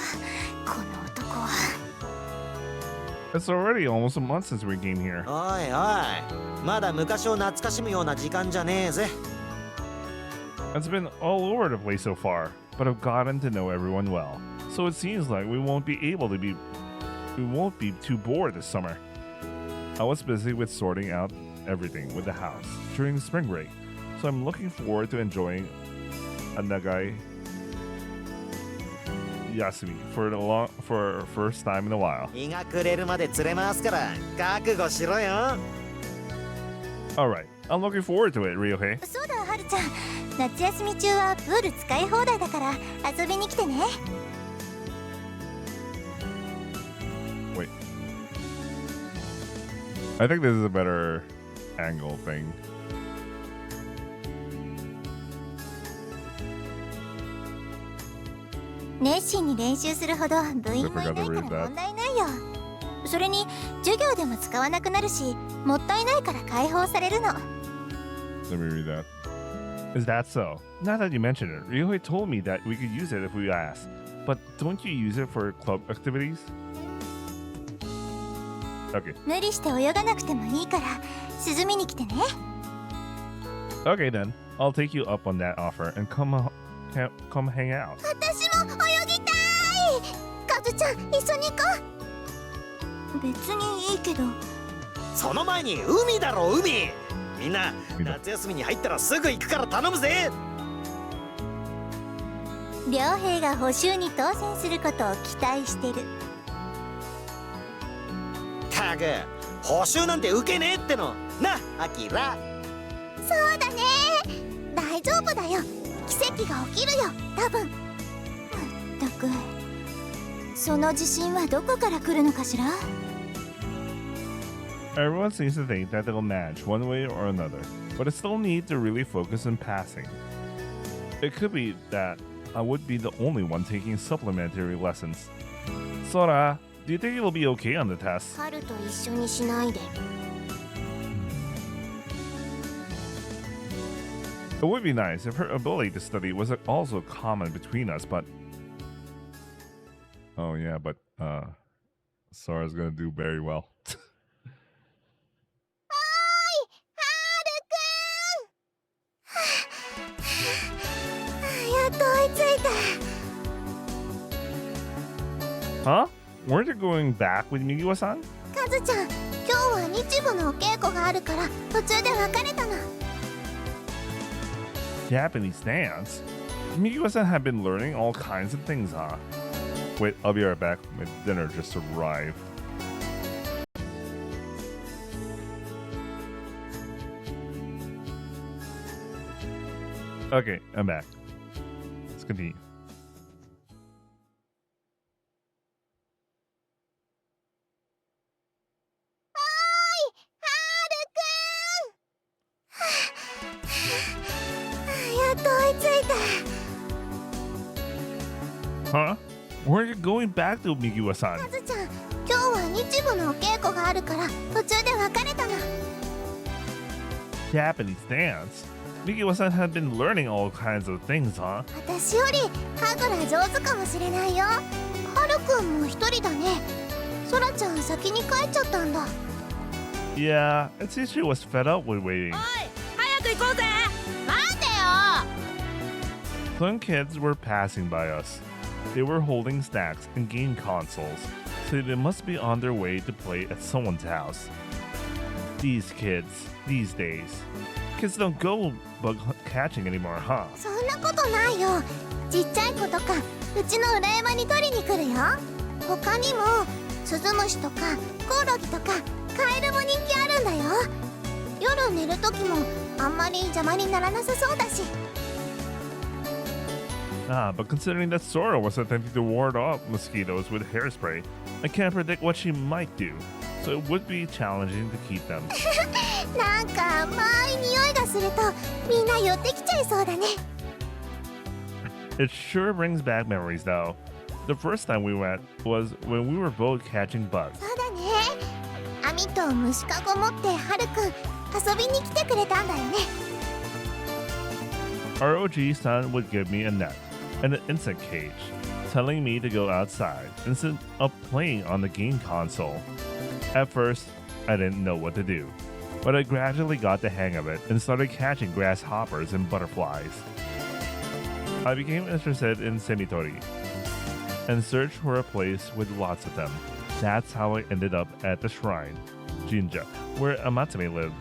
この男は。 It's already almost a month since we came here. おいおいまだ昔を懐かしむような時間じゃねえぜ。It's been all over the place so far, but I've gotten to know everyone well, so it seems like we won't be too bored this summer. I was busy with sorting out everything with the house during the spring break, so I'm looking forward to enjoying a nagai yasumi for first time in a while. 日が暮れるまで連れ回すから覚悟しろよ。 Alright, I'm looking forward to it, Ryohei. そうだはるちゃん、夏休み中はプール使い放題だから遊びに来てね。 Wait. I think this is a better angle thing. 熱心に練習するほど部員もいないから問題ないよ。それに授業でも使わなくなるし、もったいないから解放されるの。 Let me read that. Is that so? Now that you mention it, Ryohei told me that we could use it if we asked. But don't you use it for club activities? Okay. 無理して泳がなくてもいいから涼みに来てね。 Okay then. I'll take you up on that offer and come hang out. 私も泳ぎたい。カズちゃん一緒に行こう。別にいいけど。その前に海だろ海。みんな夏休みに入ったらすぐ行くから頼むぜ。両兵が補習に当選することを期待してる。たく補習なんて受けねえってのな、アキラ。そうだね、大丈夫だよ。奇跡が起きるよ多分。まったくその自信はどこから来るのかしら。 Everyone seems to think that they'll manage one way or another, but I still need to really focus on passing. It could be that I would be the only one taking supplementary lessons. Sora, do you think it'll be okay on the test? 春と一緒にしないで。 It would be nice if her ability to study was also common between us, but... Oh yeah, but Sora's gonna do very well. やっと追いついた。 Huh? Weren't you going back with Migiwa-san? カズちゃん、今日は日舞のお稽古があるから途中で別れたの。 Japanese dance? Migiwa-san had been learning all kinds of things, huh? Wait, I'll be right back. My dinner just arrived. Okay, I'm back. Let's continue. Huh? Where are you going back to, Migiwa-san? カズちゃん、今日は日舞のお稽古があるから途中で別れたの。 Japanese dance? Migiwa-san had been learning all kinds of things, huh? 私より神楽上手かもしれないよ。ハルくんも一人だね。ソラちゃん先に帰っちゃったんだ。 Yeah, it seems she was fed up with waiting. 早く行こうぜ。待てよ。 Some kids were passing by us. They were holding snacks and game consoles, so they must be on their way to play at someone's house. These kids, these days. Kids don't go bug catching anymore, huh? そんなことないよ。ちっちゃい子とかうちの裏山に取りに来るよ。他にもスズムシとかコオロギとかカエルも人気あるんだよ。夜寝る時もあんまり邪魔にならなさそうだし。 Ah, but considering that Sora was attempting to ward off mosquitoes with hairspray, I can't predict what she might do, so it would be challenging to keep them. なんか甘い匂いがするとみんな寄ってきちゃいそうだね。 It sure brings back memories, though. The first time we went was when we were both catching bugs. そうだね。網と虫かご持ってハルくん遊びに来てくれたんだよね。 ROG-san would give me a net and an insect cage, telling me to go outside instead of playing on the game console. At first, I didn't know what to do, but I gradually got the hang of it and started catching grasshoppers and butterflies. I became interested in semitori and searched for a place with lots of them. That's how I ended up at the shrine, Jinja, where Amatsume lived.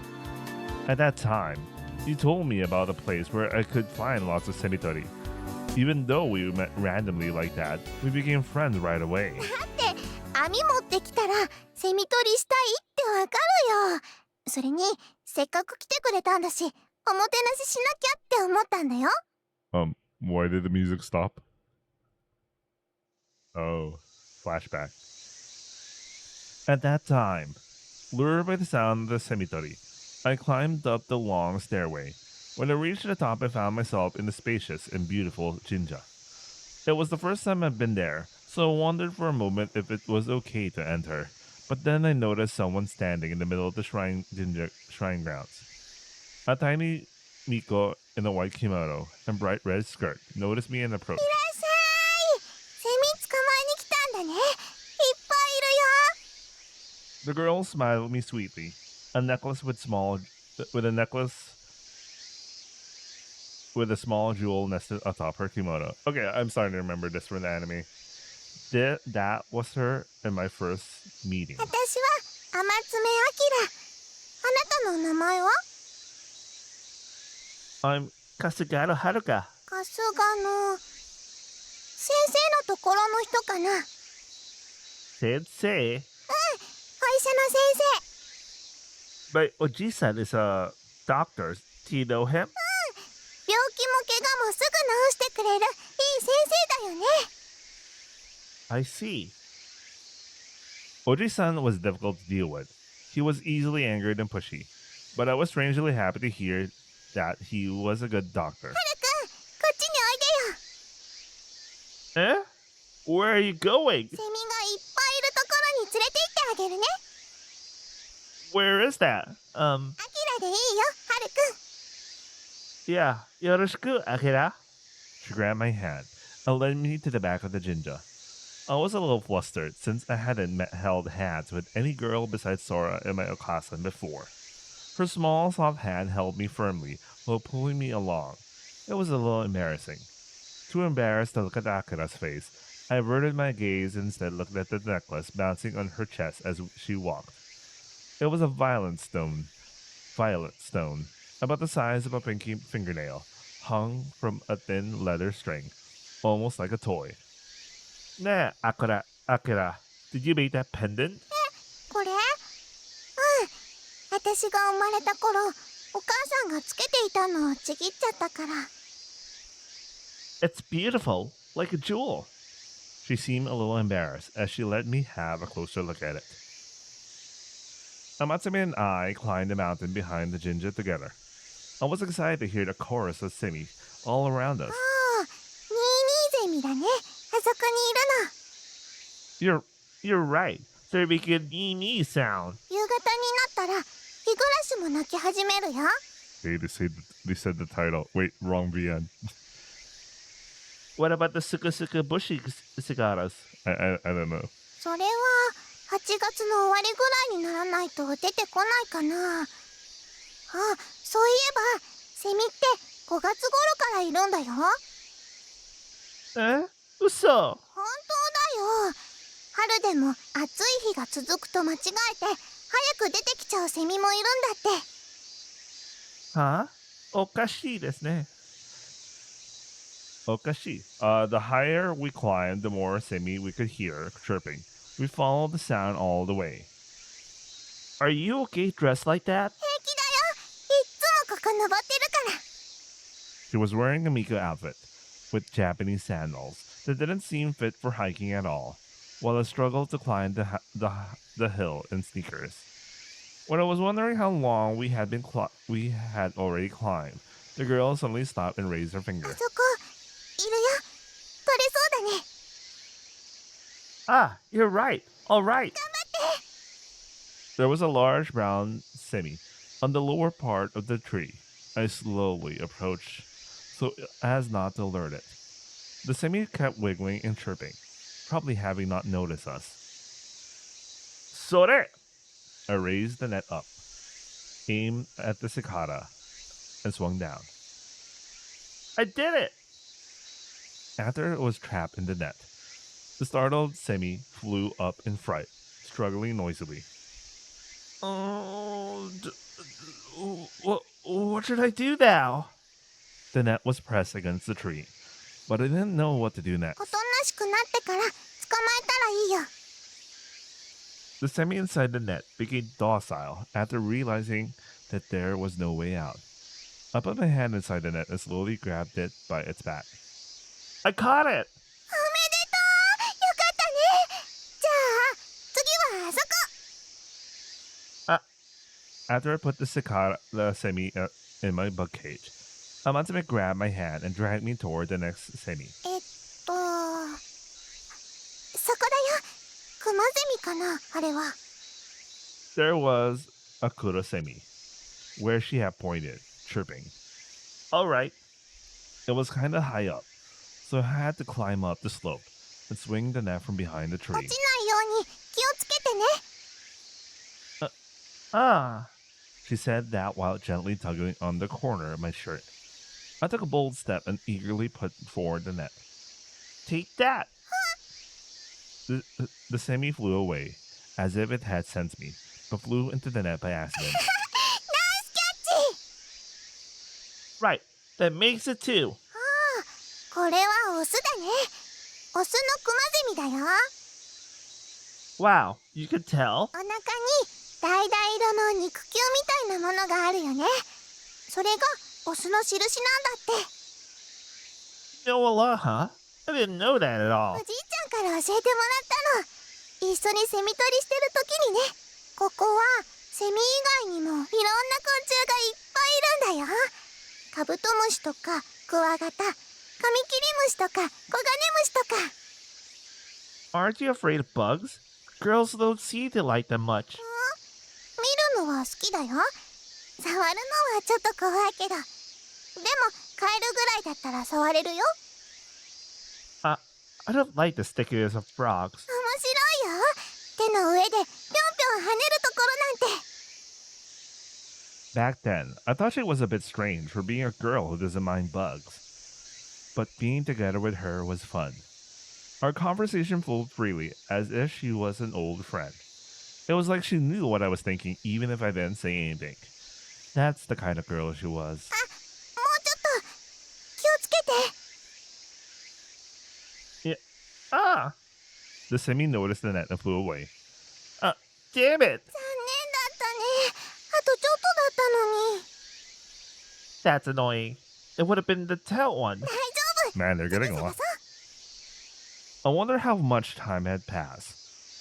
At that time, he told me about a place where I could find lots of semitori. Even though we met randomly like that, we became friends right away. 網持ってきたらセミ取りしたいってわかるよ。それにせっかく来てくれたんだし、おもてなししなきゃって思ったんだよ。Why did the music stop? Oh, flashback. At that time, lured by the sound of the semitori, I climbed up the long stairway. When I reached the top, I found myself in the spacious and beautiful Jinja. It was the first time I'd been there, so I wondered for a moment if it was okay to enter. But then I noticed someone standing in the middle of the Jinja shrine grounds. A tiny Miko in a white kimono and bright red skirt noticed me and approached. いらっしゃい。セミ捕まえに来たんだね。いっぱいいるよ。 The girl smiled at me sweetly. A necklace with a small jewel nested atop her kimono. Okay, I'm starting to remember this from the anime. That was her in my first meeting. 私は天爪明。あなたの名前は？ I'm Kasugano Haruka. 春日の先生のところの人かな。 Sensei? お医者の先生。 My Oji-san is a doctor. Do you know him? 病気も怪我もすぐ治してくれるいい先生だよね。 I see. Oji-san was difficult to deal with. He was easily angered and pushy. But I was strangely happy to hear that he was a good doctor. はるくん、こっちにおいでよ。 Eh? Where are you going? セミがいっぱいいるところに連れて行ってあげるね。 Where is that? アキラでいいよ、はるくん。 Yeah, yoroshiku, Akira. She grabbed my hand and led me to the back of the Jinja. I was a little flustered since I hadn't held hands with any girl besides Sora in my Okasan before. Her small, soft hand held me firmly while pulling me along. It was a little embarrassing. Too embarrassed to look at Akira's face, I averted my gaze and instead looked at the necklace bouncing on her chest as she walked. It was a violet stone, about the size of a pinky fingernail, hung from a thin leather string, almost like a toy. Nah, Akira, did you make that pendant? これ？うん。私が生まれた頃、お母さんがつけていたのをちぎっちゃったから。 It's beautiful, like a jewel. She seemed a little embarrassed as she let me have a closer look at it. Amatsume and I climbed the mountain behind the Jinja together. I was excited to hear the chorus of semi all around us. ああ、ニーニーゼミだね。あそこにいるの。 You're right. They're making a nee sound. 夕方になったら、日暮らしも泣き始めるよ。 Hey, they said the title. Wait, wrong VN. What about the suka bushy cigaras? I don't know. それは8月の終わりぐらいにならないと出てこないかな。あ、そういえばセミって5月頃からいるんだよ。Eh? Uso. 本当だよ。春でも暑い日が続くと間違えて早く出てきちゃうセミもいるんだって。 Huh? Okashi desu ne. Okashi. The higher we climbed, the more semi we could hear chirping. We followed the sound all the way. Are you okay dressed like that? 平気だよ。いっつもここ登ってるから。 She was wearing a Miko outfit with Japanese sandals that didn't seem fit for hiking at all, while I struggled to climb the hill in sneakers. When I was wondering how long we had already climbed, the girl suddenly stopped and raised her あ finger. そこいるよ。取れそうだね。 Ah, you're right. All right. 頑張って。 There was a large brown semi on the lower part of the tree. I slowly approached so as not to alert it. The semi kept wiggling and chirping, probably having not noticed us. Sore! I raised the net up, aimed at the cicada, and swung down. I did it! after it was trapped in the net. The startled Semi flew up in fright, struggling noisily. Oh, what should I do now? The net was pressed against the tree, but I didn't know what to do お next. となしくなってから捕まえたらいいよ。 The Semi inside the net became docile after realizing that there was no way out. I put my hand inside the net and slowly grabbed it by its back. I caught it! おめでとう、よかったね。じゃあ次はあそこ。 After I put the Semi in my bug cage, Amatsumi grabbed my hand and dragged me toward the next Semi. そこだよ。クマゼミかな、あれは。 There was Akira Semi, where she had pointed, chirping. Alright. It was kinda high up, so I had to climb up the slope and swing the net from behind the 落 tree. ちないように気をつけてね。 Ah! She said that while gently tugging on the corner of my shirt. I took a bold step and eagerly put forward the net. Take that! The Semi flew away, as if it had sensed me, but flew into the net by accident. ナイスキャッチ。 Right, that makes it two. これはオスだね。オスのクマゼミだよ。 Wow, you could tell? お腹に橙色の肉球みたいなものがあるよね。それがオスの印なんだって。 You know a lot, huh? I didn't know that at お all. じいちゃんから教えてもらったの。一緒にセミ取りしてる時にね。ここはセミ以外にもいろんな昆虫がいっぱいいるんだよ。カブトムシとかクワガタ、カミキリムシとかコガネムシとか。 Aren't you afraid of bugs? Girls don't seem to like them much. 見るのは好きだよ。触るのはちょっと怖いけど。でもカエルぐらいだったら触れるよ。 I don't like the stickiness of frogs. 面白いよ。手の上でぴょんぴょん跳ねるところなんて。 Back then, I thought she was a bit strange for being a girl who doesn't mind bugs. But being together with her was fun. Our conversation flowed freely, as if she was an old friend. It was like she knew what I was thinking, even if I didn't say anything. That's the kind of girl she was. もうちょっと気をつけて。 Ah! The Semi noticed the net and flew away. Damn it! 残念だったね。あとちょっとだったのに。 That's annoying. It would have been the tail one. 大丈夫。 Man, they're getting そう along. そう I wonder how much time had passed.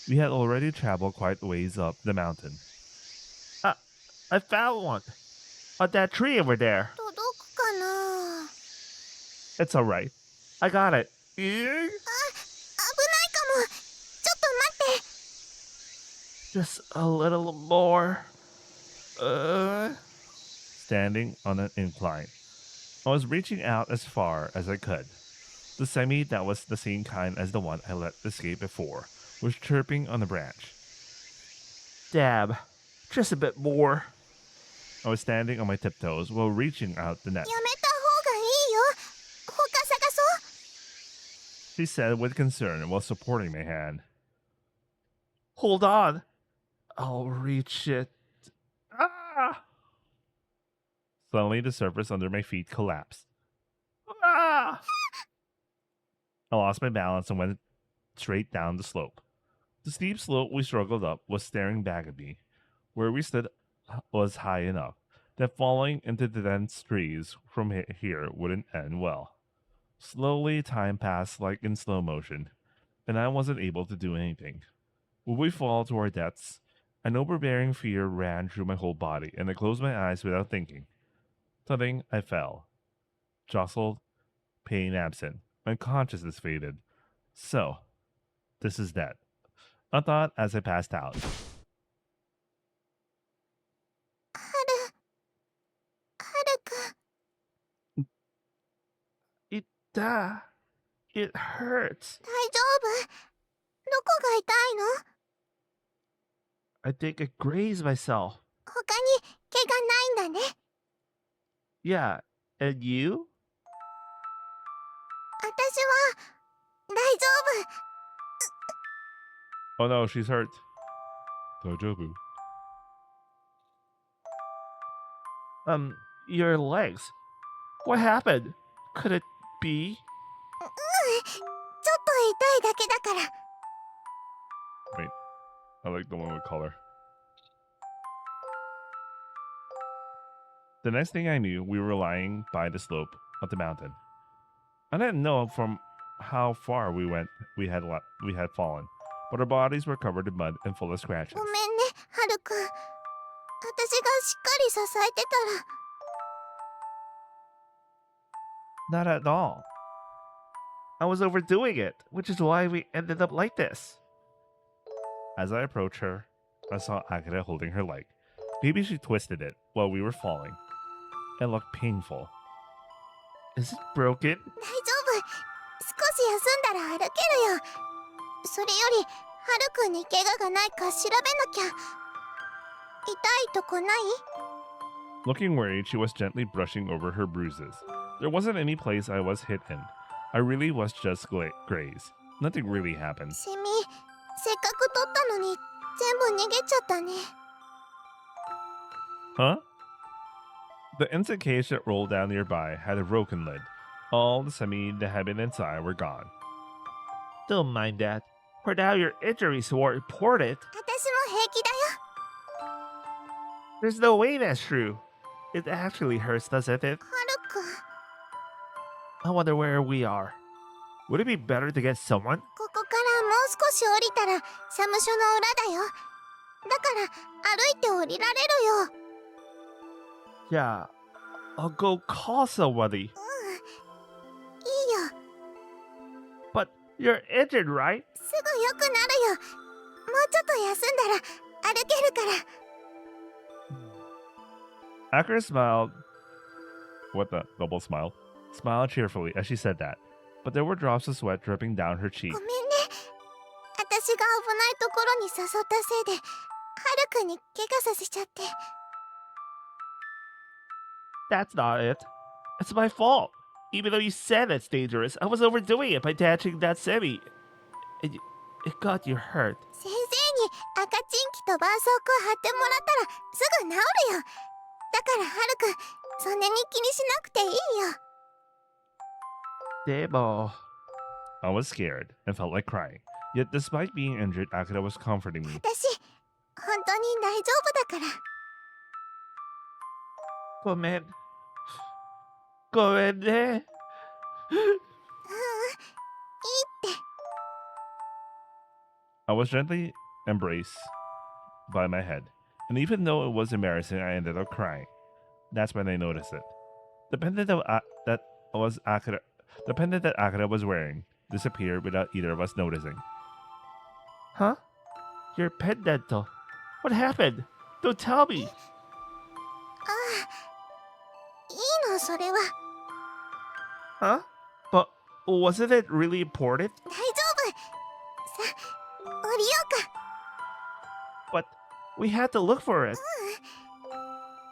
We had already traveled quite a ways up the mountain. I found one. On that tree over there. 届くかな。 It's alright. I got it. 危ないかも。ちょっと待って。 Just a little more. Standing on an incline. I was reaching out as far as I could. The Semi that was the same kind as the one I let escape before was chirping on the branch. Dab. Just a bit more. I was standing on my tiptoes while reaching out the net. やめた方がいいよ。他探そう。 She said with concern while supporting my hand. Hold on. I'll reach it. Ah! Suddenly, the surface under my feet collapsed. Ah! I lost my balance and went straight down the slope. The steep slope we struggled up was staring back at me. Where we stood was high enough that falling into the dense trees from here wouldn't end well. Slowly, time passed like in slow motion, and I wasn't able to do anything. Would we fall to our deaths? An overbearing fear ran through my whole body, and I closed my eyes without thinking. Suddenly, I fell. Jostled, pain absent, my consciousness faded. So, this is that. I thought as I passed out. くん。 It hurts. 大丈夫。どこが痛いの？ I think I grazed myself. 他に怪我ないんだね。 Yeah, and you? 私大丈 Oh no, she's hurt. Dojobu. Your legs. What happened? Could it be? 夫。ちょっと痛いだけだから。 Wait, I like the one with color. The next thing I knew, we were lying by the slope of the mountain. I didn't know from how far we had fallen, but our bodies were covered in mud and full of scratches. ごめんね、ハルくん。私がしっかり支えてたら。 Not at all. I was overdoing it, which is why we ended up like this. As I approached her, I saw Akira holding her leg. Maybe she twisted it while we were falling. It looked painful. Is it broken? 大丈夫。少し休んだら歩けるよ。それより、ハルくんに怪我がないか調べなきゃ。痛いとこない？ Looking worried, she was gently brushing over her bruises. There wasn't any place I was hit in. I really was just grazed. Nothing really happened. セミ、せっかく取ったのに全部逃げちゃったね。 Huh? The insect cage that rolled down nearby had a broken lid. All the semi that had been inside were gone. Don't mind that. For now your injuries were reported. 私も平気だよ。 There's no way that's true. It actually hurts, doesn't it? ハルくん。 I wonder where we are. Would it be better to get someone? ここからもう少し降りたら社務所の裏だよ。だから歩いて降りられるよ。 Yeah. I'll go call somebody. いいよ。 But you're injured, right? すぐ良くなるよ。もうちょっと休んだら歩けるから。 Akira smiled. What the double smile? Smiled cheerfully as she said that. But there were drops of sweat dripping down her cheek. ごめんね。私が危ないところに誘ったせいで、ハルくんに怪我させちゃって。 That's not it. It's my fault. Even though you said it's dangerous, I was overdoing it by attaching that semi. It got you hurt. 先生に赤チンキと絆創膏貼ってもらったらすぐ治るよ。だからハルくん、そんなに気にしなくていいよ。 Demo. I was scared and felt like crying. Yet despite being injured, Akira was comforting me. 私、本当に大丈夫だから。 ごめんね。いいって。 I was gently embraced by my head, and even though it was embarrassing, I ended up crying. That's when I noticed it. The pendant that Akira was wearing disappeared without either of us noticing. Huh? Your pendant? What happened? Don't tell me. ああ、いいのそれは。 Huh? But wasn't it really important? 大丈夫。さ、降りようか。 But we had to look for it.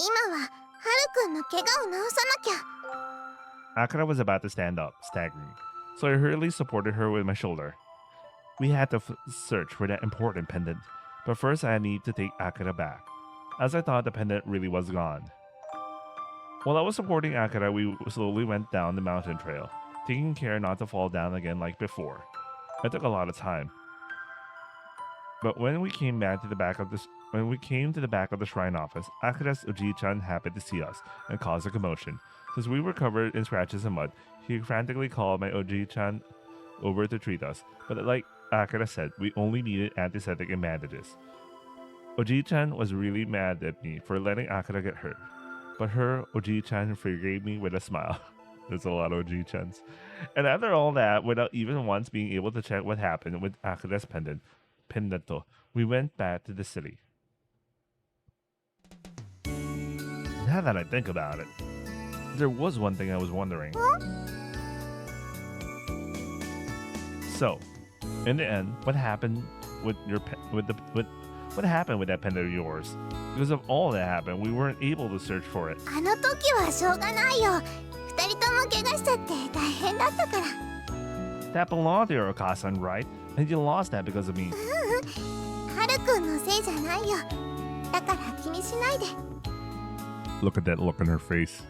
今はハルくんの怪我を治さなきゃ。 Akira was about to stand up, staggering, so I hurriedly supported her with my shoulder. We had to search for that important pendant, but first I need to take Akira back, as I thought the pendant really was gone. While I was supporting Akira, we slowly went down the mountain trail, taking care not to fall down again like before. It took a lot of time. But when we came to the back of the shrine office, Akira's Oji-chan happened to see us and caused a commotion. Since we were covered in scratches and mud, he frantically called my Oji-chan over to treat us. But like Akira said, we only needed antiseptic and bandages. Oji-chan was really mad at me for letting Akira get hurt. But her Oji-chan forgave me with a smile. There's a lot of Oji-chans. And after all that, without even once being able to check what happened with Akira's pendant, we went back to the city. Now that I think about it, there was one thing I was wondering. So, in the end, what happened with what happened with that pendant of yours? Because of all that happened, we weren't able to search for it. あの時はしょうがないよ。二人とも怪我しちゃって大変だったから。That belonged to your Okasan, right? And you lost that because of me. ハルくんのせいじゃないよ。だから気にしないで。 Look at that look on her face.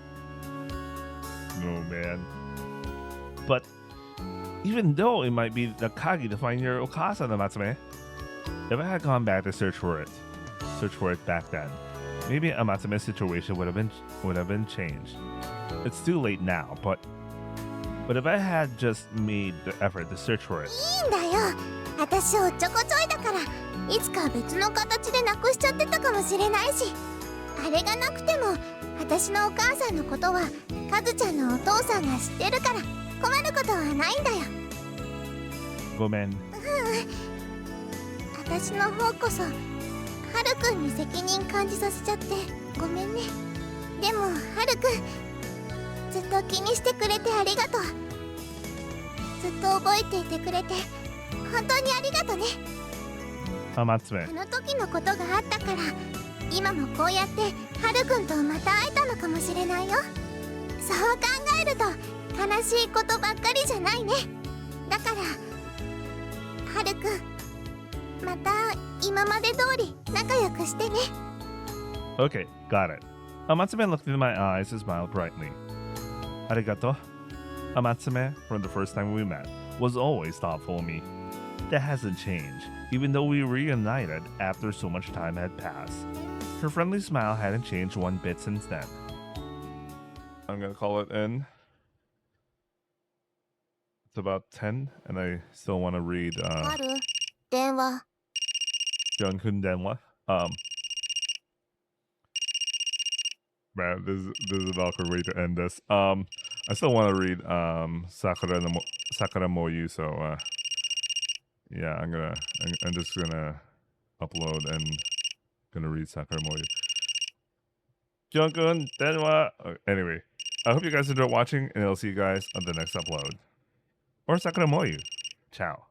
Oh man. But even though it might be the Kagi to find your Okasa, Amatsume, if I had gone back to search for it back then, maybe Amatsume's situation would have been changed. It's too late now, but if I had just made the effort to search for it. いいんだよ。私おっちょこちょいだから、いつか別の形でなくしちゃってたかもしれないし、あれがなくても私のお母さんのことはカズちゃんのお父さんが知ってるから困ることはないんだよ。ごめん。私の方こそハルくんに責任感じさせちゃってごめんね。でもハルくん、ずっと気にしてくれてありがとう。ずっと覚えていてくれて本当にありがとね。Amatsume. あの時のことがあったから今もこうやってハルくんとまた会えたのかもしれないよ。そう考えると悲しいことばっかりじゃないね。だからハルくん、また今まで通り仲良くしてね。 Okay, got it. Amatsume looked into my eyes and smiled brightly. Arigato. Amatsume, from the first time we met, was always thoughtful of me. That hasn't changed, even though we reunited after so much time had passed. Her friendly smile hadn't changed one bit since then. I'm gonna call it in. It's about 10, and I still want to read ハル、電話。 Junkun Denwa. Man, this is an awkward way to end this. I still want to read Sakura Moyu, so yeah, I'm just gonna upload and gonna read Sakura Moyu. Junkun Denwa. Anyway, I hope you guys enjoyed watching, and I'll see you guys on the next upload. Or Sakura Moyu. Ciao.「